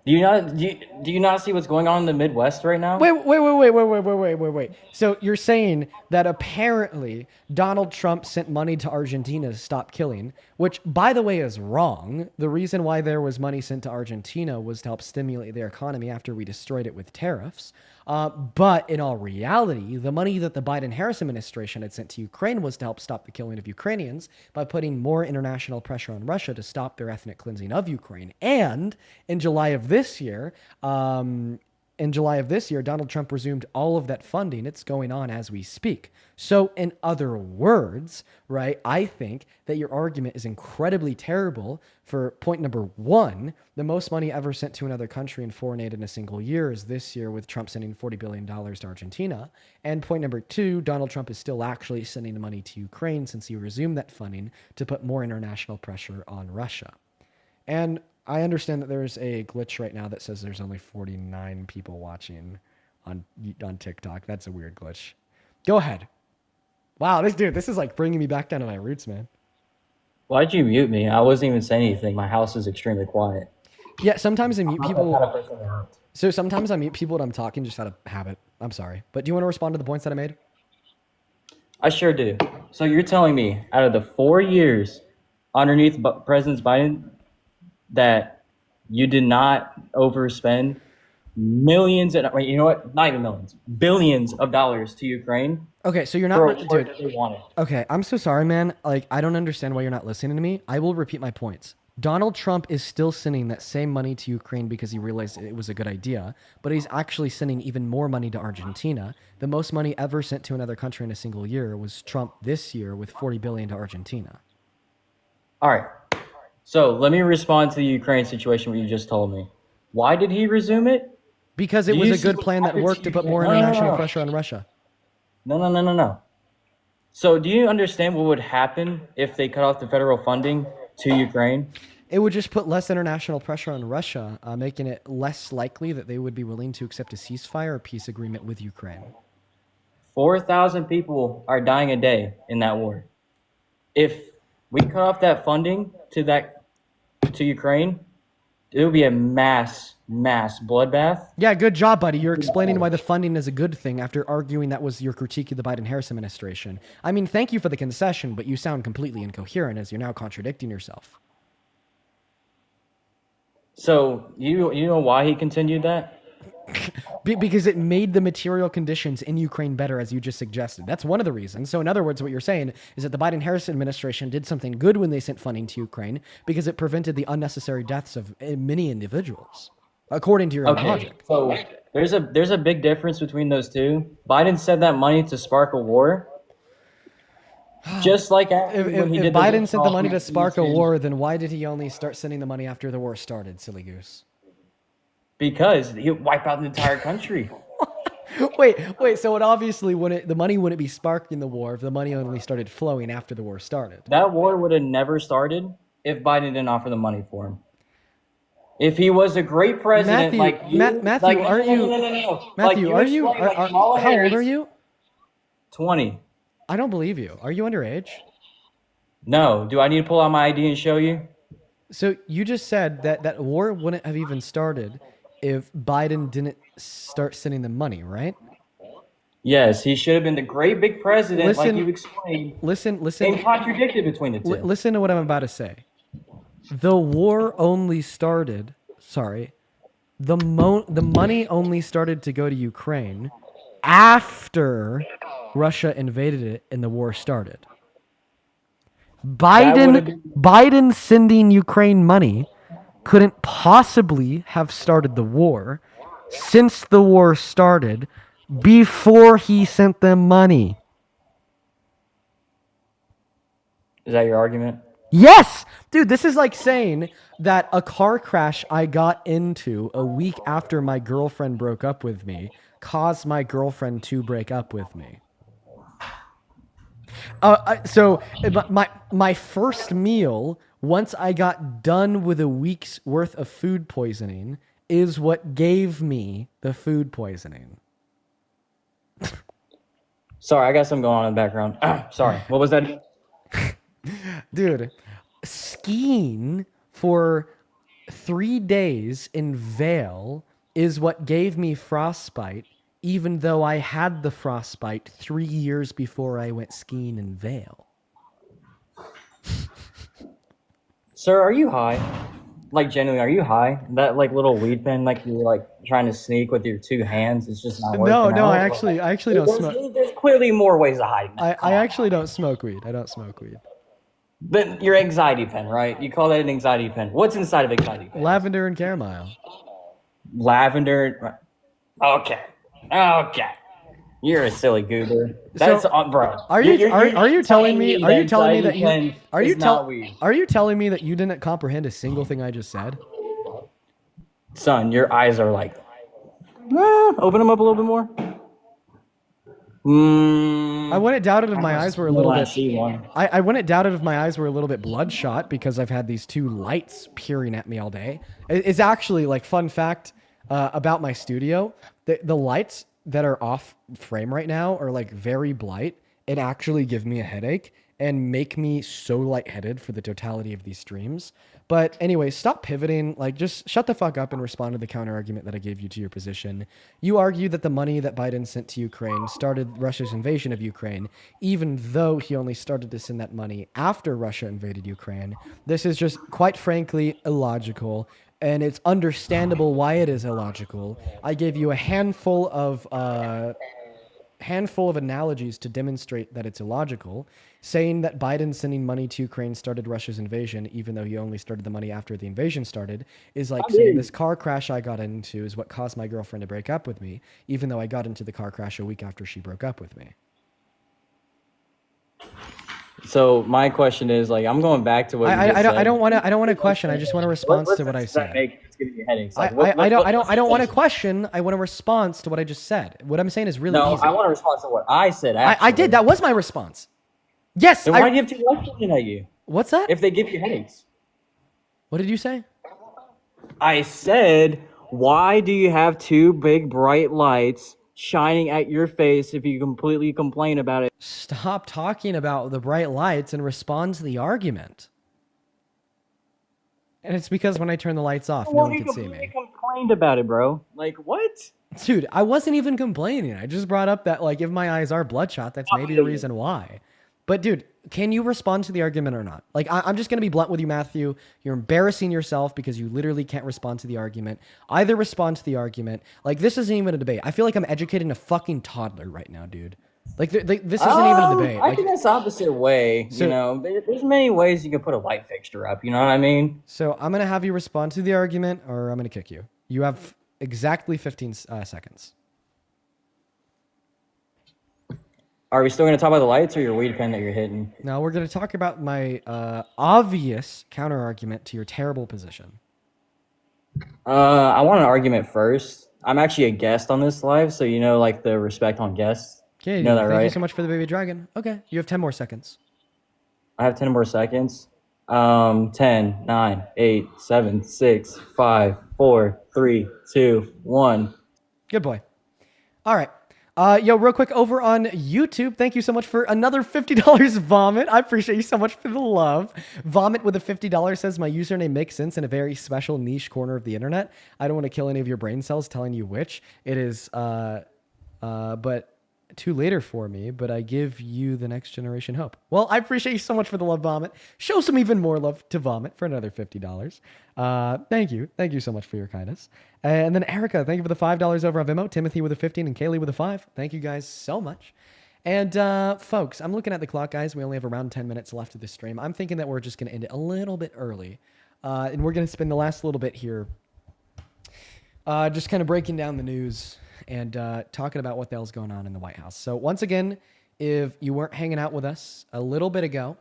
Do you not see what's going on in the Midwest right now? Wait. So you're saying that apparently Donald Trump sent money to Argentina to stop killing, which, by the way, is wrong. The reason why there was money sent to Argentina was to help stimulate their economy after we destroyed it with tariffs. But in all reality, the money that the Biden-Harris administration had sent to Ukraine was to help stop the killing of Ukrainians by putting more international pressure on Russia to stop their ethnic cleansing of Ukraine. And in July of this year, Donald Trump resumed all of that funding. It's going on as we speak. So in other words, right, I think that your argument is incredibly terrible for point number one. The most money ever sent to another country in foreign aid in a single year is this year, with Trump sending $40 billion to Argentina. And point number two, Donald Trump is still actually sending the money to Ukraine since he resumed that funding to put more international pressure on Russia. And I understand that there's a glitch right now that says there's only 49 people watching on TikTok. That's a weird glitch. Go ahead. Wow, this is like bringing me back down to my roots, man. Why'd you mute me? I wasn't even saying anything. My house is extremely quiet. Yeah, sometimes I mute people. Kind of person that hurts. So sometimes I mute people when I'm talking just out of habit. I'm sorry. But do you want to respond to the points that I made? I sure do. So you're telling me out of the 4 years underneath President Biden that you did not overspend millions, and you know what? Not even millions, billions of dollars to Ukraine. Okay, so you're not, for a war dude. that they wanted. Okay, I'm so sorry, man. Like, I don't understand why you're not listening to me. I will repeat my points. Donald Trump is still sending that same money to Ukraine because he realized it was a good idea, but he's actually sending even more money to Argentina. The most money ever sent to another country in a single year was Trump this year with $40 billion to Argentina. All right. So let me respond to the Ukraine situation, what you just told me. Why did he resume it? Because it was a good plan that worked to put more international pressure on Russia. No. So do you understand what would happen if they cut off the federal funding to Ukraine? It would just put less international pressure on Russia, making it less likely that they would be willing to accept a ceasefire or peace agreement with Ukraine. 4,000 people are dying a day in that war. If we cut off that funding to Ukraine, it would be a mass bloodbath. Yeah, good job, buddy. You're explaining why the funding is a good thing after arguing that was your critique of the Biden-Harris administration. I mean, thank you for the concession, but you sound completely incoherent as you're now contradicting yourself. So you know why he continued that? Because it made the material conditions in Ukraine better, as you just suggested. That's one of the reasons. So in other words, what you're saying is that the Biden-Harris administration did something good when they sent funding to Ukraine because it prevented the unnecessary deaths of many individuals, according to your own logic. So there's a big difference between those two. Biden sent that money to spark a war. Just like if Biden sent the money to spark a war, then why did he only start sending the money after the war started, silly goose? Because he would wipe out the entire country. Wait. So it obviously the money wouldn't be sparking the war if the money only started flowing after the war started. That war would have never started if Biden didn't offer the money for him. If he was a great president, Matthew, how old are you? 20. I don't believe you. Are you underage? No. Do I need to pull out my ID and show you? So you just said that war wouldn't have even started if Biden didn't start sending them money, right? Yes, he should have been the great big president, like you explained. Listen. And contradicted between the two. Listen to what I'm about to say. The war only started. The money only started to go to Ukraine after Russia invaded it and the war started. Biden sending Ukraine money couldn't possibly have started the war since the war started before he sent them money. Is that your argument? Yes! Dude, this is like saying that a car crash I got into a week after my girlfriend broke up with me caused my girlfriend to break up with me. So my first meal, once I got done with a week's worth of food poisoning, is what gave me the food poisoning. Sorry, I got something going on in the background. Sorry, what was that? Dude, skiing for 3 days in Vail is what gave me frostbite, even though I had the frostbite 3 years before I went skiing in Vail. Sir, are you high? Like genuinely, are you high? That like little weed pen, like you're like trying to sneak with your 2 hands, it's just not working. No, out. I actually don't There's, smoke. there's clearly more ways to hide. I actually don't smoke weed. I don't smoke weed. But your anxiety pen, right? You call that an anxiety pen. What's inside of anxiety pen? Lavender and chamomile. Lavender. Okay. You're a silly goober. That's bro. Are you telling me that you are you telling me that you didn't comprehend a single thing I just said? Son, your eyes are like, open them up a little bit more. I wouldn't doubt it if my eyes were a little bit. one. I wouldn't doubt it if my eyes were a little bit bloodshot because I've had these 2 lights peering at me all day. It's actually like fun fact about my studio. The lights that are off frame right now are like very bright and actually give me a headache and make me so lightheaded for the totality of these streams. But anyway, stop pivoting. Like, just shut the fuck up and respond to the counter argument that I gave you to your position. You argue that the money that Biden sent to Ukraine started Russia's invasion of Ukraine, even though he only started to send that money after Russia invaded Ukraine. This is just, quite frankly, illogical. And it's understandable why it is illogical. I gave you a handful of analogies to demonstrate that it's illogical. Saying that Biden sending money to Ukraine started Russia's invasion, even though he only started the money after the invasion started, is like saying this car crash I got into is what caused my girlfriend to break up with me, even though I got into the car crash a week after she broke up with me. So my question is, like, I'm going back to what you just said. I don't want to question. I just want a response to what I said. It's giving you headaches. Like, I don't want to question. I want a response to what I just said. What I'm saying is really easy. I want a response to what I said. Actually. I did. That was my response. Yes. Then why do you have 2 lights looking at you? What's that? If they give you headaches. What did you say? I said, why do you have 2 big bright lights shining at your face if you completely complain about it? Stop talking about the bright lights and respond to the argument. And it's because when I turn the lights off, no one can see me. You complained about it, bro. Like, what? Dude, I wasn't even complaining. I just brought up that, like, if my eyes are bloodshot, that's maybe a reason why. But, dude, can you respond to the argument or not? Like, I'm just going to be blunt with you, Matthew. You're embarrassing yourself because you literally can't respond to the argument. Either respond to the argument. Like, this isn't even a debate. I feel like I'm educating a fucking toddler right now, dude. Like, this isn't even a debate. I think that's the opposite way. So- you know, there's many ways you can put a light fixture up. You know what I mean? So I'm going to have you respond to the argument or I'm going to kick you. You have exactly 15 seconds. Are we still going to talk about the lights or your weed pen that you're hitting? Now we're going to talk about my obvious counter argument to your terrible position. I want an argument first. I'm actually a guest on this live, so you know, like, the respect on guests. Okay, you know that, thank right? you so much for the baby dragon. Okay, you have 10 more seconds. I have 10 more seconds. 10, 9, 8, 7, 6, 5, 4, 3, 2, 1. Good boy. All right. Yo, real quick, over on YouTube, thank you so much for another $50, Vomit. I appreciate you so much for the love. Vomit with a $50 says, my username makes sense in a very special niche corner of the internet. I don't want to kill any of your brain cells telling you which. It is, but too later for me, but I give you the next generation hope. Well, I appreciate you so much for the love, Vomit. Show some even more love to Vomit for another $50. Thank you. Thank you so much for your kindness. And then Erica, thank you for the $5 over on Venmo. Timothy with a 15 and Kaylee with a 5. Thank you guys so much. And folks, I'm looking at the clock, guys. We only have around 10 minutes left of this stream. I'm thinking that we're just going to end it a little bit early. And we're going to spend the last little bit here just kind of breaking down the news and talking about what the hell's going on in the White House. So once again, if you weren't hanging out with us a little bit ago,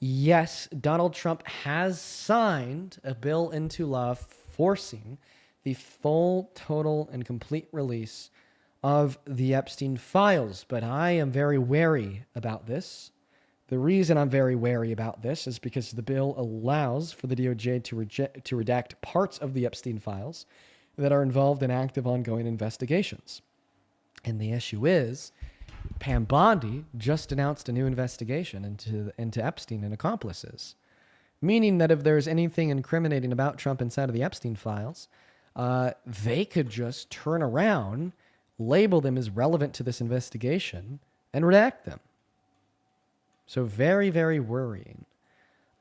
yes, Donald Trump has signed a bill into law forcing the full, total, and complete release of the Epstein files, but I am very wary about this. The reason I'm very wary about this is because the bill allows for the DOJ to redact parts of the Epstein files that are involved in active ongoing investigations. And the issue is, Pam Bondi just announced a new investigation into Epstein and accomplices, meaning that if there's anything incriminating about Trump inside of the Epstein files, they could just turn around, label them as relevant to this investigation, and redact them. So very, very worrying.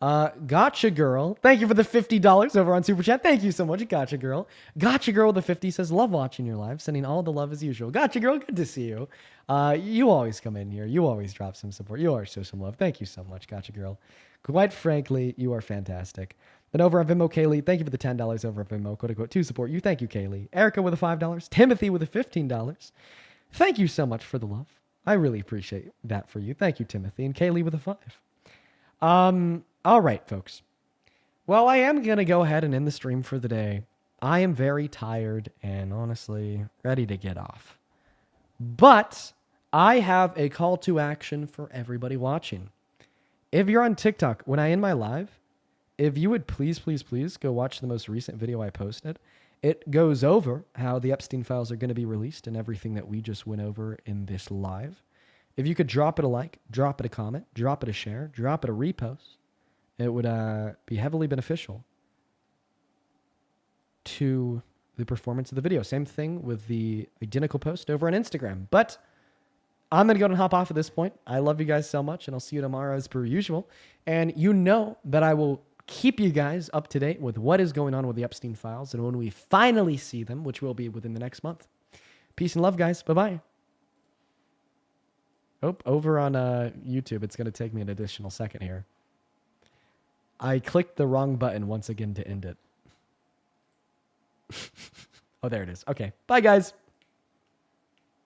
Gotcha Girl, thank you for the $50 over on Super Chat. Thank you so much, Gotcha Girl. Gotcha Girl with the 50 says, love watching your live, sending all the love as usual. Gotcha Girl, good to see you. You always come in here. You always drop some support. You always show some love. Thank you so much, Gotcha Girl. Quite frankly, you are fantastic. Then over on Venmo, Kaylee, thank you for the $10 over on Venmo, quote unquote, to support you. Thank you, Kaylee. Erica with the $5. Timothy with the $15. Thank you so much for the love. I really appreciate that for you. Thank you, Timothy. And Kaylee with a 5. All right, folks. Well, I am going to go ahead and end the stream for the day. I am very tired and honestly ready to get off. But I have a call to action for everybody watching. If you're on TikTok, when I end my live, if you would please go watch the most recent video I posted. It goes over how the Epstein files are going to be released and everything that we just went over in this live. If you could drop it a like, drop it a comment, drop it a share, drop it a repost, it would be heavily beneficial to the performance of the video. Same thing with the identical post over on Instagram. But I'm going to go and hop off at this point. I love you guys so much, and I'll see you tomorrow as per usual. And you know that I will keep you guys up to date with what is going on with the Epstein files and when we finally see them, which will be within the next month. Peace and love, guys. Bye-bye. Oh, over on YouTube, it's going to take me an additional second here. I clicked the wrong button once again to end it. Oh, there it is. Okay. Bye, guys.